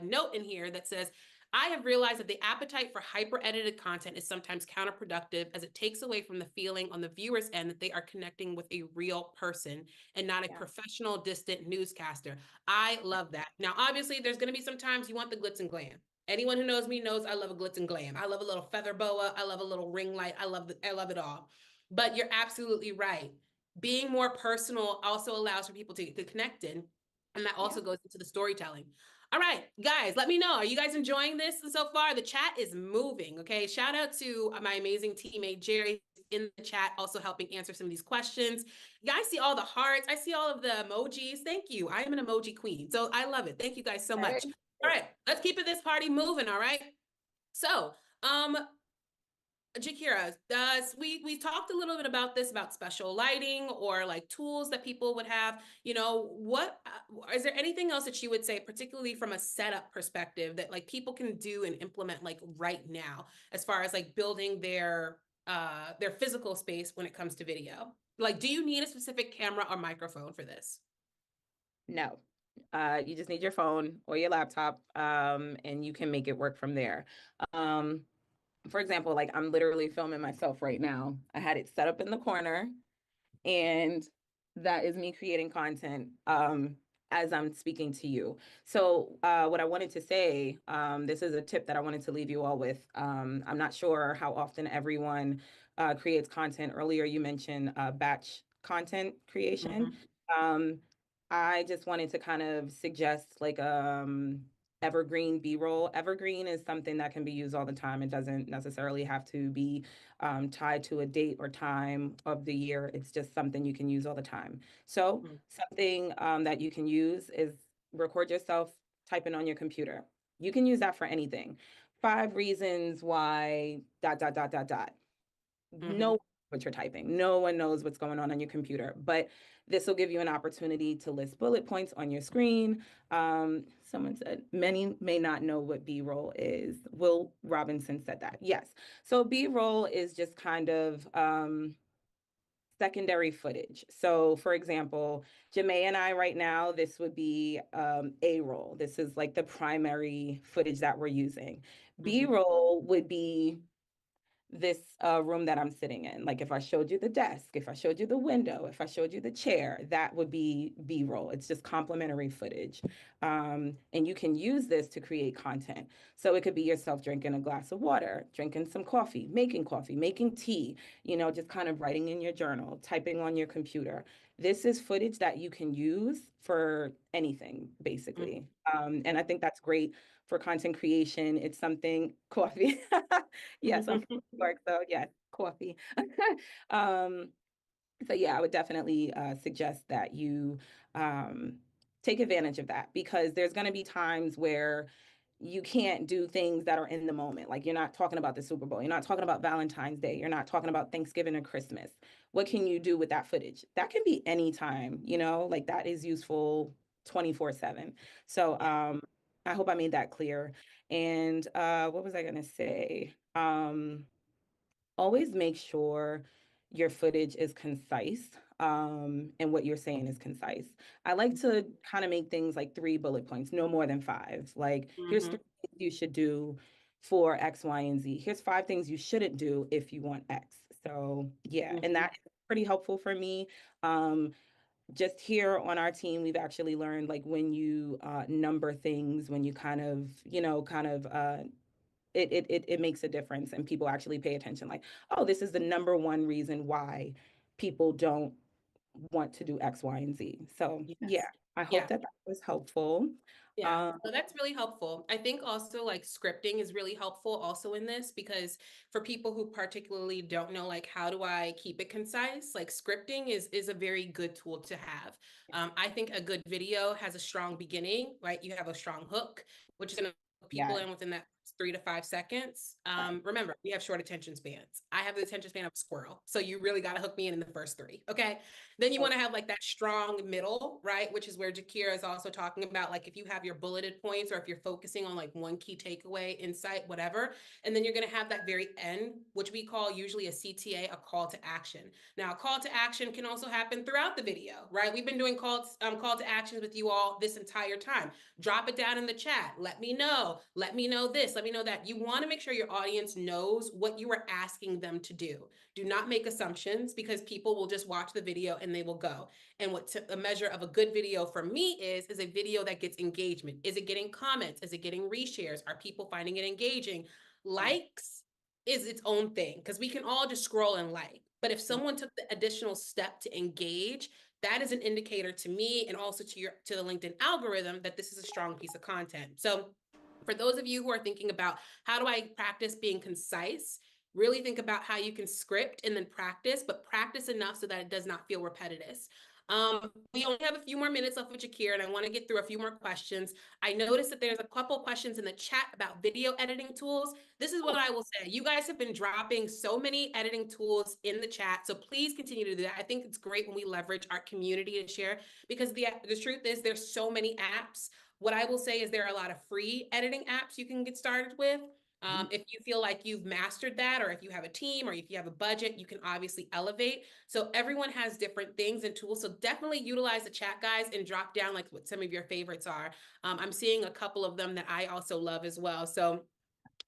note in here that says, I have realized that the appetite for hyper edited content is sometimes counterproductive as it takes away from the feeling on the viewer's end that they are connecting with a real person and not a professional, distant newscaster. I love that. Now, obviously, there's going to be some times you want the glitz and glam. Anyone who knows me knows I love a glitz and glam. I love a little feather boa. I love a little ring light. I love it all. But you're absolutely right. Being more personal also allows for people to connect in. And that also goes into the storytelling. All right, guys, let me know. Are you guys enjoying this so far? The chat is moving. Okay. Shout out to my amazing teammate, Jerry, in the chat, also helping answer some of these questions. You guys see all the hearts. I see all of the emojis. Thank you. I am an emoji queen. So I love it. Thank you guys so much. All right, let's keep this party moving. All right. So, Jakira, we talked a little bit about this, about special lighting or like tools that people would have. You know, what is there anything else that you would say, particularly from a setup perspective, that like people can do and implement like right now, as far as like building their physical space when it comes to video? Like, do you need a specific camera or microphone for this? No. You just need your phone or your laptop, and you can make it work from there. For example, like I'm literally filming myself right now. I had it set up in the corner, and that is me creating content as I'm speaking to you. So what I wanted to say, this is a tip that I wanted to leave you all with. I'm not sure how often everyone creates content. Earlier, you mentioned batch content creation. I just wanted to kind of suggest like evergreen B-roll. Evergreen is something that can be used all the time. It doesn't necessarily have to be tied to a date or time of the year. It's just something you can use all the time. So something that you can use is record yourself typing on your computer. You can use that for anything. 5 reasons why ... No one knows what you're typing. No one knows what's going on your computer, but this will give you an opportunity to list bullet points on your screen. Someone said many may not know what B-roll is. Will Robinson said that. Yes. So B-roll is just kind of secondary footage. So for example, Jamae and I right now, this would be A-roll. This is like the primary footage that we're using. B-roll would be this room that I'm sitting in. Like if I showed you the desk, if I showed you the window, if I showed you the chair, that would be B-roll. It's just complimentary footage. And you can use this to create content. So it could be yourself drinking a glass of water, drinking some coffee, making tea, you know, just kind of writing in your journal, typing on your computer. This is footage that you can use for anything, basically. And I think that's great for content creation. It's something, coffee. Yes, I'm from New York, so yes, coffee. So yeah, I would definitely suggest that you take advantage of that, because there's going to be times where you can't do things that are in the moment. Like, you're not talking about the Super Bowl, you're not talking about Valentine's Day, you're not talking about Thanksgiving or Christmas. What can you do with that footage? That can be anytime, like that is useful 24/7. So I hope I made that clear. And what was I going to say? Always make sure your footage is concise, and what you're saying is concise. I like to kind of make things like 3 bullet points, no more than 5. Like, here's 3 things you should do for X, Y, and Z. Here's 5 things you shouldn't do if you want X. So yeah, and that is pretty helpful for me. Just here on our team, we've actually learned, like, when you number things, when you kind of, it makes a difference, and people actually pay attention, like, oh, this is the number one reason why people don't want to do X, Y, and Z. So yeah, I hope that was helpful. Yeah, so that's really helpful. I think also like scripting is really helpful also in this, because for people who particularly don't know, like, how do I keep it concise? Like, scripting is a very good tool to have. I think a good video has a strong beginning, right? You have a strong hook, which is going to hook people in within that 3 to 5 seconds. Remember, we have short attention spans. I have the attention span of a squirrel. So you really got to hook me in the first 3. Okay. Then you want to have like that strong middle, right? Which is where Jakira is also talking about, like, if you have your bulleted points, or if you're focusing on like one key takeaway, insight, whatever. And then you're going to have that very end, which we call usually a CTA, a call to action. Now, a call to action can also happen throughout the video, right? We've been doing call to actions with you all this entire time. Drop it down in the chat. Let me know this, let me know that. You want to make sure your audience knows what you are asking them to do. Do not make assumptions, because people will just watch the video and they will go. And what a measure of a good video for me is a video that gets engagement. Is it getting comments? Is it getting reshares? Are people finding it engaging? Likes is its own thing, because we can all just scroll and like. But if someone took the additional step to engage, that is an indicator to me, and also to the LinkedIn algorithm, that this is a strong piece of content. So for those of you who are thinking about, how do I practice being concise? Really think about how you can script and then practice, but practice enough so that it does not feel repetitive. We only have a few more minutes left with Jakir, and I want to get through a few more questions. I noticed that there's a couple questions in the chat about video editing tools. This is what I will say. You guys have been dropping so many editing tools in the chat, so please continue to do that. I think it's great when we leverage our community to share, because the truth is there's so many apps. What I will say is there are a lot of free editing apps you can get started with. If you feel like you've mastered that, or if you have a team, or if you have a budget, you can obviously elevate. So everyone has different things and tools. So definitely utilize the chat, guys, and drop down like what some of your favorites are. I'm seeing a couple of them that I also love as well. So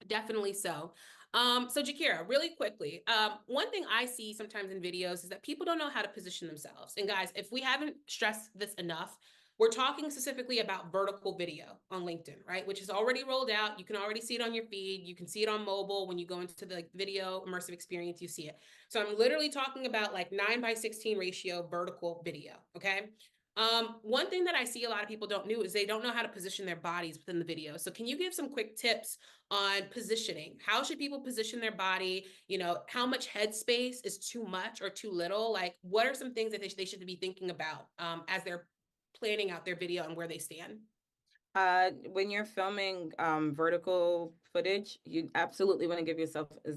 definitely so. So Jakira, really quickly, one thing I see sometimes in videos is that people don't know how to position themselves. And guys, if we haven't stressed this enough, we're talking specifically about vertical video on LinkedIn, right? Which is already rolled out. You can already see it on your feed. You can see it on mobile. When you go into the video immersive experience, you see it. So I'm literally talking about like 9:16 ratio vertical video, okay? One thing that I see a lot of people don't know is they don't know how to position their bodies within the video. So can you give some quick tips on positioning? How should people position their body? How much headspace is too much or too little? Like, what are some things that they should be thinking about as they're planning out their video and where they stand? When you're filming vertical footage, you absolutely want to give yourself as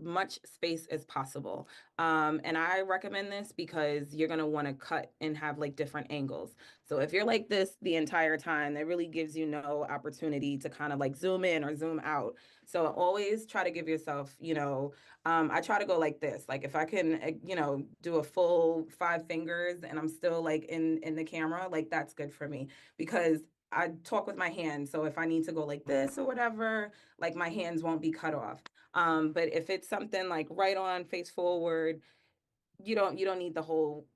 much space as possible. And I recommend this because you're going to want to cut and have like different angles. So if you're like this the entire time, that really gives you no opportunity to kind of like zoom in or zoom out. So always try to give yourself, I try to go like this. Like, if I can, do a full 5 fingers and I'm still like in the camera, like, that's good for me, because I talk with my hands. So if I need to go like this or whatever, like, my hands won't be cut off. But if it's something like right on, face forward, you don't need the whole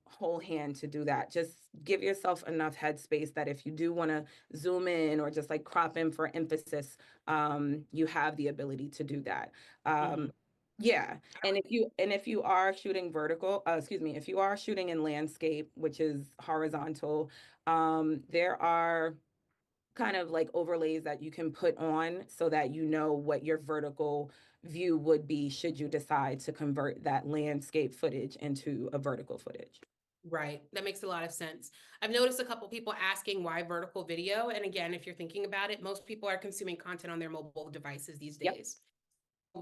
hand to do that. Just give yourself enough headspace that if you do want to zoom in or just like crop in for emphasis, you have the ability to do that. Yeah. And if you are shooting if you are shooting in landscape, which is horizontal, there are kind of like overlays that you can put on so that you know what your vertical view would be should you decide to convert that landscape footage into a vertical footage. Right. That makes a lot of sense. I've noticed a couple people asking why vertical video. And again, if you're thinking about it, most people are consuming content on their mobile devices these days.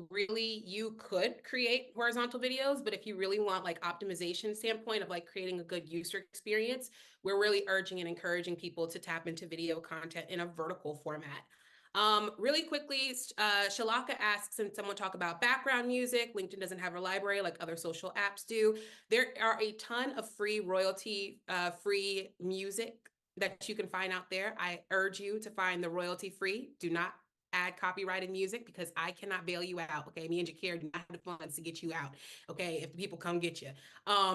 Really, you could create horizontal videos, but if you really want like optimization standpoint of like creating a good user experience, we're really urging and encouraging people to tap into video content in a vertical format. Really quickly, Shalaka asks, and someone talk about background music. LinkedIn doesn't have a library like other social apps do. There are a ton of free royalty free music that you can find out there. I urge you to find the royalty free. Do not add copyrighted music because I cannot bail you out. Okay. Me and Jakir do not have the funds to get you out. Okay. If the people come get you.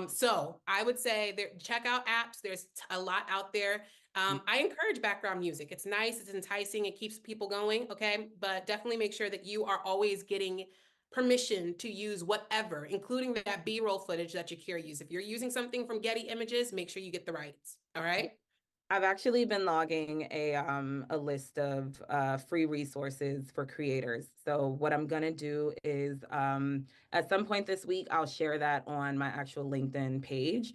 So I would say there, check out apps. There's a lot out there. I encourage background music. It's nice. It's enticing. It keeps people going. Okay. But definitely make sure that you are always getting permission to use whatever, including that B-roll footage that Jakir used. If you're using something from Getty Images, make sure you get the rights. All right. I've actually been logging a list of free resources for creators. So what I'm gonna do is at some point this week, I'll share that on my actual LinkedIn page.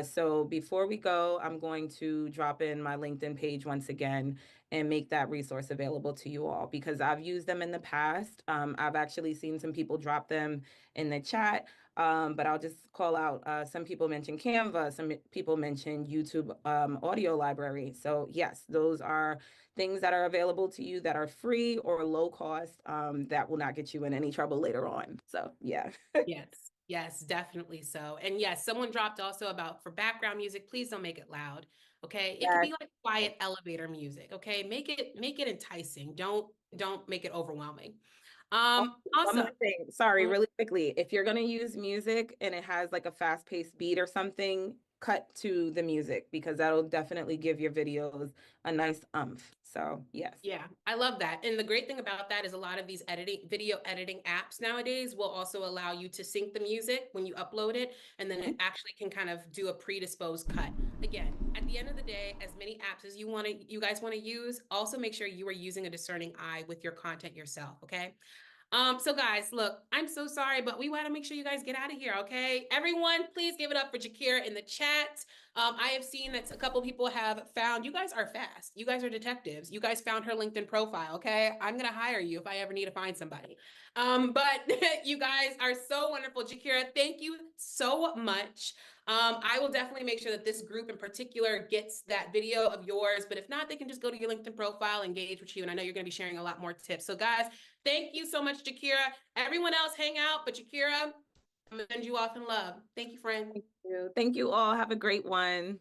So before we go, I'm going to drop in my LinkedIn page once again and make that resource available to you all because I've used them in the past. I've actually seen some people drop them in the chat. But I'll just call out, some people mentioned Canva, some people mentioned YouTube audio library. So yes, those are things that are available to you that are free or low cost, that will not get you in any trouble later on. So yeah. Yes, yes, definitely so. And yes, someone dropped also about for background music, please don't make it loud. Okay. It could be like quiet elevator music. Okay. Make it enticing. Don't make it overwhelming. One Awesome. more thing, sorry, really quickly. If you're gonna use music and it has like a fast-paced beat or something, cut to the music because that'll definitely give your videos a nice umph. So yes. Yeah, I love that. And the great thing about that is a lot of these video editing apps nowadays will also allow you to sync the music when you upload it, and then it actually can kind of do a predisposed cut. Again, at the end of the day, as many apps as you guys want to use, also make sure you are using a discerning eye with your content yourself, okay? So guys, look, I'm so sorry, but we want to make sure you guys get out of here, okay? Everyone, please give it up for Jakira in the chat. I have seen that a couple people have found, you guys are fast. You guys are detectives. You guys found her LinkedIn profile, okay? I'm going to hire you if I ever need to find somebody. But you guys are so wonderful. Jakira, thank you so much. I will definitely make sure that this group in particular gets that video of yours, but if not, they can just go to your LinkedIn profile, engage with you, and I know you're going to be sharing a lot more tips. So guys, thank you so much, Jakira. Everyone else hang out, but Jakira, I'm gonna send you off in love. Thank you, friend. Thank you. Thank you all. Have a great one.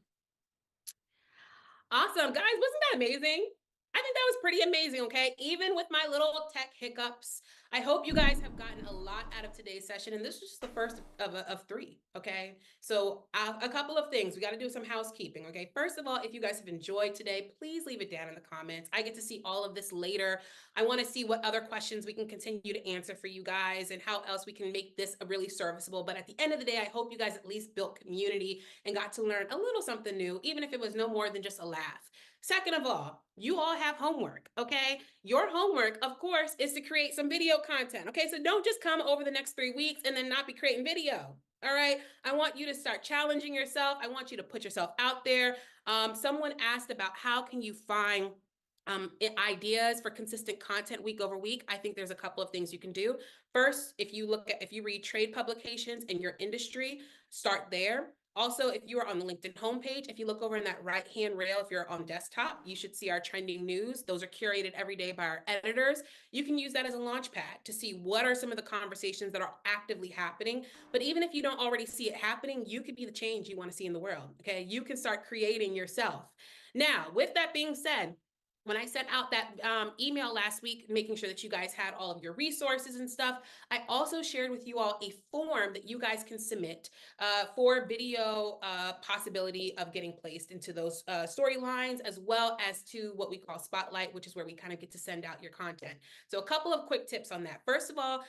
Awesome, guys, wasn't that amazing? I think that was pretty amazing, okay? Even with my little tech hiccups, I hope you guys have gotten a lot out of today's session. And this was just the first of three, okay? So a couple of things. We got to do some housekeeping, okay? First of all, if you guys have enjoyed today, please leave it down in the comments. I get to see all of this later. I want to see what other questions we can continue to answer for you guys and how else we can make this a really serviceable. But at the end of the day, I hope you guys at least built community and got to learn a little something new, even if it was no more than just a laugh. Second of all, you all have homework, okay? Your homework, of course, is to create some video content, okay? So don't just come over the next 3 weeks and then not be creating video, all right? I want you to start challenging yourself. I want you to put yourself out there. Someone asked about how can you find ideas for consistent content week over week. I think there's a couple of things you can do. First, if you read trade publications in your industry, start there. Also, if you are on the LinkedIn homepage, if you look over in that right-hand rail, if you're on desktop, you should see our trending news. Those are curated every day by our editors. You can use that as a launch pad to see what are some of the conversations that are actively happening. But even if you don't already see it happening, you could be the change you want to see in the world, okay? You can start creating yourself. Now, with that being said, when I sent out that email last week, making sure that you guys had all of your resources and stuff, I also shared with you all a form that you guys can submit for video possibility of getting placed into those storylines, as well as to what we call Spotlight, which is where we kind of get to send out your content. So a couple of quick tips on that. First of all,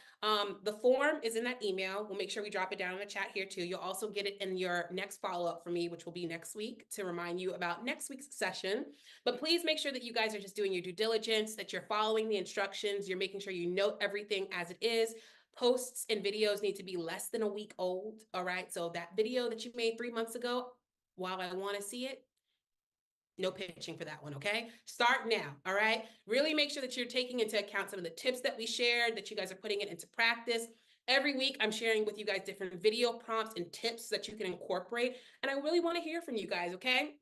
the form is in that email. We'll make sure we drop it down in the chat here too. You'll also get it in your next follow-up from me, which will be next week, to remind you about next week's session. But please make sure that you guys are just doing your due diligence, that you're following the instructions, you're making sure you note everything as it is. Posts and videos need to be less than a week old. All right. So that video that you made 3 months ago, while I want to see it, no pitching for that one, okay? Start now, all right? Really make sure that you're taking into account some of the tips that we shared, that you guys are putting it into practice. Every week, I'm sharing with you guys different video prompts and tips that you can incorporate. And I really want to hear from you guys, okay?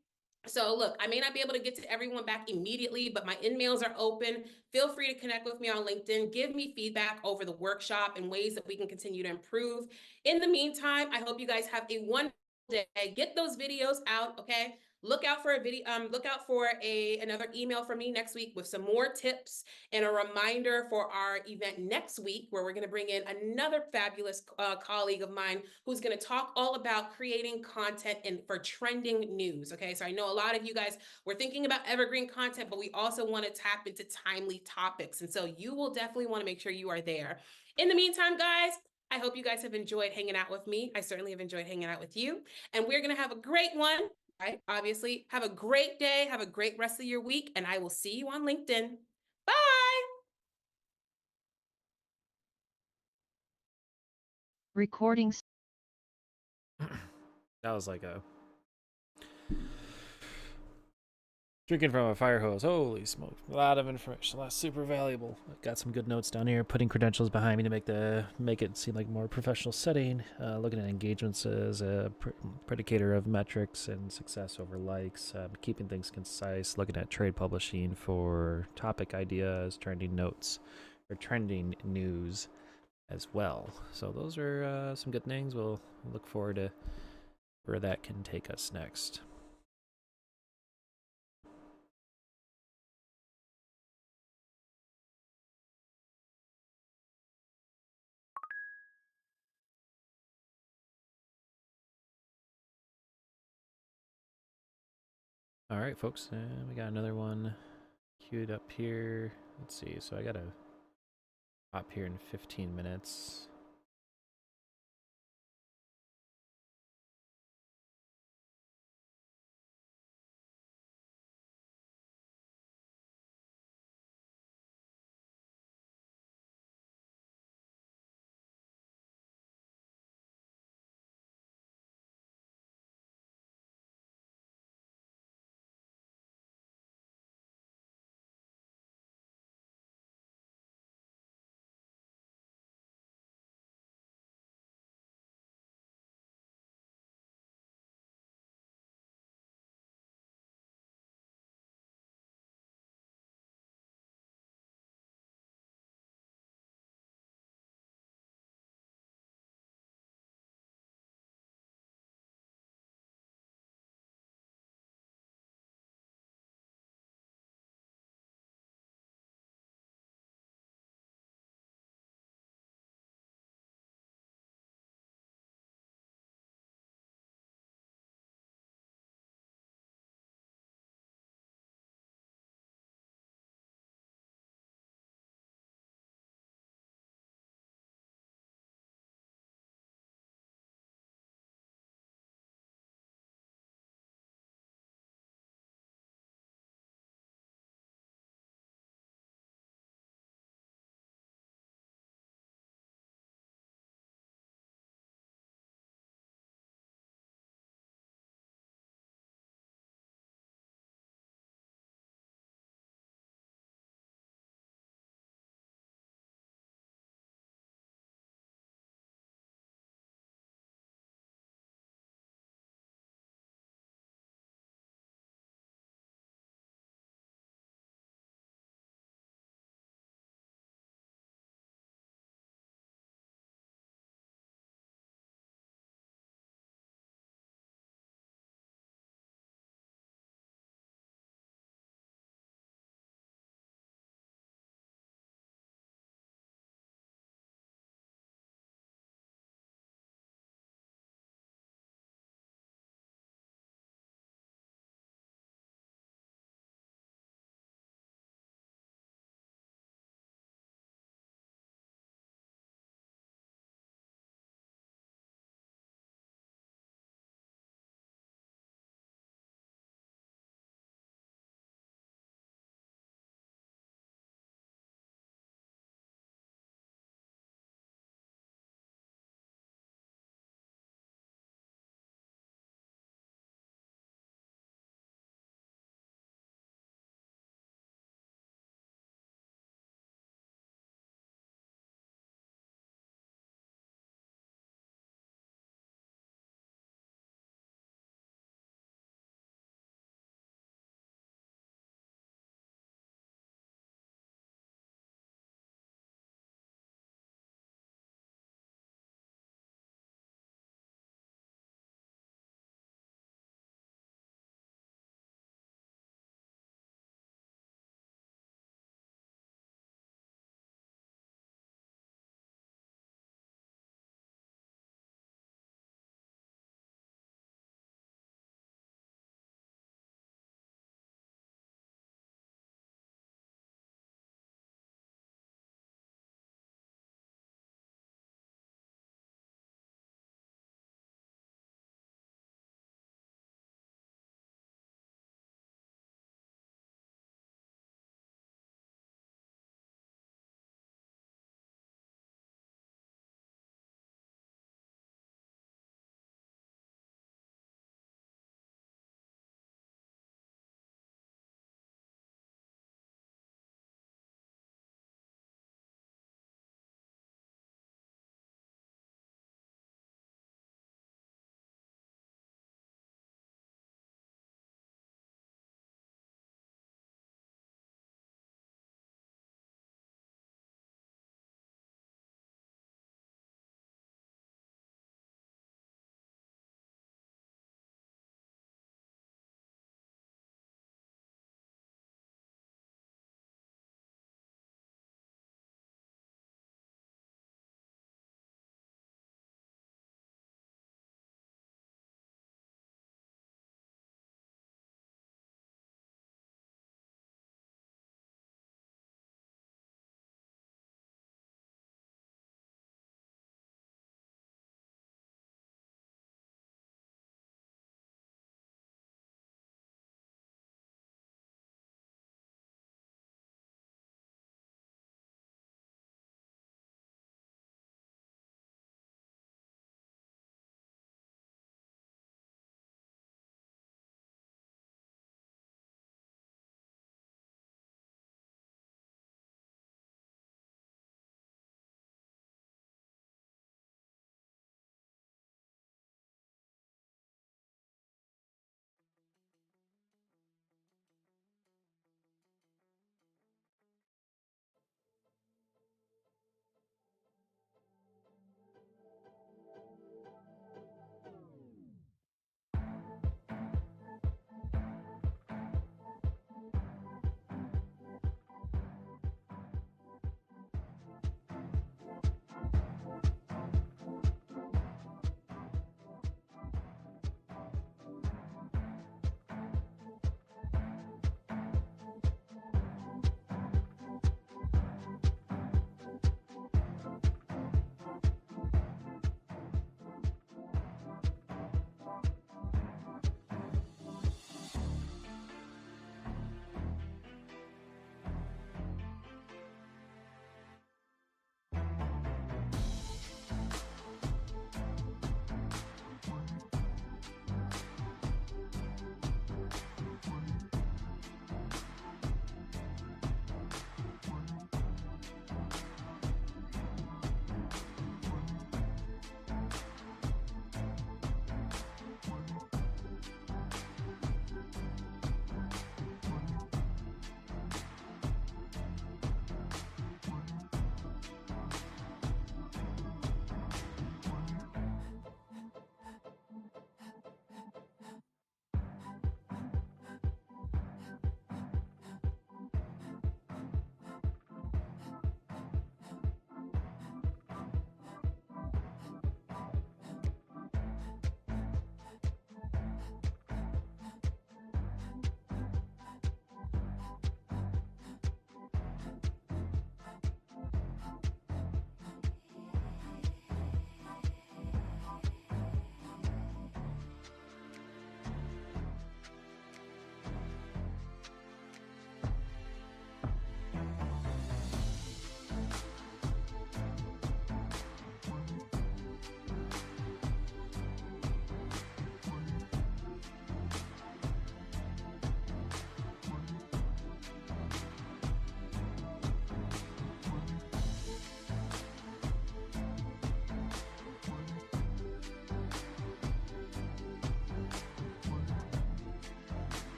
So look, I may not be able to get to everyone back immediately, but my emails are open. Feel free to connect with me on LinkedIn. Give me feedback over the workshop and ways that we can continue to improve. In the meantime, I hope you guys have a wonderful day. Get those videos out, okay? Look out for a video, look out for another email from me next week with some more tips and a reminder for our event next week, where we're going to bring in another fabulous colleague of mine who's going to talk all about creating content for trending news. Okay, so I know a lot of you guys were thinking about evergreen content, but we also want to tap into timely topics. And so you will definitely want to make sure you are there. In the meantime, guys, I hope you guys have enjoyed hanging out with me. I certainly have enjoyed hanging out with you. And we're going to have a great one. Right? Obviously, have a great day. Have a great rest of your week. And I will see you on LinkedIn. Bye. Recordings. That was like a drinking from a fire hose. Holy smoke. A lot of information. That's super valuable. I've got some good notes down here. Putting credentials behind me to make it seem like a more professional setting. Looking at engagements as a predicator of metrics and success over likes. Keeping things concise. Looking at trade publishing for topic ideas, trending notes, or trending news as well. So those are some good things. We'll look forward to where that can take us next. All right, folks, we got another one queued up here. Let's see, so I gotta hop here in 15 minutes.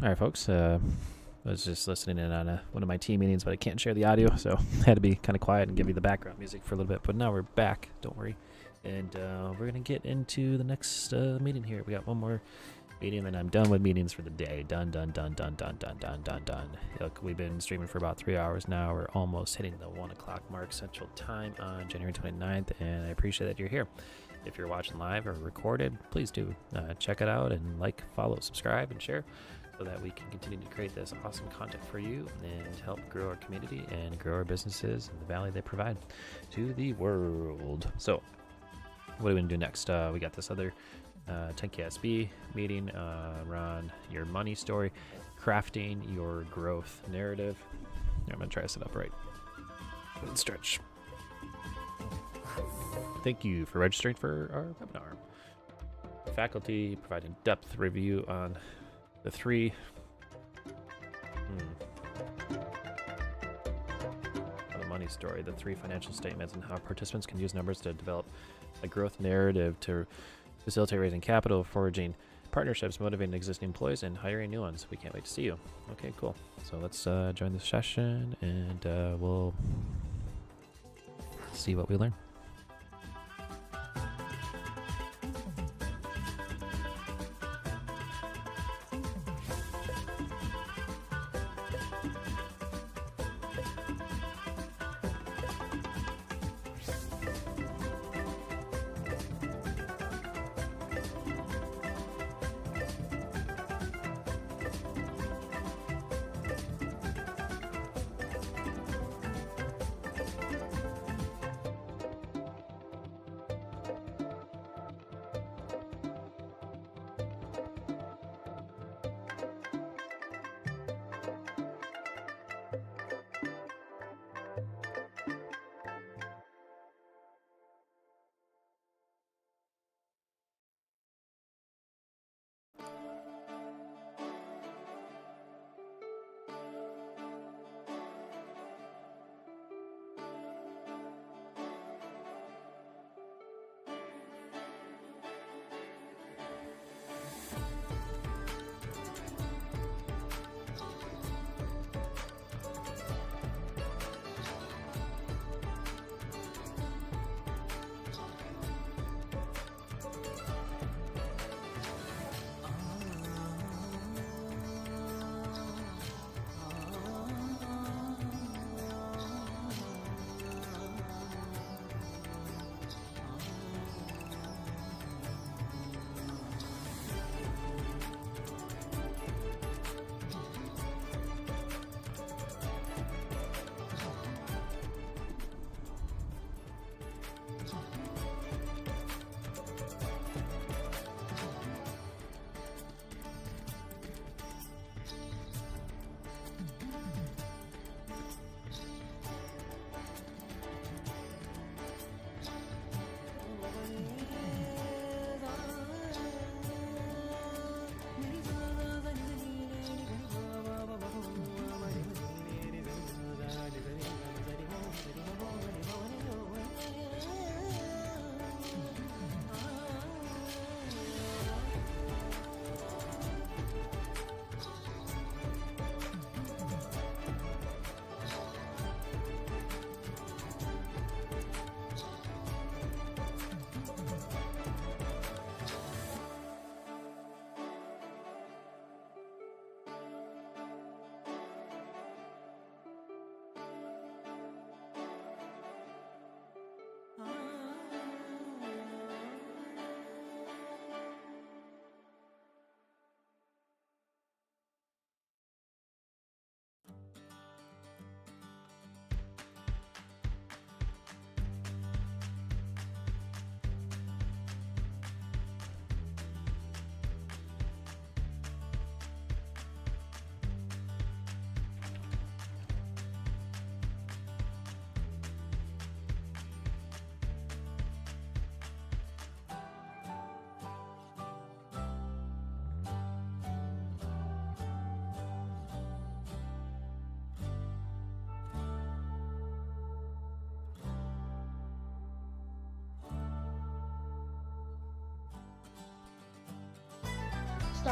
All right, folks. I was just listening in on one of my team meetings, but I can't share the audio, so I had to be kind of quiet and give you the background music for a little bit. But now we're back. Don't worry. And we're going to get into the next meeting here. We got one more meeting, and I'm done with meetings for the day. Done. Look, we've been streaming for about 3 hours now. We're almost hitting the 1 o'clock mark Central Time on January 29th, and I appreciate that you're here. If you're watching live or recorded, please do check it out and like, follow, subscribe, and share so that we can continue to create this awesome content for you and help grow our community and grow our businesses and the value they provide to the world. So what are we going to do next? We got this other 10KSB meeting around your money story, crafting your growth narrative. I'm going to try to sit up right and stretch. Thank you for registering for our webinar. Faculty provide in-depth review on the three the money story, the three financial statements, and how participants can use numbers to develop a growth narrative to facilitate raising capital, forging partnerships, motivating existing employees, and hiring new ones. We can't wait to see you. Okay, cool. So let's join the session, and we'll see what we learn.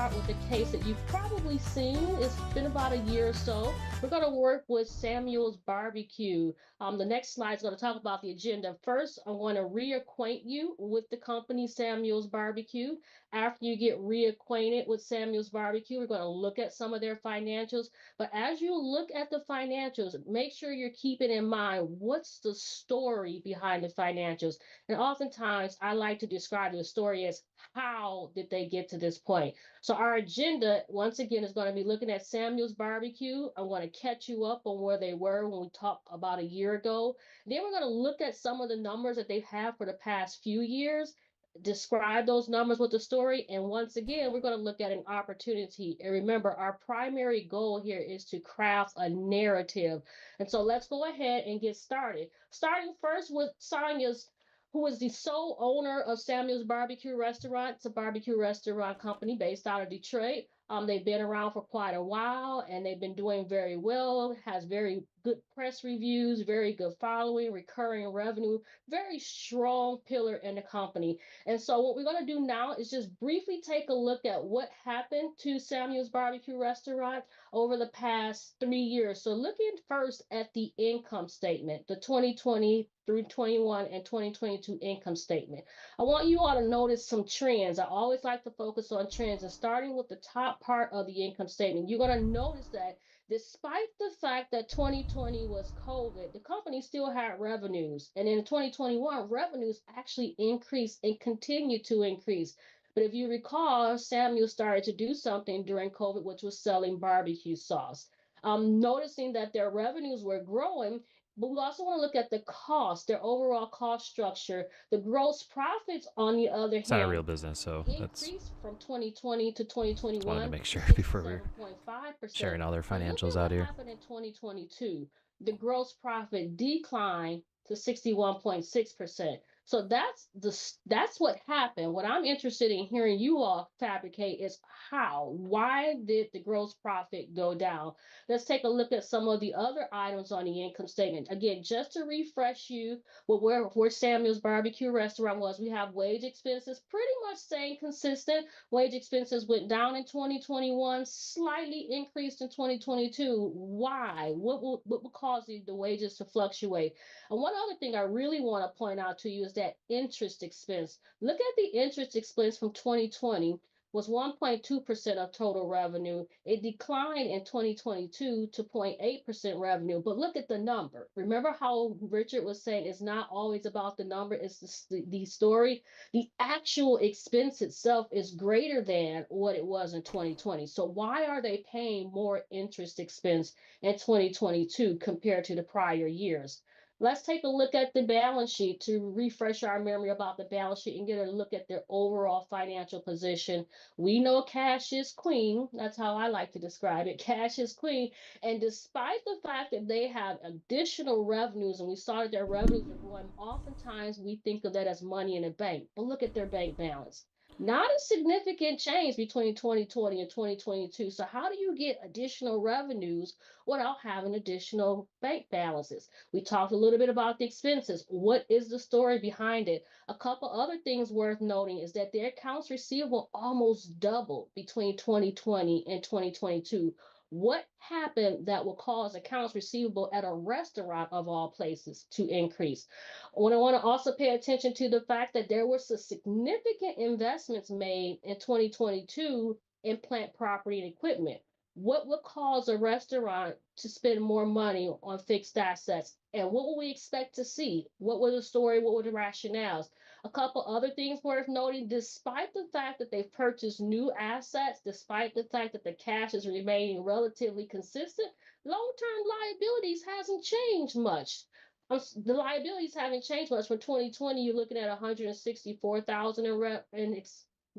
start with a case that you've probably seen. It's been about a year or so. We're going to work with Samuel's Barbecue. The next slide is going to talk about the agenda. First, I want to reacquaint you with the company Samuel's Barbecue. After you get reacquainted with Samuel's Barbecue, we're going to look at some of their financials. But as you look at the financials, make sure you're keeping in mind what's the story behind the financials. And oftentimes, I like to describe the story as how did they get to this point? So our agenda, once again, is going to be looking at Samuel's Barbecue. I'm going to catch you up on where they were when we talked about a year ago. Then we're going to look at some of the numbers that they've had for the past few years, describe those numbers with the story. And once again, we're going to look at an opportunity. And remember, our primary goal here is to craft a narrative. And so let's go ahead and get started. Starting first with Sonia's, who is the sole owner of Samuel's Barbecue Restaurant. It's a barbecue restaurant company based out of Detroit. They've been around for quite a while and they've been doing very well, has very good press reviews, very good following, recurring revenue, very strong pillar in the company. And so what we're going to do now is just briefly take a look at what happened to Samuel's Barbecue Restaurant over the past 3 years. So looking first at the income statement, the 2020 through 21 and 2022 income statement. I want you all to notice some trends. I always like to focus on trends, and starting with the top part of the income statement, you're going to notice that despite the fact that 2020 was COVID, the company still had revenues. And in 2021, revenues actually increased and continue to increase. But if you recall, Samuel started to do something during COVID, which was selling barbecue sauce. Noticing that their revenues were growing, but we also want to look at the cost, their overall cost structure. The gross profits, on the other It's not a hand, real business, so that's increased from 2020 to just wanted to 2021 make sure to before we're 67.5%. sharing all their But look financials at out what here. happened in 2022. The gross profit declined to 61.6%. So that's what happened. What I'm interested in hearing you all fabricate is how. Why did the gross profit go down? Let's take a look at some of the other items on the income statement. Again, just to refresh you, where Samuel's Barbecue Restaurant was, we have wage expenses pretty much staying consistent. Wage expenses went down in 2021, slightly increased in 2022. Why? What will cause the wages to fluctuate? And one other thing I really want to point out to you is that interest expense. Look at the interest expense from 2020 was 1.2% of total revenue. It declined in 2022 to 0.8% revenue. But look at the number. Remember how Richard was saying it's not always about the number, it's the story. The actual expense itself is greater than what it was in 2020. So why are they paying more interest expense in 2022 compared to the prior years? Let's take a look at the balance sheet to refresh our memory about the balance sheet and get a look at their overall financial position. We know cash is queen. That's how I like to describe it. Cash is queen. And despite the fact that they have additional revenues, and we saw that their revenues are growing, oftentimes we think of that as money in the bank. But look at their bank balance. Not a significant change between 2020 and 2022. So how do you get additional revenues without having additional bank balances? We talked a little bit about the expenses. What is the story behind it? A couple other things worth noting is that their accounts receivable almost doubled between 2020 and 2022. What happened that will cause accounts receivable at a restaurant of all places to increase? I want to also pay attention to the fact that there were some significant investments made in 2022 in plant property and equipment. What would cause a restaurant to spend more money on fixed assets? And what will we expect to see? What was the story? What were the rationales? A couple other things worth noting, despite the fact that they've purchased new assets, despite the fact that the cash is remaining relatively consistent, long-term liabilities hasn't changed much. The liabilities haven't changed much. For 2020, you're looking at 164,000 in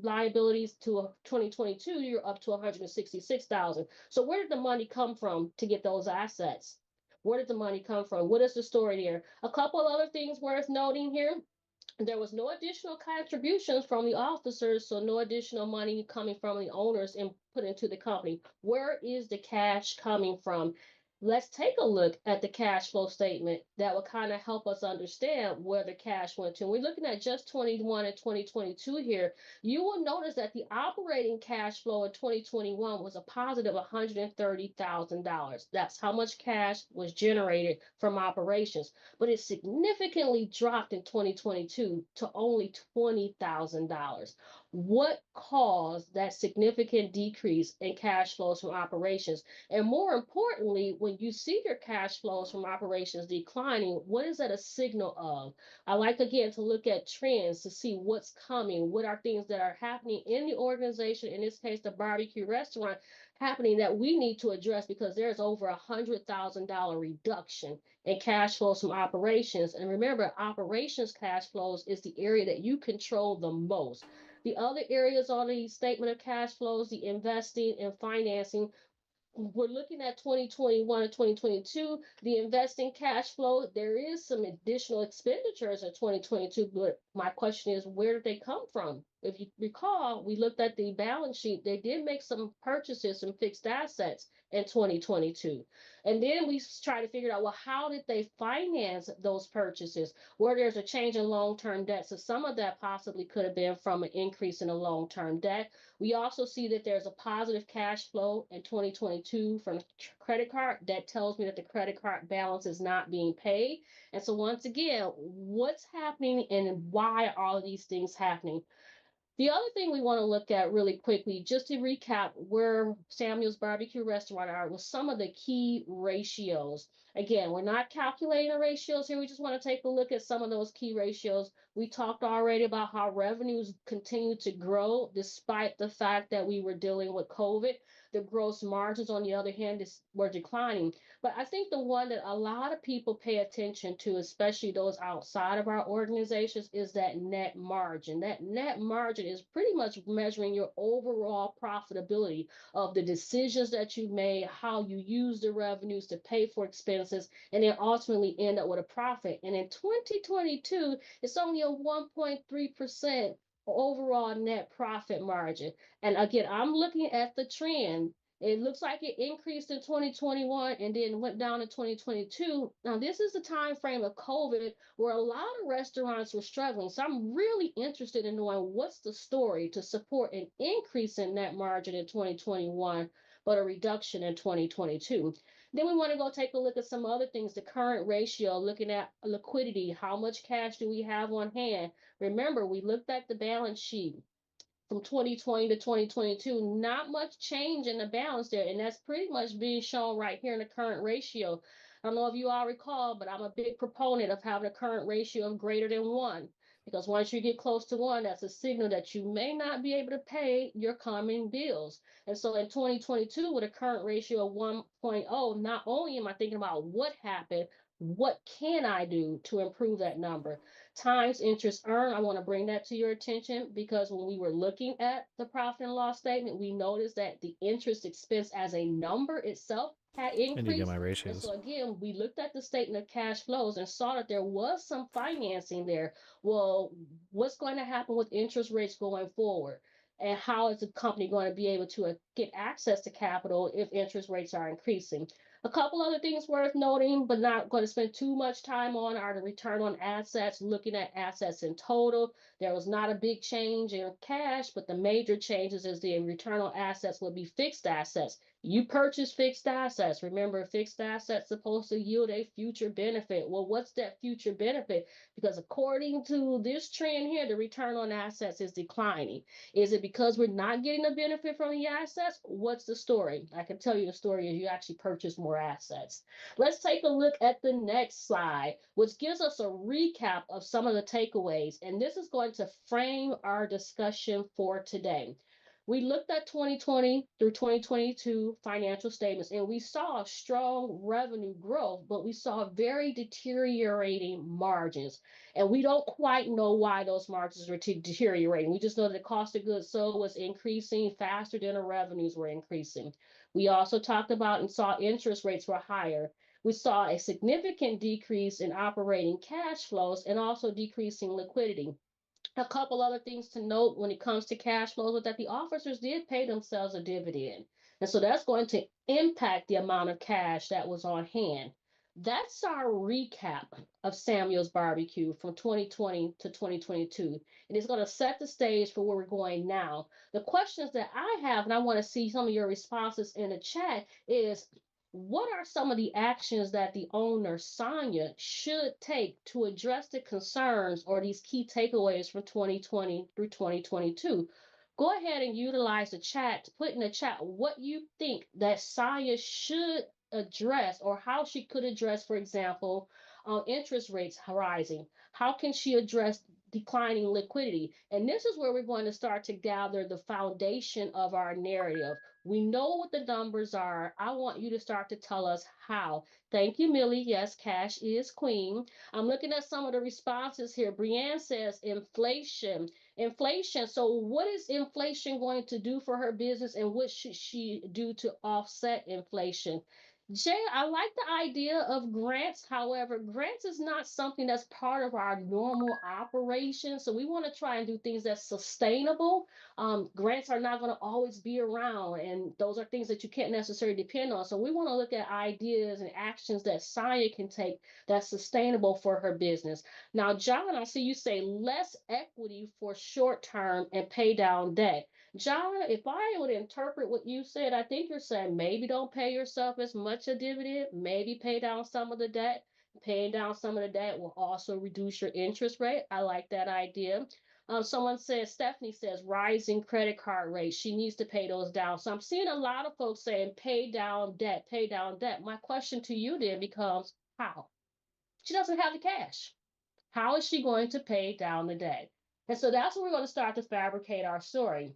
liabilities. To 2022, you're up to 166,000. So where did the money come from to get those assets? Where did the money come from? What is the story there? A couple other things worth noting here. There was no additional contributions from the officers, so no additional money coming from the owners and put into the company. Where is the cash coming from? let's take a look at the cash flow statement that will kind of help us understand where the cash went to. We're looking at just 21 and 2022 here. You will notice that the operating cash flow in 2021 was a positive $130,000. That's how much cash was generated from operations, but it significantly dropped in 2022 to only $20,000. What caused that significant decrease in cash flows from operations? And more importantly, when you see your cash flows from operations declining, what is that a signal of? I like again to look at trends to see what's coming, what are things that are happening in the organization, in this case, the barbecue restaurant, happening that we need to address because there's over $100,000 reduction in cash flows from operations. And remember, operations cash flows is the area that you control the most. The other areas on the statement of cash flows, the investing and financing, we're looking at 2021 and 2022, the investing cash flow, there is some additional expenditures in 2022, but my question is, where did they come from? If you recall, we looked at the balance sheet, they did make some purchases, some fixed assets in 2022. And then we try to figure out, well, how did they finance those purchases? Where there's a change in long-term debt. So some of that possibly could have been from an increase in the long-term debt. We also see that there's a positive cash flow in 2022 from credit card. That tells me that the credit card balance is not being paid. And so once again, what's happening and why are all of these things happening? The other thing we want to look at really quickly, just to recap where Samuel's Barbecue Restaurant are, was some of the key ratios. Again, we're not calculating the ratios here. We just want to take a look at some of those key ratios. We talked already about how revenues continue to grow despite the fact that we were dealing with COVID. The gross margins, on the other hand, were declining. But I think the one that a lot of people pay attention to, especially those outside of our organizations, is that net margin. That net margin is pretty much measuring your overall profitability of the decisions that you made, how you use the revenues to pay for expenses, and then ultimately end up with a profit. And in 2022, it's only a 1.3% overall net profit margin. And again, I'm looking at the trend. It looks like it increased in 2021 and then went down in 2022. Now, this is the time frame of COVID where a lot of restaurants were struggling. So I'm really interested in knowing what's the story to support an increase in net margin in 2021, but a reduction in 2022. Then we want to go take a look at some other things, the current ratio, looking at liquidity. How much cash do we have on hand? Remember, we looked at the balance sheet from 2020 to 2022, not much change in the balance there. And that's pretty much being shown right here in the current ratio. I don't know if you all recall, but I'm a big proponent of having a current ratio of greater than 1. Because once you get close to 1, that's a signal that you may not be able to pay your coming bills. And so in 2022, with a current ratio of 1.0, not only am I thinking about what happened, what can I do to improve that number? Times interest earned, I want to bring that to your attention because when we were looking at the profit and loss statement, we noticed that the interest expense as a number itself had I need to get increased. my And ratios. so again, we looked at the statement of cash flows and saw that there was some financing there. Well, what's going to happen with interest rates going forward? And how is the company going to be able to get access to capital if interest rates are increasing? A couple other things worth noting, but not going to spend too much time on, are the return on assets, looking at assets in total. There was not a big change in cash, but the major changes is the return on assets will be fixed assets. You purchase fixed assets. Remember, fixed assets supposed to yield a future benefit. Well, what's that future benefit? Because according to this trend here, the return on assets is declining. Is it because we're not getting a benefit from the assets? What's the story? I can tell you the story is you actually purchase more assets. Let's take a look at the next slide, which gives us a recap of some of the takeaways. And this is going to frame our discussion for today. We looked at 2020 through 2022 financial statements and we saw strong revenue growth, but we saw very deteriorating margins. And we don't quite know why those margins were deteriorating. We just know that the cost of goods sold was increasing faster than the revenues were increasing. We also talked about and saw interest rates were higher. We saw a significant decrease in operating cash flows and also decreasing liquidity. A couple other things to note when it comes to cash flows was that the officers did pay themselves a dividend. And so that's going to impact the amount of cash that was on hand. That's our recap of Samuel's Barbecue from 2020 to 2022. And it's going to set the stage for where we're going now. The questions that I have, and I want to see some of your responses in the chat, is what are some of the actions that the owner, Sonia, should take to address the concerns or these key takeaways from 2020 through 2022? Go ahead and utilize the chat to put in the chat what you think that Sonia should address or how she could address, for example, interest rates rising. How can she address declining liquidity? And this is where we're going to start to gather the foundation of our narrative. We know what the numbers are. I want you to start to tell us how. Thank you, Millie. Yes, cash is queen. I'm looking at some of the responses here. Brienne says inflation. Inflation. So what is inflation going to do for her business and what should she do to offset inflation? Jay, I like the idea of grants. However, grants is not something that's part of our normal operation. So we want to try and do things that's sustainable. Grants are not going to always be around, and those are things that you can't necessarily depend on. So we want to look at ideas and actions that Saya can take that's sustainable for her business. Now, John, I see you say less equity for short term and pay down debt. John, if I would interpret what you said, I think you're saying maybe don't pay yourself as much a dividend, maybe pay down some of the debt. Paying down some of the debt will also reduce your interest rate. I like that idea. Someone says, Stephanie says, rising credit card rates. She needs to pay those down. So I'm seeing a lot of folks saying, pay down debt, pay down debt. My question to you then becomes, how? She doesn't have the cash. How is she going to pay down the debt? And so that's where we're going to start to fabricate our story.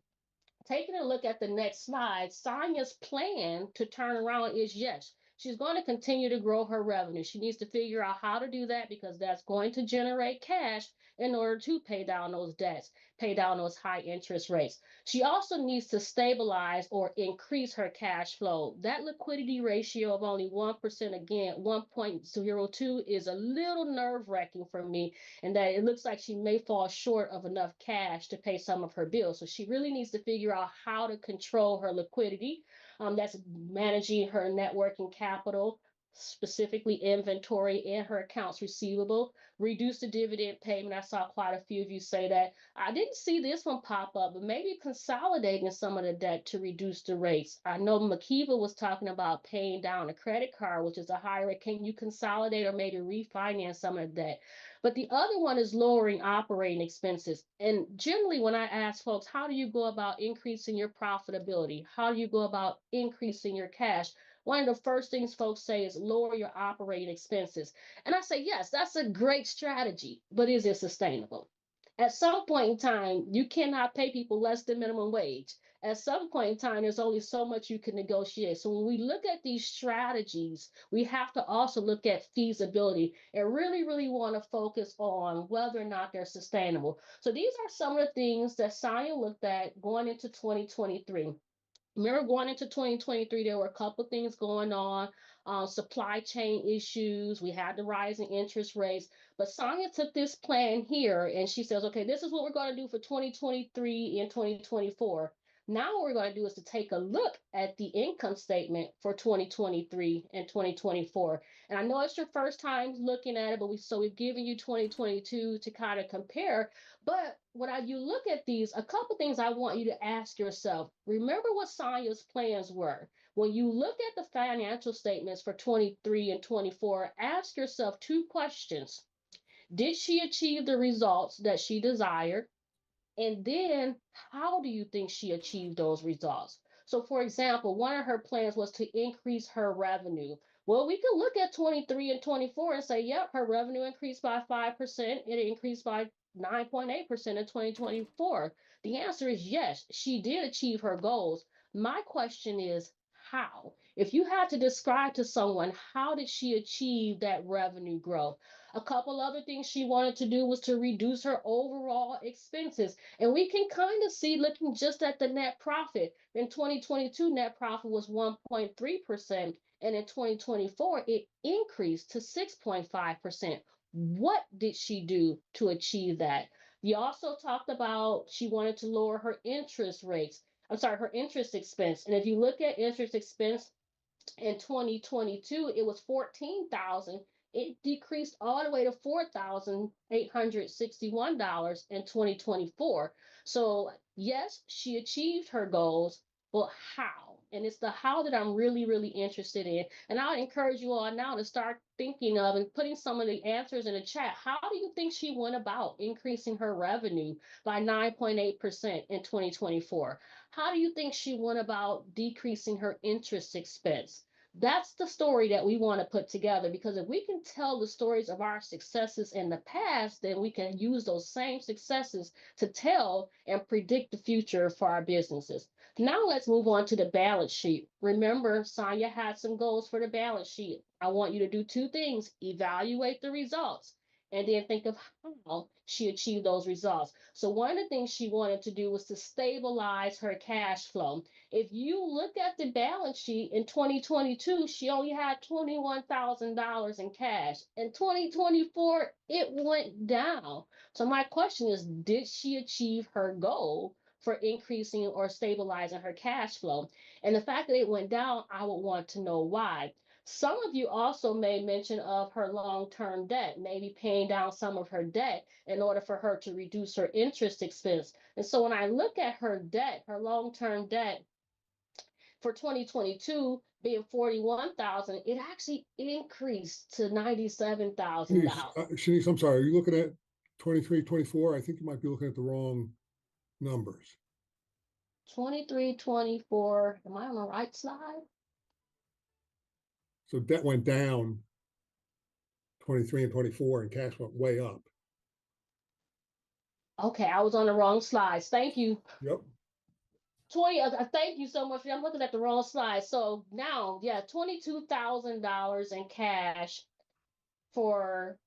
Taking a look at the next slide, Sonia's plan to turn around is yes, she's going to continue to grow her revenue. She needs to figure out how to do that because that's going to generate cash in order to pay down those debts, pay down those high interest rates. She also needs to stabilize or increase her cash flow. That liquidity ratio of only 1%, again, 1.02 is a little nerve-wracking for me, and that it looks like she may fall short of enough cash to pay some of her bills. So she really needs to figure out how to control her liquidity. That's managing her net working capital, specifically inventory and her accounts receivable. Reduce the dividend payment. I saw quite a few of you say that. I didn't see this one pop up, but maybe consolidating some of the debt to reduce the rates. I know Makiva was talking about paying down a credit card, which is a higher rate. Can you consolidate or maybe refinance some of the debt? But the other one is lowering operating expenses. And generally, when I ask folks, how do you go about increasing your profitability? How do you go about increasing your cash? One of the first things folks say is lower your operating expenses. And I say, yes, that's a great strategy, but is it sustainable? At some point in time, you cannot pay people less than minimum wage. At some point in time, there's only so much you can negotiate. So when we look at these strategies, we have to also look at feasibility and really want to focus on whether or not they're sustainable. So these are some of the things that Sonia looked at going into 2023. Remember, going into 2023, there were a couple of things going on, supply chain issues. We had the rising interest rates. But Sonia took this plan here and she says, okay, this is what we're going to do for 2023 and 2024. Now what we're going to do is to take a look at the income statement for 2023 and 2024. And I know it's your first time looking at it, but we've given you 2022 to kind of compare. But when you look at these, a couple things I want you to ask yourself. Remember what Sonia's plans were. When you look at the financial statements for 23 and 24, ask yourself two questions. Did she achieve the results that she desired? And then how do you think she achieved those results? So, for example, one of her plans was to increase her revenue. Well, we could look at 23 and 24 and say, yep, her revenue increased by 5%. It increased by 9.8% in 2024. The answer is yes, she did achieve her goals. My question is, how? If you had to describe to someone, how did she achieve that revenue growth? A couple other things she wanted to do was to reduce her overall expenses. And we can kind of see, looking just at the net profit. In 2022, net profit was 1.3%. And in 2024, it increased to 6.5%. What did she do to achieve that? You also talked about she wanted to lower her interest rates. I'm sorry, her interest expense. And if you look at interest expense in 2022, it was 14,000. It decreased all the way to $4,861 in 2024. So yes, she achieved her goals, but how? And it's the how that I'm really, really interested in. And I would encourage you all now to start thinking of and putting some of the answers in the chat. How do you think she went about increasing her revenue by 9.8% in 2024? How do you think she went about decreasing her interest expense? That's the story that we want to put together, because if we can tell the stories of our successes in the past, then we can use those same successes to tell and predict the future for our businesses. Now let's move on to the balance sheet. Remember, Sonia had some goals for the balance sheet. I want you to do two things: evaluate the results and then think of how she achieved those results. So one of the things she wanted to do was to stabilize her cash flow. If you look at the balance sheet in 2022, she only had $21,000 in cash. In 2024, it went down. So my question is, did she achieve her goal for increasing or stabilizing her cash flow? And the fact that it went down, I would want to know why. Some of you also made mention of her long-term debt, maybe paying down some of her debt in order for her to reduce her interest expense. And so when I look at her debt, her long-term debt for 2022 being 41,000, it actually increased to $97,000. Shanice, I'm sorry, are you looking at 23, 24? I think you might be looking at the wrong numbers. 23, 24. Am I on the right slide? So debt went down 23 and 24, and cash went way up. Okay, I was on the wrong slides. Thank you. Yep. 20, thank you so much. I'm looking at the wrong slide. So now, yeah, $22,000 in cash for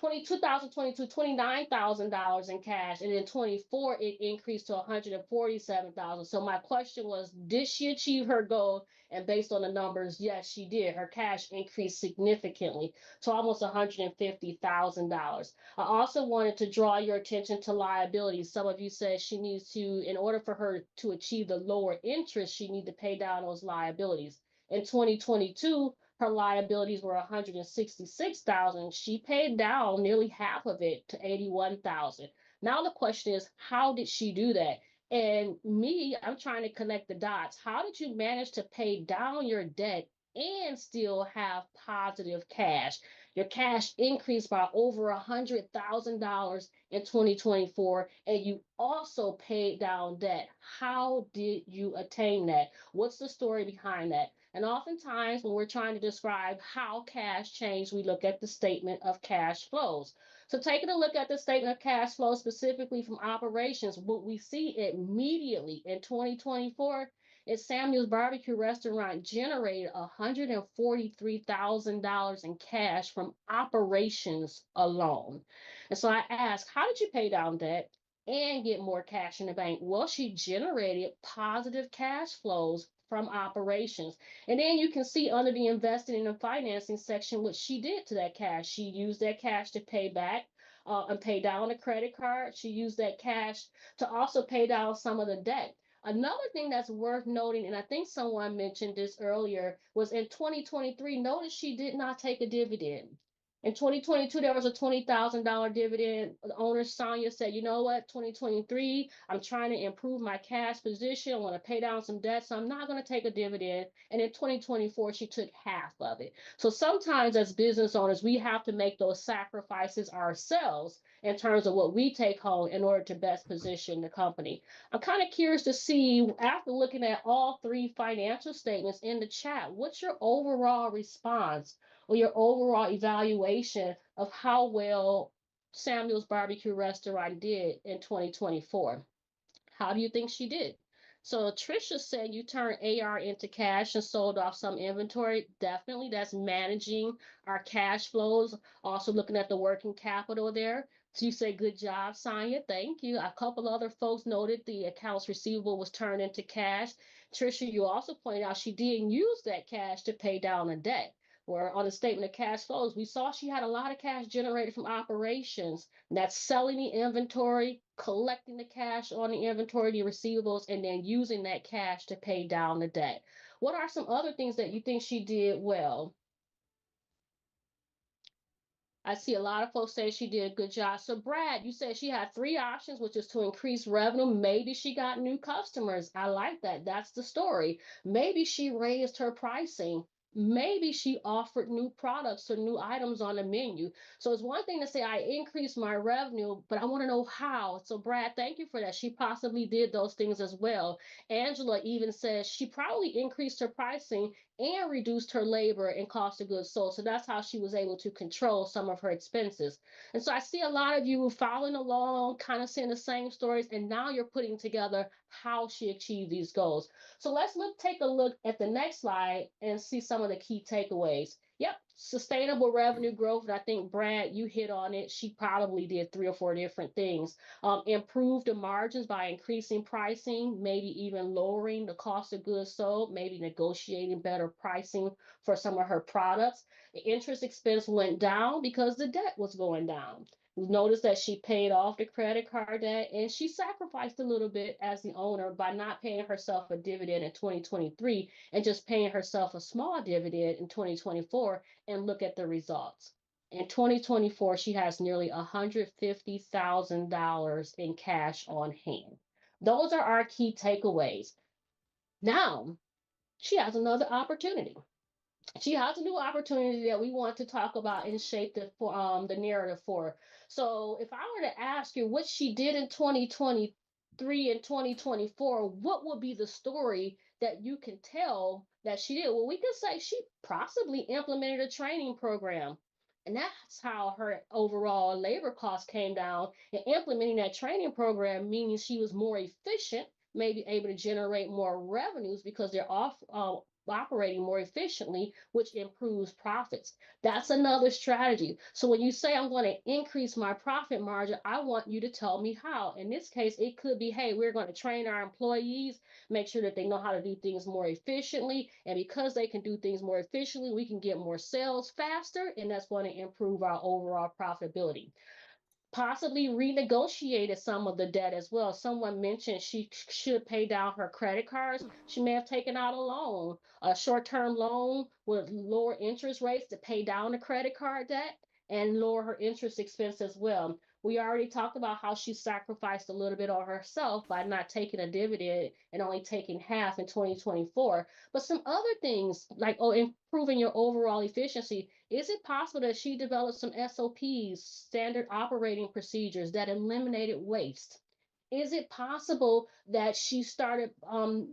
2022, $29,000 in cash, and then 24 it increased to 147,000. So my question was, did she achieve her goal? And based on the numbers, yes, she did. Her cash increased significantly to almost $150,000. I also wanted to draw your attention to liabilities. Some of you said she needs to, in order for her to achieve the lower interest, she need to pay down those liabilities. In 2022, her liabilities were 166,000. She paid down nearly half of it to 81,000. Now the question is, how did she do that? And me, I'm trying to connect the dots. How did you manage to pay down your debt and still have positive cash? Your cash increased by over $100,000 in 2024, and you also paid down debt. How did you attain that? What's the story behind that? And oftentimes, when we're trying to describe how cash changed, we look at the statement of cash flows. So, taking a look at the statement of cash flow specifically from operations, what we see immediately in 2024 is Samuel's Barbecue Restaurant generated $143,000 in cash from operations alone. And so I asked, how did you pay down debt and get more cash in the bank? Well, she generated positive cash flows from operations. And then you can see under the investing and financing section what she did to that cash. She used that cash to pay back and pay down a credit card. She used that cash to also pay down some of the debt. Another thing that's worth noting, and I think someone mentioned this earlier, was in 2023, notice she did not take a dividend. In 2022, there was a $20,000 dividend. The owner, Sonia, said, you know what, 2023, I'm trying to improve my cash position. I want to pay down some debt, so I'm not going to take a dividend. And in 2024, she took half of it. So sometimes as business owners, we have to make those sacrifices ourselves in terms of what we take home in order to best position the company. I'm kind of curious to see, after looking at all three financial statements in the chat, what's your overall response or your overall evaluation of how well Samuel's Barbecue Restaurant did in 2024? How do you think she did? So Trisha said you turned AR into cash and sold off some inventory. Definitely, that's managing our cash flows. Also looking at the working capital there. So you say, good job, Sonia. Thank you. A couple other folks noted the accounts receivable was turned into cash. Trisha, you also pointed out she didn't use that cash to pay down a debt. where on the statement of cash flows, we saw she had a lot of cash generated from operations. That's selling the inventory, collecting the cash on the inventory, the receivables, and then using that cash to pay down the debt. What are some other things that you think she did well? I see a lot of folks say she did a good job. So, Brad, you said she had three options, which is to increase revenue. Maybe she got new customers. I like that. That's the story. Maybe she raised her pricing. Maybe she offered new products or new items on the menu. So it's one thing to say I increased my revenue, but I want to know how. So, Brad, thank you for that. She possibly did those things as well. Angela even says she probably increased her pricing and reduced her labor and cost of goods sold. So that's how she was able to control some of her expenses. And so I see a lot of you following along, kind of seeing the same stories, and now you're putting together how she achieved these goals. So let's take a look at the next slide and see some of the key takeaways. Yep, sustainable revenue growth. And I think, Brad, you hit on it. She probably did 3 or 4 different things. Improve the margins by increasing pricing, maybe even lowering the cost of goods sold, maybe negotiating better pricing for some of her products. The interest expense went down because the debt was going down. Notice that she paid off the credit card debt and she sacrificed a little bit as the owner by not paying herself a dividend in 2023 and just paying herself a small dividend in 2024, and look at the results. In 2024, she has nearly $150,000 in cash on hand. Those are our key takeaways. Now, she has another opportunity. She has a new opportunity that we want to talk about and shape the narrative for. So if I were to ask you what she did in 2023 and 2024, what would be the story that you can tell that she did? Well, we could say she possibly implemented a training program. And that's how her overall labor costs came down. And implementing that training program meaning she was more efficient, maybe able to generate more revenues because they're operating more efficiently, which improves profits. That's another strategy. So when you say I'm going to increase my profit margin, I want you to tell me how. In this case, it could be, hey, we're going to train our employees, make sure that they know how to do things more efficiently. And because they can do things more efficiently, we can get more sales faster, and that's going to improve our overall profitability. Possibly renegotiated some of the debt as well. Someone mentioned she should pay down her credit cards. She may have taken out a loan, a short-term loan with lower interest rates to pay down the credit card debt and lower her interest expense as well. We already talked about how she sacrificed a little bit on herself by not taking a dividend and only taking half in 2024. But some other things like improving your overall efficiency. Is it possible that she developed some SOPs, standard operating procedures that eliminated waste? Is it possible that she started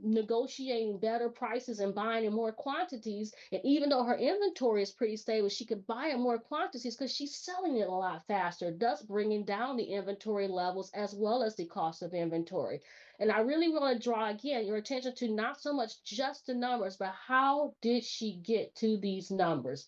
negotiating better prices and buying in more quantities? And even though her inventory is pretty stable, she could buy in more quantities because she's selling it a lot faster, thus bringing down the inventory levels as well as the cost of inventory. And I really want to draw again your attention to not so much just the numbers, but how did she get to these numbers?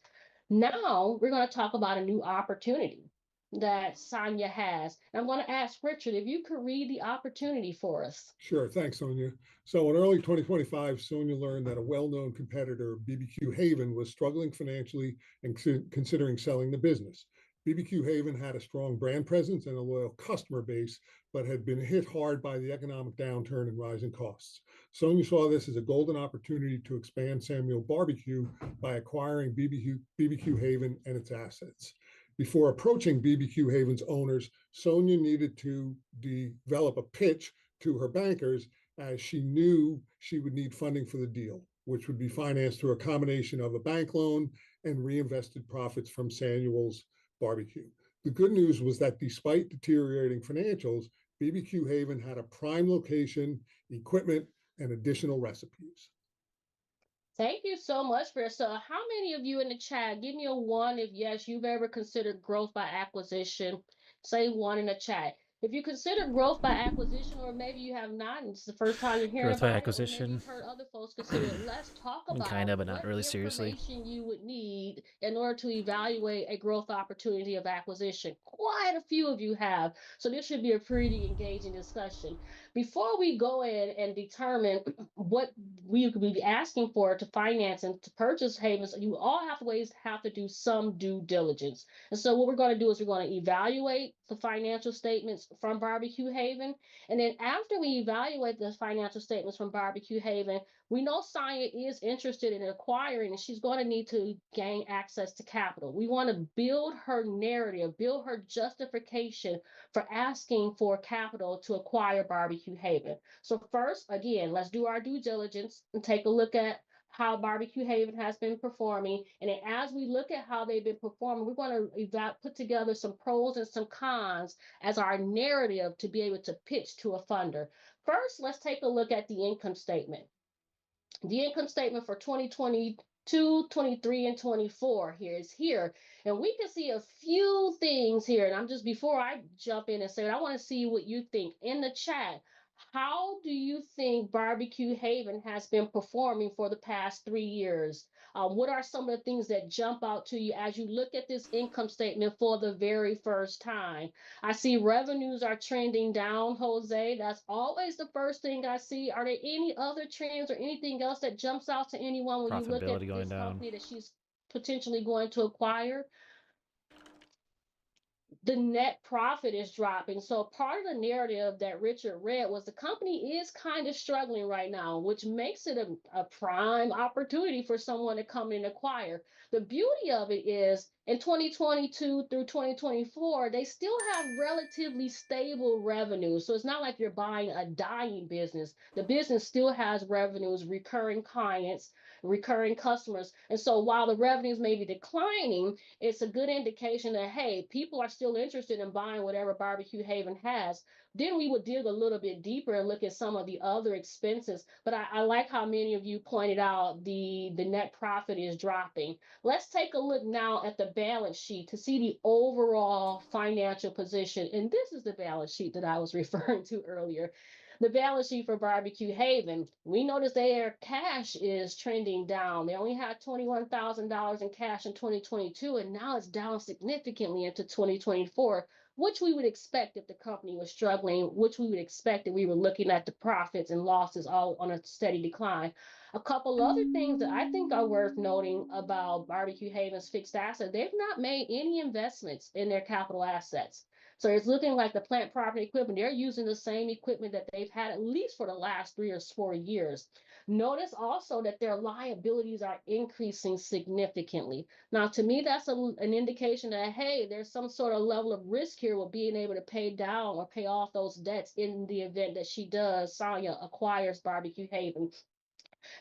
Now we're going to talk about a new opportunity that Sonia has. And I'm going to ask Richard if you could read the opportunity for us. Sure. Thanks, Sonia. So in early 2025, Sonia learned that a well-known competitor, BBQ Haven, was struggling financially and considering selling the business. BBQ Haven had a strong brand presence and a loyal customer base, but had been hit hard by the economic downturn and rising costs. Sonia saw this as a golden opportunity to expand Samuel Barbecue by acquiring BBQ Haven and its assets. Before approaching BBQ Haven's owners, Sonia needed to develop a pitch to her bankers, as she knew she would need funding for the deal, which would be financed through a combination of a bank loan and reinvested profits from Samuel's Barbecue. The good news was that despite deteriorating financials, BBQ Haven had a prime location, equipment, and additional recipes. Thank you so much for so how many of you in the chat, give me a 1 if yes, you've ever considered growth by acquisition. Say 1 in the chat. If you consider growth by acquisition, or maybe you have not, and it's the first time you're hearing Growth by about it, or maybe acquisition. you've heard other folks consider it, let's talk Kind about of, but not what really seriously. information you would need in order to evaluate a growth opportunity of acquisition. Quite a few of you have, so this should be a pretty engaging discussion. Before we go in and determine what we could be asking for to finance and to purchase havens, you all have to do some due diligence. And so what we're going to do is we're going to evaluate the financial statements from Barbecue Haven. And then after we evaluate the financial statements from Barbecue Haven, we know Sonia is interested in acquiring, and she's going to need to gain access to capital. We want to build her narrative, build her justification for asking for capital to acquire Barbecue Haven. So first, again, let's do our due diligence and take a look at how Barbecue Haven has been performing. And then as we look at how they've been performing, we're going to put together some pros and some cons as our narrative to be able to pitch to a funder. First, let's take a look at the income statement. The income statement for 2022, 23, and 24 is here. And we can see a few things here. And I'm just, before I jump in and say it, I want to see what you think in the chat. How do you think Barbecue Haven has been performing for the past 3 years? What are some of the things that jump out to you as you look at this income statement for the very first time? I see revenues are trending down, Jose. That's always the first thing I see. Are there any other trends or anything else that jumps out to anyone when you look at this company that she's potentially going to acquire? The net profit is dropping. So part of the narrative that Richard read was the company is kind of struggling right now, which makes it a prime opportunity for someone to come in and acquire. The beauty of it is in 2022 through 2024, they still have relatively stable revenue. So it's not like you're buying a dying business. The business still has revenues, recurring clients, recurring customers. And so while the revenues may be declining, it's a good indication that, hey, people are still interested in buying whatever Barbecue Haven has. Then we would dig a little bit deeper and look at some of the other expenses. But I like how many of you pointed out the net profit is dropping. Let's take a look now at the balance sheet to see the overall financial position. And this is the balance sheet that I was referring to earlier. The balance sheet for Barbecue Haven, we notice their cash is trending down. They only had $21,000 in cash in 2022, and now it's down significantly into 2024, which we would expect if the company was struggling, which we would expect if we were looking at the profits and losses all on a steady decline. A couple other things that I think are worth noting about Barbecue Haven's fixed assets, they've not made any investments in their capital assets. So it's looking like the plant property equipment, they're using the same equipment that they've had at least for the last 3 or 4 years. Notice also that their liabilities are increasing significantly. Now, to me, that's an indication that, hey, there's some sort of level of risk here with being able to pay down or pay off those debts in the event that Sonia acquires Barbecue Haven.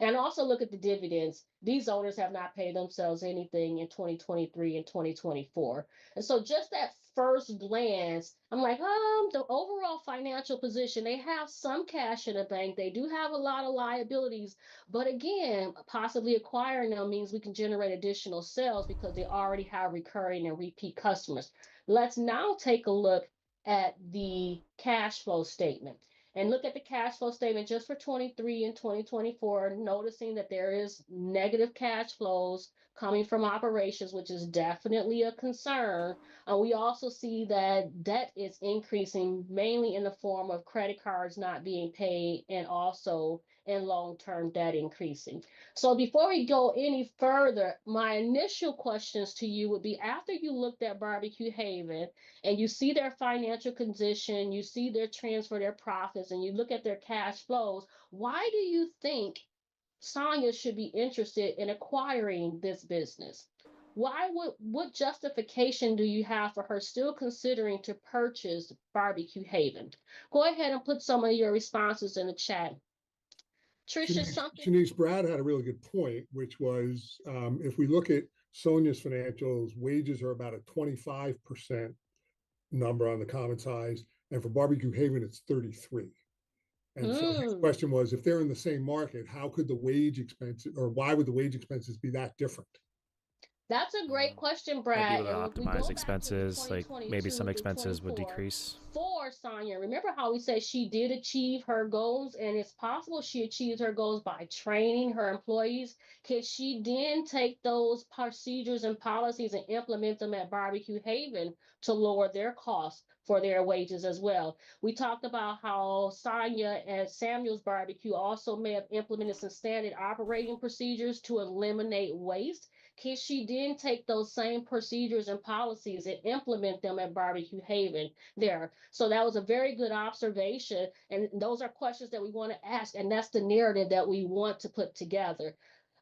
And also look at the dividends. These owners have not paid themselves anything in 2023 and 2024. And so just that first glance, I'm like, the overall financial position, they have some cash in the bank. They do have a lot of liabilities. But again, possibly acquiring them means we can generate additional sales because they already have recurring and repeat customers. Let's now take a look at the cash flow statement. And look at the cash flow statement just for 23 and 2024, noticing that there is negative cash flows coming from operations, which is definitely a concern. We also see that debt is increasing mainly in the form of credit cards not being paid and also in long-term debt increasing. So before we go any further, my initial questions to you would be, after you looked at Barbecue Haven and you see their financial condition, you see their transfer, their profits, and you look at their cash flows, why do you think Sonia should be interested in acquiring this business? What justification do you have for her still considering to purchase Barbecue Haven? Go ahead and put some of your responses in the chat. Trisha, Shanice, Brad had a really good point, which was if we look at Sonia's financials, wages are about a 25% number on the common size, and for Barbecue Haven, it's 33. And so his question was, if they're in the same market, how could the wage expenses, or why would the wage expenses be that different? That's a great question, Brad. Might be able to optimize expenses, like maybe some expenses would decrease. are, Sonia, remember how we said she did achieve her goals, and it's possible she achieved her goals by training her employees. Can she then take those procedures and policies and implement them at Barbecue Haven to lower their costs for their wages as well? We talked about how Sonia at Samuel's Barbecue also may have implemented some standard operating procedures to eliminate waste. Can she then take those same procedures and policies and implement them at Barbecue Haven there? So that was a very good observation. And those are questions that we want to ask. And that's the narrative that we want to put together.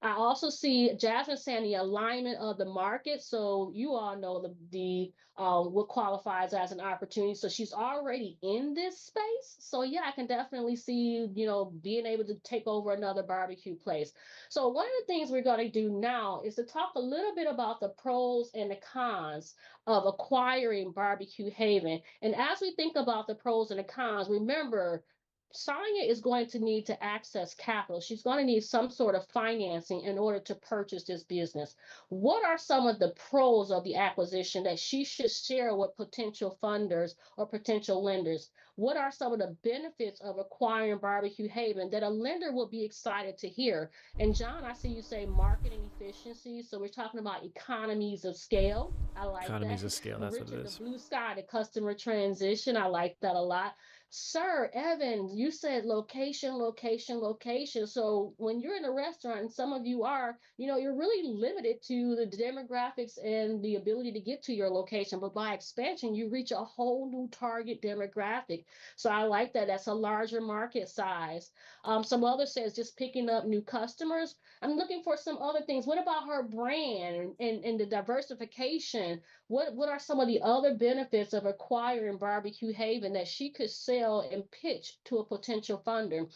I also see Jasmine saying the alignment of the market. So you all know the what qualifies as an opportunity. So she's already in this space. So yeah, I can definitely see, being able to take over another barbecue place. So one of the things we're going to do now is to talk a little bit about the pros and the cons of acquiring Barbecue Haven. And as we think about the pros and the cons, remember, Sonia is going to need to access capital. She's going to need some sort of financing in order to purchase this business. What are some of the pros of the acquisition that she should share with potential funders or potential lenders? What are some of the benefits of acquiring Barbecue Haven that a lender will be excited to hear? And John, I see you say marketing efficiency. So we're talking about economies of scale. I like Economies that. of scale, that's what it Richard, the is. blue sky, the customer transition. I like that a lot. Sir, Evan, you said location, location, location. So when you're in a restaurant, and some of you are, you're really limited to the demographics and the ability to get to your location. But by expansion, you reach a whole new target demographic. So I like that. That's a larger market size. Some other says just picking up new customers. I'm looking for some other things. What about her brand and the diversification? What are some of the other benefits of acquiring Barbecue Haven that she could sell and pitch to a potential funder?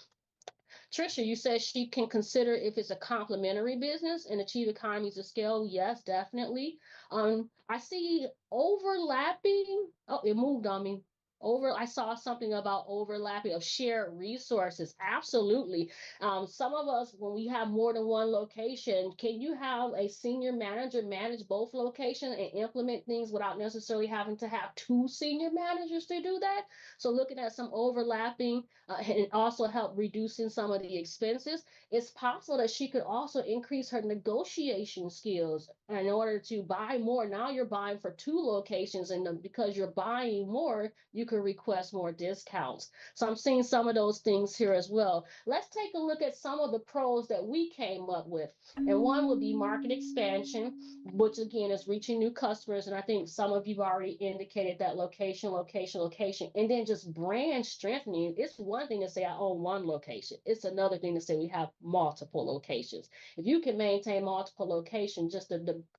Trisha, you said she can consider if it's a complementary business and achieve economies of scale. Yes, definitely. I see overlapping. Oh, it moved on me. I saw something about overlapping of shared resources. Absolutely. Some of us, when we have more than one location, can you have a senior manager manage both locations and implement things without necessarily having to have two senior managers to do that? So looking at some overlapping and also help reducing some of the expenses. It's possible that she could also increase her negotiation skills in order to buy more. Now you're buying for two locations, and because you're buying more, you can request more discounts. So I'm seeing some of those things here as well. Let's take a look at some of the pros that we came up with. And one would be market expansion, which again is reaching new customers. And I think some of you've already indicated that location, location, location, and then just brand strengthening. It's one thing to say I own one location. It's another thing to say we have multiple locations. If you can maintain multiple locations,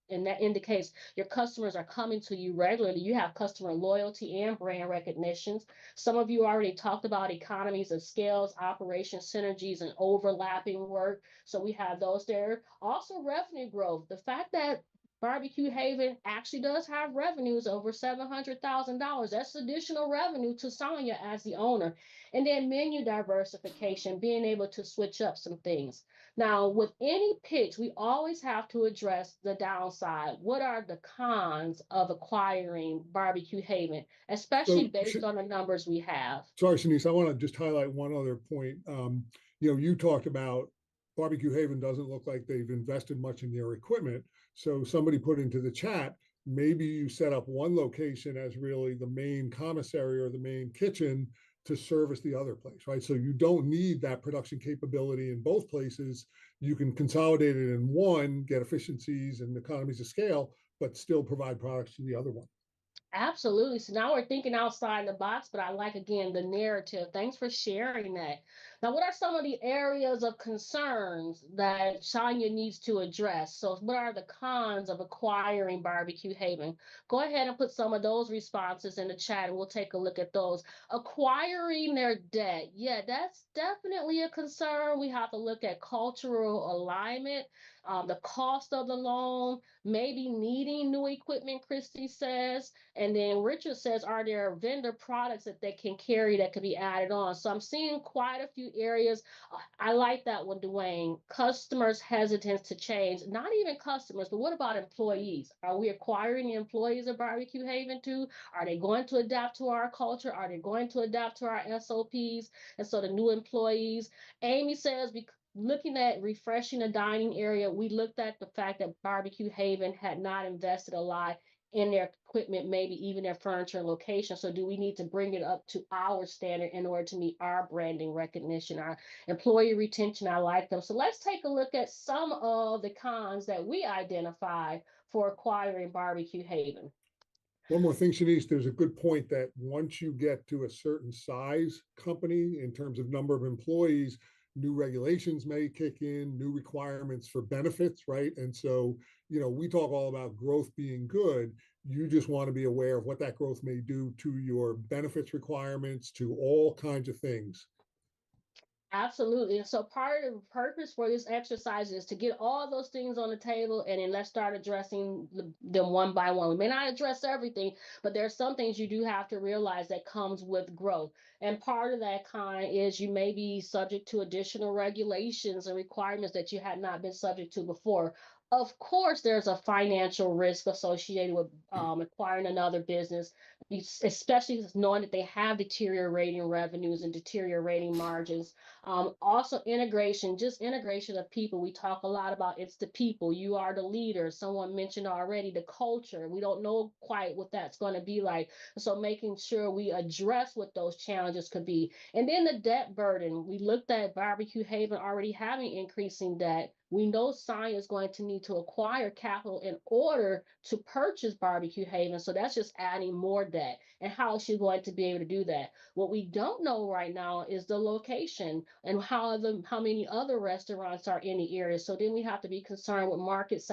and that indicates your customers are coming to you regularly. You have customer loyalty and brand recognitions. Some of you already talked about economies of scales, operation synergies, and overlapping work. So we have those there. Also, revenue growth. The fact that Barbecue Haven actually does have revenues over $700,000. That's additional revenue to Sonia as the owner. And then menu diversification, being able to switch up some things. Now, with any pitch, we always have to address the downside. What are the cons of acquiring Barbecue Haven, especially based on the numbers we have? Sorry, Shanice, I want to just highlight one other point. You talked about Barbecue Haven doesn't look like they've invested much in their equipment. So somebody put into the chat, maybe you set up one location as really the main commissary or the main kitchen to service the other place, right? So you don't need that production capability in both places. You can consolidate it in one, get efficiencies and economies of scale, but still provide products to the other one. Absolutely. So now we're thinking outside the box, but I like, again, the narrative. Thanks for sharing that. Now, what are some of the areas of concerns that Sonia needs to address? So what are the cons of acquiring Barbecue Haven? Go ahead and put some of those responses in the chat and we'll take a look at those. Acquiring their debt. Yeah, that's definitely a concern. We have to look at cultural alignment. the cost of the loan, maybe needing new equipment, Christy says. And then Richard says, are there vendor products that they can carry that could be added on? So I'm seeing quite a few areas. I like that one, Dwayne. Customers' hesitance to change. Not even customers, but what about employees? Are we acquiring the employees of Barbecue Haven too? Are they going to adapt to our culture? Are they going to adapt to our SOPs? And so the new employees. Amy says, looking at refreshing the dining area, we looked at the fact that Barbecue Haven had not invested a lot in their equipment, maybe even their furniture and location. So do we need to bring it up to our standard in order to meet our branding recognition, our employee retention? I like them. So let's take a look at some of the cons that we identified for acquiring Barbecue Haven. One more thing, Shanice, there's a good point that once you get to a certain size company in terms of number of employees, new regulations may kick in, new requirements for benefits, right? And so, we talk all about growth being good. You just want to be aware of what that growth may do to your benefits requirements, to all kinds of things. Absolutely. And so part of the purpose for this exercise is to get all those things on the table and then let's start addressing them one by one. We may not address everything, but there are some things you do have to realize that comes with growth. And part of that kind is you may be subject to additional regulations and requirements that you had not been subject to before. Of course, there's a financial risk associated with acquiring another business, especially knowing that they have deteriorating revenues and deteriorating margins. Also integration, just integration of people. We talk a lot about it's the people. You are the leader. Someone mentioned already the culture. We don't know quite what that's going to be like. So making sure we address what those challenges could be. And then the debt burden. We looked at Barbecue Haven already having increasing debt. We know Sonia is going to need to acquire capital in order to purchase Barbecue Haven. So that's just adding more debt. And how is she going to be able to do that? What we don't know right now is the location and how many other restaurants are in the area. So then we have to be concerned with market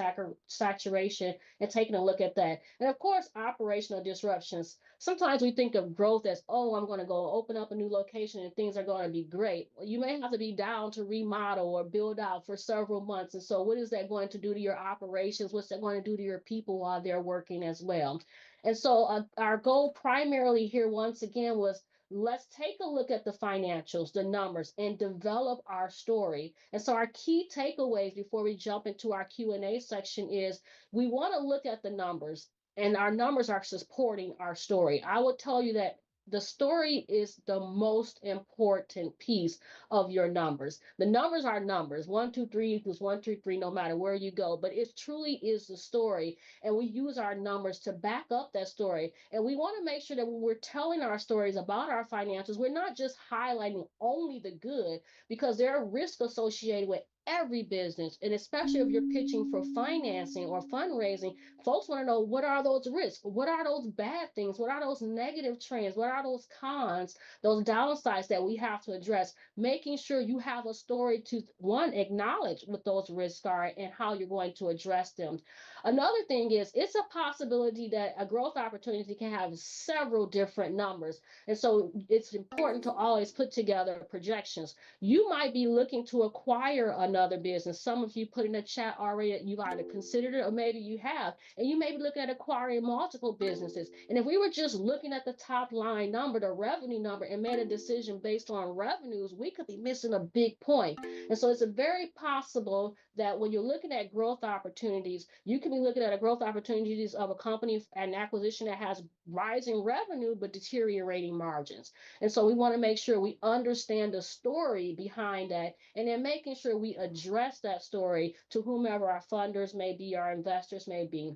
saturation and taking a look at that. And of course, operational disruptions. Sometimes we think of growth as, oh, I'm going to go open up a new location and things are going to be great. Well, you may have to be down to remodel or build out for several months. And so what is that going to do to your operations? What's that going to do to your people while they're working as well? And so our goal primarily here, once again, was let's take a look at the financials, the numbers, and develop our story. And so our key takeaways before we jump into our Q&A section is we want to look at the numbers, and our numbers are supporting our story. I will tell you that the story is the most important piece of your numbers. The numbers are numbers. 1, 2, 3 equals 1, 2, 3, no matter where you go. But it truly is the story. And we use our numbers to back up that story. And we want to make sure that when we're telling our stories about our financials, we're not just highlighting only the good, because there are risks associated with every business. And especially if you're pitching for financing or fundraising, folks want to know, what are those risks? What are those bad things? What are those negative trends? What are those cons, those downsides that we have to address? Making sure you have a story to, one, acknowledge what those risks are and how you're going to address them. Another thing is, it's a possibility that a growth opportunity can have several different numbers. And so it's important to always put together projections. You might be looking to acquire another business. Some of you put in the chat already that you've either considered it or maybe you have. And you may be looking at acquiring multiple businesses. And if we were just looking at the top line number, the revenue number, and made a decision based on revenues, we could be missing a big point. And so it's very possible that when you're looking at growth opportunities, you can be looking at a growth opportunities of a company and acquisition that has rising revenue but deteriorating margins. And so we want to make sure we understand the story behind that, and then making sure we address that story to whomever our funders may be, our investors may be.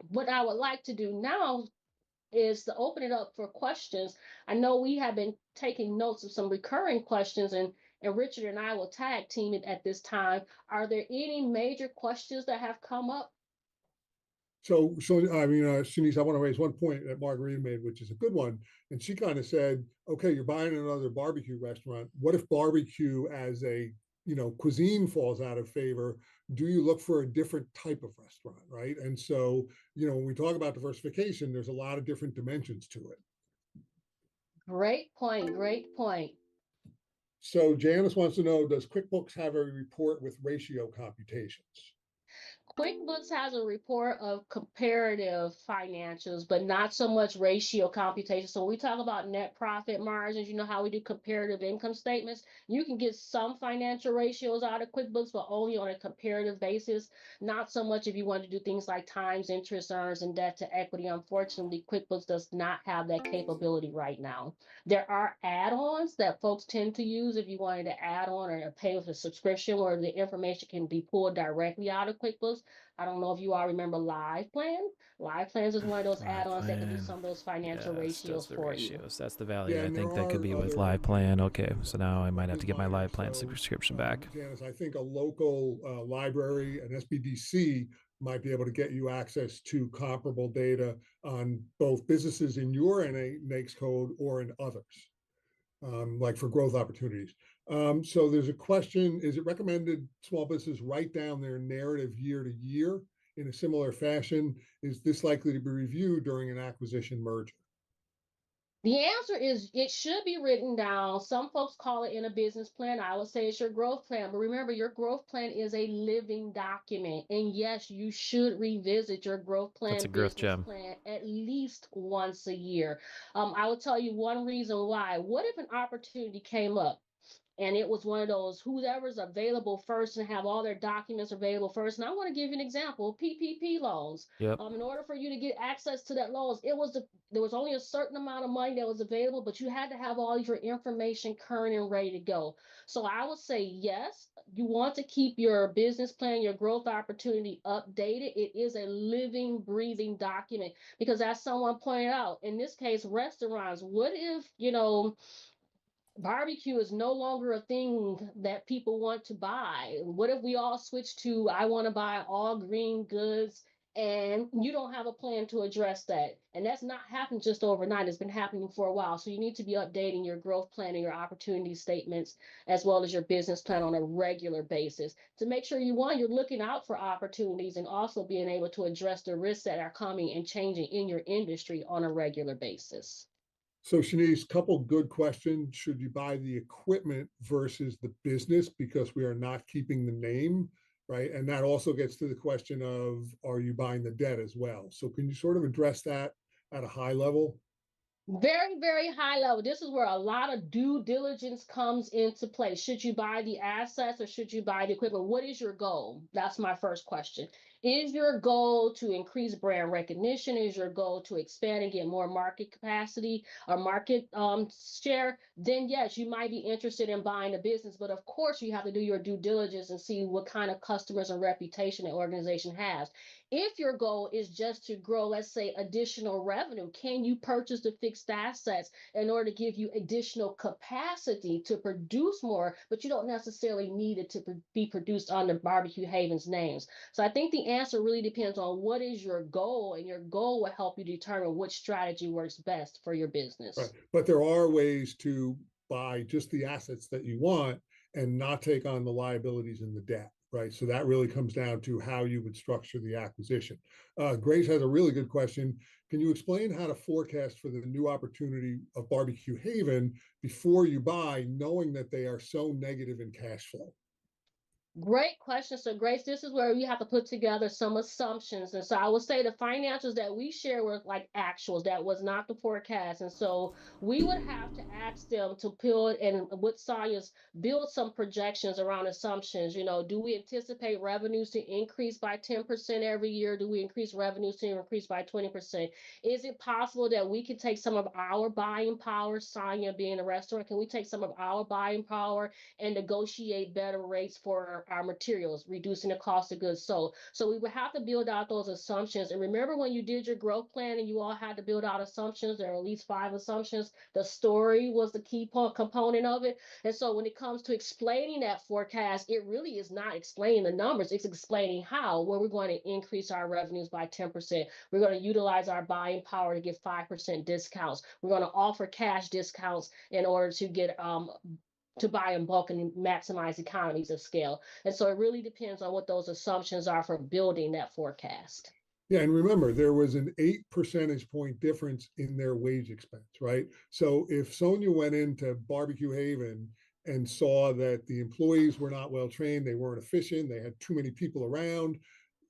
What I would like to do now is to open it up for questions. I know we have been taking notes of some recurring questions, and Richard and I will tag team it at this time. Are there any major questions that have come up? So I mean, Shanice, I want to raise one point that Margarita made, which is a good one. And she kind of said, okay, you're buying another barbecue restaurant. What if barbecue as a cuisine falls out of favor? Do you look for a different type of restaurant, right? And so, when we talk about diversification, there's a lot of different dimensions to it. Great point. Great point. So Janice wants to know, does QuickBooks have a report with ratio computations? QuickBooks has a report of comparative financials, but not so much ratio computation. So when we talk about net profit margins, you know how we do comparative income statements. You can get some financial ratios out of QuickBooks, but only on a comparative basis. Not so much if you want to do things like times, interest earns, and debt to equity. Unfortunately, QuickBooks does not have that capability right now. There are add-ons that folks tend to use if you wanted to add on or pay with a subscription where the information can be pulled directly out of QuickBooks. I don't know if you all remember Live Plan. Live Plans is one of those Live add-ons that can do Plan. some of those financial Yes, does ratios the for you. ratios. That's the value. Yeah, I and think there that could are be with other Live Plan. Okay, so now I might have to get my minor. Live Plan So, subscription back. Janice, I think a local library, an SBDC, might be able to get you access to comparable data on both businesses in your NAICS code or in others, like for growth opportunities. So there's a question, is it recommended small businesses write down their narrative year to year in a similar fashion? Is this likely to be reviewed during an acquisition merger? The answer is it should be written down. Some folks call it in a business plan. I would say it's your growth plan. But remember, your growth plan is a living document. And yes, you should revisit your growth plan, That's a growth business gem. plan at least once a year. I will tell you one reason why. What if an opportunity came up? And it was one of those whoever's available first and have all their documents available first. And I want to give you an example: PPP loans. Yep. In order for you to get access to that loans, there was only a certain amount of money that was available, but you had to have all your information current and ready to go. So I would say yes, you want to keep your business plan, your growth opportunity updated. It is a living, breathing document because, as someone pointed out, in this case, restaurants. What if barbecue is no longer a thing that people want to buy? What if we all switch to I want to buy all green goods and you don't have a plan to address that? And that's not happened just overnight. It's been happening for a while. So you need to be updating your growth plan and your opportunity statements as well as your business plan on a regular basis to make sure you're looking out for opportunities and also being able to address the risks that are coming and changing in your industry on a regular basis. So Shanice, couple good questions. Should you buy the equipment versus the business because we are not keeping the name, right? And that also gets to the question of, are you buying the debt as well? So can you sort of address that at a high level? Very, very high level. This is where a lot of due diligence comes into play. Should you buy the assets or should you buy the equipment? What is your goal? That's my first question. Is your goal to increase brand recognition? Is your goal to expand and get more market capacity or market share? Then yes, you might be interested in buying a business, but of course you have to do your due diligence and see what kind of customers and reputation the organization has. If your goal is just to grow, let's say, additional revenue, can you purchase the fixed assets in order to give you additional capacity to produce more, but you don't necessarily need it to be produced under Barbecue Haven's names? So I think the answer really depends on what is your goal, and your goal will help you determine which strategy works best for your business. Right. But there are ways to buy just the assets that you want and not take on the liabilities and the debt. Right. So that really comes down to how you would structure the acquisition. Grace has a really good question. Can you explain how to forecast for the new opportunity of Barbecue Haven before you buy, knowing that they are so negative in cash flow? Great question. So, Grace, this is where you have to put together some assumptions. And so I would say the financials that we share were like actuals. That was not the forecast. And so we would have to ask them to build, and with Sonia's, build some projections around assumptions. Do we anticipate revenues to increase by 10% every year? Do we increase revenues to increase by 20%? Is it possible that we could take some of our buying power, Sonia being a restaurant, can we take some of our buying power and negotiate better rates for our materials, reducing the cost of goods sold? So we would have to build out those assumptions. And remember, when you did your growth plan and you all had to build out assumptions, there are at least 5 assumptions. The story was the key component of it. And so when it comes to explaining that forecast, it really is not explaining the numbers. It's explaining where we're going to increase our revenues by 10%. We're going to utilize our buying power to get 5% discounts. We're going to offer cash discounts in order to get to buy in bulk and maximize economies of scale. And so it really depends on what those assumptions are for building that forecast. Yeah, and remember, there was an 8 percentage point difference in their wage expense, right? So if Sonia went into Barbecue Haven and saw that the employees were not well trained, they weren't efficient, they had too many people around,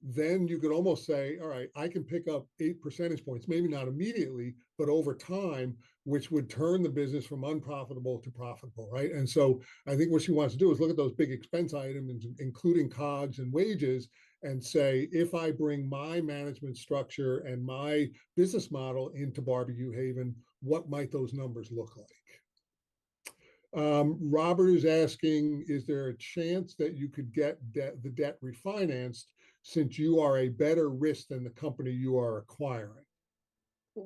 then you could almost say, all right, I can pick up 8 percentage points, maybe not immediately, but over time, which would turn the business from unprofitable to profitable, right? And so I think what she wants to do is look at those big expense items, including COGS and wages, and say, if I bring my management structure and my business model into Barbecue Haven, what might those numbers look like? Robert is asking, is there a chance that you could get the debt refinanced since you are a better risk than the company you are acquiring?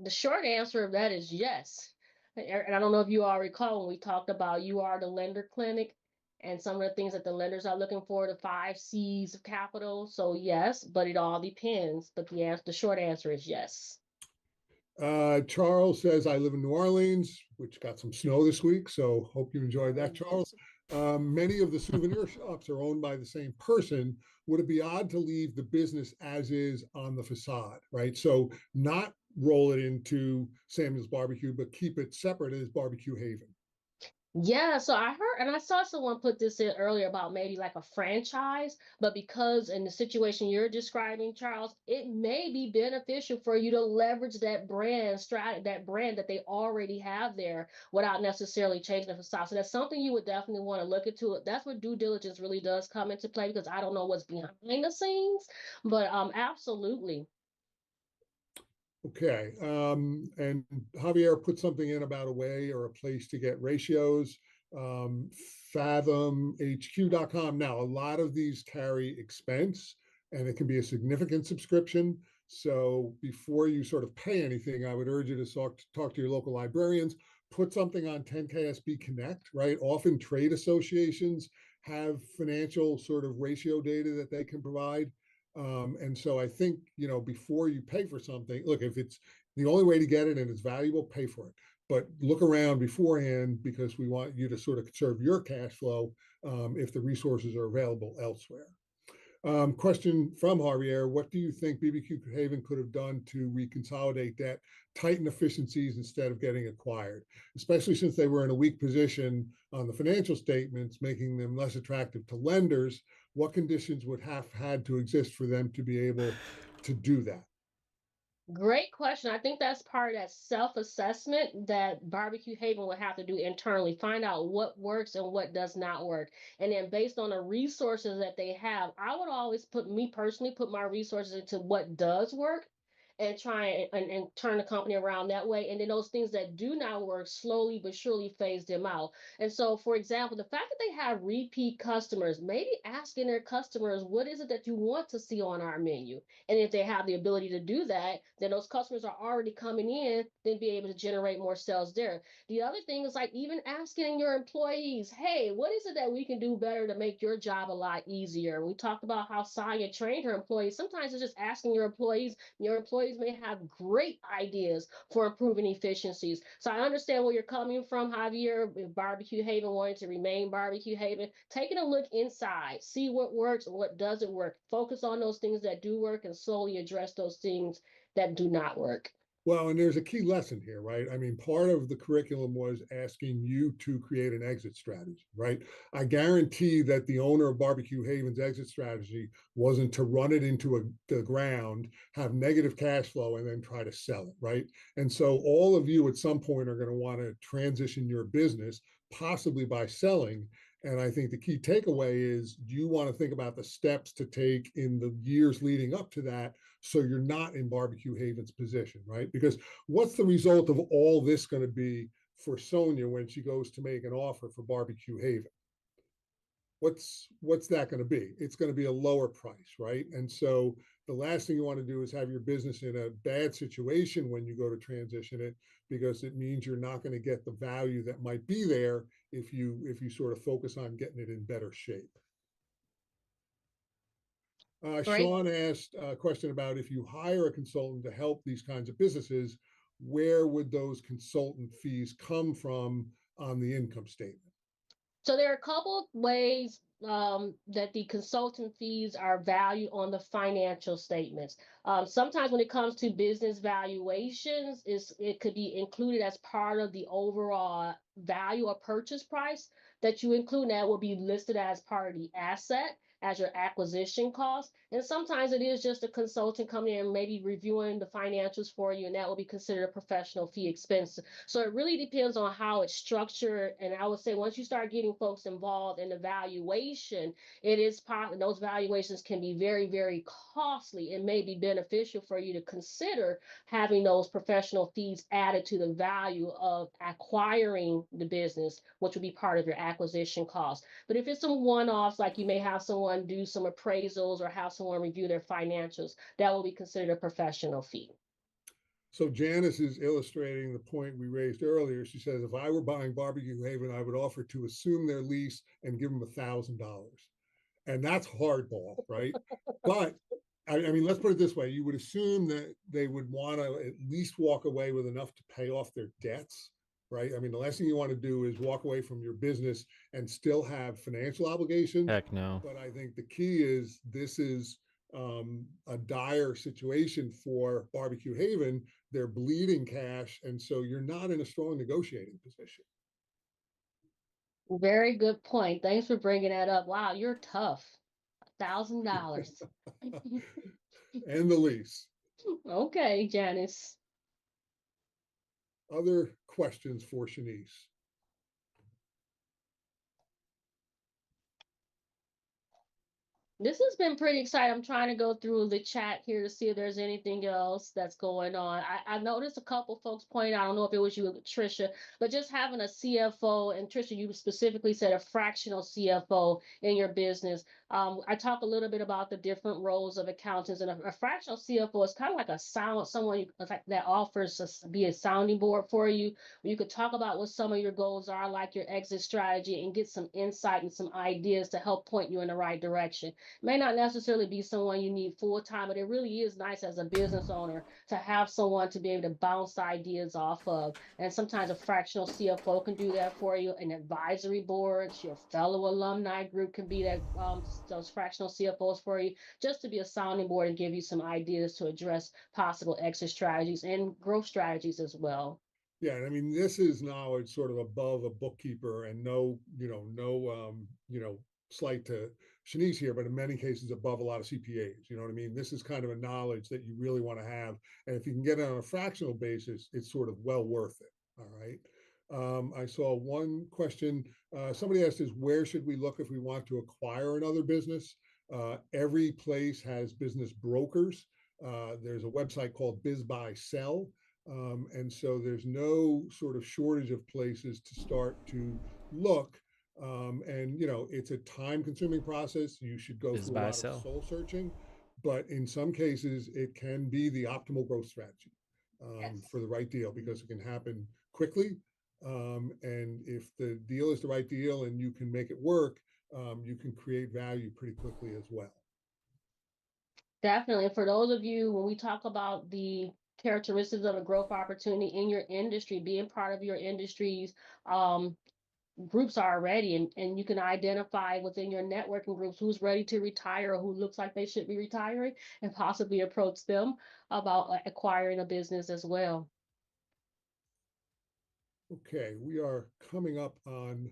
The short answer of that is yes. And I don't know if you all recall when we talked about you are the lender clinic and some of the things that the lenders are looking for, the 5 C's of capital. So yes, but it all depends. But the short answer is yes. Charles says, I live in New Orleans, which got some snow this week. So hope you enjoyed that, Charles. Many of the souvenir shops are owned by the same person. Would it be odd to leave the business as is on the facade, right? So not roll it into Samuel's Barbecue, but keep it separate as Barbecue Haven. Yeah, so I heard and I saw someone put this in earlier about maybe like a franchise, but because in the situation you're describing, Charles, it may be beneficial for you to leverage that brand that they already have there without necessarily changing the facade. So that's something you would definitely want to look into. That's where due diligence really does come into play because I don't know what's behind the scenes, but absolutely. Okay. And Javier put something in about a way or a place to get ratios. FathomHQ.com. Now, a lot of these carry expense and it can be a significant subscription. So before you sort of pay anything, I would urge you to talk to your local librarians, put something on 10KSB Connect, right? Often trade associations have financial sort of ratio data that they can provide. And so I think, before you pay for something, look, if it's the only way to get it and it's valuable, pay for it. But look around beforehand because we want you to sort of conserve your cash flow if the resources are available elsewhere. Question from Javier, what do you think BBQ Haven could have done to reconsolidate debt, tighten efficiencies instead of getting acquired, especially since they were in a weak position on the financial statements, making them less attractive to lenders? What conditions would have had to exist for them to be able to do that? Great question. I think that's part of that self-assessment that Barbecue Haven would have to do internally, find out what works and what does not work. And then based on the resources that they have, I would always put my resources into what does work and try and turn the company around that way. And then those things that do not work, slowly but surely phase them out. And so, for example, the fact that they have repeat customers, maybe asking their customers, what is it that you want to see on our menu? And if they have the ability to do that, then those customers are already coming in, then be able to generate more sales there. The other thing is like even asking your employees, hey, what is it that we can do better to make your job a lot easier? We talked about how Saya trained her employees. Sometimes it's just asking your employees may have great ideas for improving efficiencies. So I understand where you're coming from, Javier, with Barbecue Haven wanting to remain Barbecue Haven. Taking a look inside, see what works and what doesn't work. Focus on those things that do work and slowly address those things that do not work. Well, and there's a key lesson here, right? I mean, part of the curriculum was asking you to create an exit strategy, right? I guarantee that the owner of Barbecue Haven's exit strategy wasn't to run it into the ground, have negative cash flow, and then try to sell it, right? And so all of you at some point are going to want to transition your business, possibly by selling. And I think the key takeaway is you want to think about the steps to take in the years leading up to that so you're not in Barbecue Haven's position, right? Because what's the result of all this going to be for Sonia when she goes to make an offer for Barbecue Haven? What's that going to be? It's going to be a lower price, right? And so the last thing you want to do is have your business in a bad situation when you go to transition it, because it means you're not going to get the value that might be there if you sort of focus on getting it in better shape. Sean asked a question about if you hire a consultant to help these kinds of businesses, where would those consultant fees come from on the income statement? So there are a couple of ways that the consultant fees are valued on the financial statements. Sometimes when it comes to business valuations, it could be included as part of the overall value or purchase price that you include. That will be listed as part of the asset. as your acquisition cost. And sometimes it is just a consultant coming in and maybe reviewing the financials for you, and that will be considered a professional fee expense. So it really depends on how it's structured. And I would say once you start getting folks involved in the valuation, it is possible those valuations can be very, very costly. It may be beneficial for you to consider having those professional fees added to the value of acquiring the business, which would be part of your acquisition cost. But if it's some one-offs, like you may have someone do some appraisals or have someone review their financials, that will be considered a professional fee. So Janice is illustrating the point we raised earlier. She says, if I were buying Barbecue Haven, I would offer to assume their lease and give them $1,000. And that's hardball, right? But I mean, let's put it this way. You would assume that they would want to at least walk away with enough to pay off their debts, right? I mean, the last thing you want to do is walk away from your business and still have financial obligations. Heck no. But I think the key is this is a dire situation for Barbecue Haven. They're bleeding cash. And so you're not in a strong negotiating position. Very good point. Thanks for bringing that up. Wow, you're tough. $1,000. And the lease. Okay, Janice. Other questions for Shanice? This has been pretty exciting. I'm trying to go through the chat here to see if there's anything else that's going on. I noticed a couple folks point out, I don't know if it was you, Trisha, but just having a CFO, and Trisha, you specifically said a fractional CFO in your business. I talk a little bit about the different roles of accountants, and a fractional CFO is kind of like someone that offers to be a sounding board for you. You could talk about what some of your goals are, like your exit strategy, and get some insight and some ideas to help point you in the right direction. May not necessarily be someone you need full time, but it really is nice as a business owner to have someone to be able to bounce ideas off of. And sometimes a fractional CFO can do that for you. An advisory boards, your fellow alumni group can be that those fractional CFOs for you, just to be a sounding board and give you some ideas to address possible exit strategies and growth strategies as well. Yeah, and I mean, this is knowledge sort of above a bookkeeper, and no slight to Shanice here, but in many cases above a lot of CPAs. You know what I mean? This is kind of a knowledge that you really want to have. And if you can get it on a fractional basis, it's sort of well worth it. All right. I saw one question. Somebody asked us, where should we look if we want to acquire another business? Every place has business brokers. There's a website called Biz Buy Sell. And so there's no sort of shortage of places to start to look. And it's a time-consuming process. You should go through a lot of soul searching, but in some cases, it can be the optimal growth strategy for the right deal, because it can happen quickly. And if the deal is the right deal and you can make it work, you can create value pretty quickly as well. Definitely. For those of you, when we talk about the characteristics of a growth opportunity in your industry, being part of your industry's groups are already, and you can identify within your networking groups who's ready to retire or who looks like they should be retiring, and possibly approach them about acquiring a business as well. Okay, we are coming up on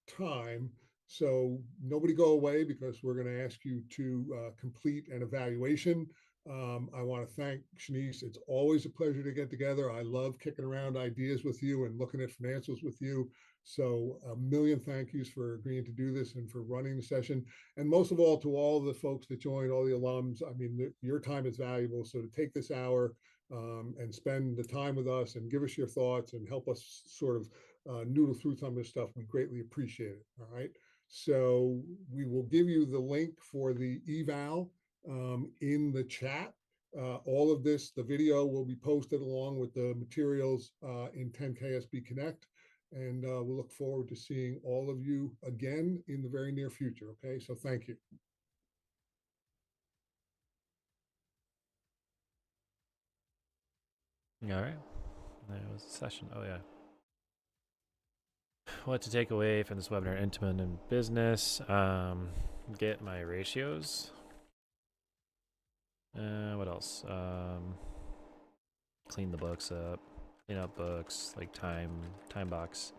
time. So nobody go away, because we're going to ask you to complete an evaluation. I want to thank Shanice. It's always a pleasure to get together. I love kicking around ideas with you and looking at financials with you. So a million thank yous for agreeing to do this and for running the session. And most of all, to all the folks that joined, all the alums. I mean, your time is valuable. So to take this hour and spend the time with us and give us your thoughts and help us sort of noodle through some of this stuff, we greatly appreciate it. All right. So we will give you the link for the eval in the chat. All of this, the video will be posted along with the materials in 10KSB Connect. And we'll look forward to seeing all of you again in the very near future. Okay, so thank you. All right. That was the session. Oh, yeah. What to take away from this webinar: intimate and business. Get my ratios. What else? Clean the books up. Clean up books, like time box.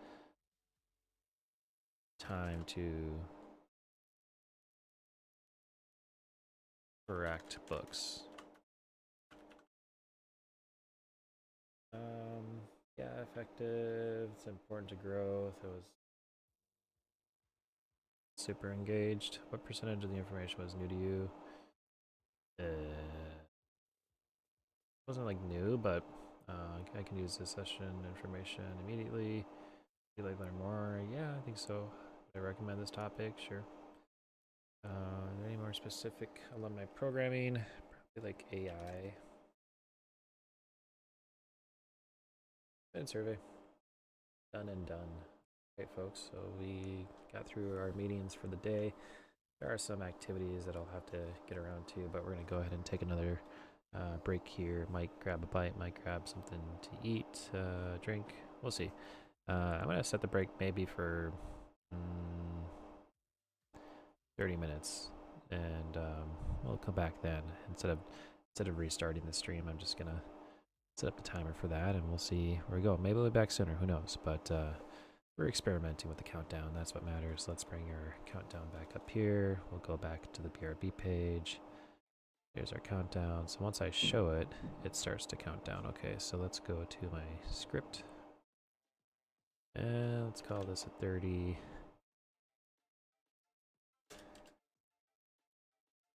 Time to correct books. Yeah, effective. It's important to growth. It was super engaged. What percentage of the information was new to you? Wasn't like new, but I can use this session information immediately. Would you like to learn more? Yeah, I think so. Would I recommend this topic? Sure. Any more specific alumni programming? Probably like AI. And survey. Done and done. Okay, folks, so we got through our meetings for the day. There are some activities that I'll have to get around to, but we're going to go ahead and take another break here. Might grab a bite, might grab something to eat, drink. We'll see. I'm going to set the break maybe for 30 minutes, and we'll come back then. Instead of restarting the stream, I'm just going to set up the timer for that, and we'll see where we go. Maybe we'll be back sooner, who knows, but we're experimenting with the countdown. That's what matters. Let's bring our countdown back up here. We'll go back to the BRB page. Here's our countdown. So once I show it, it starts to count down. Okay, so let's go to my script. And let's call this a 30.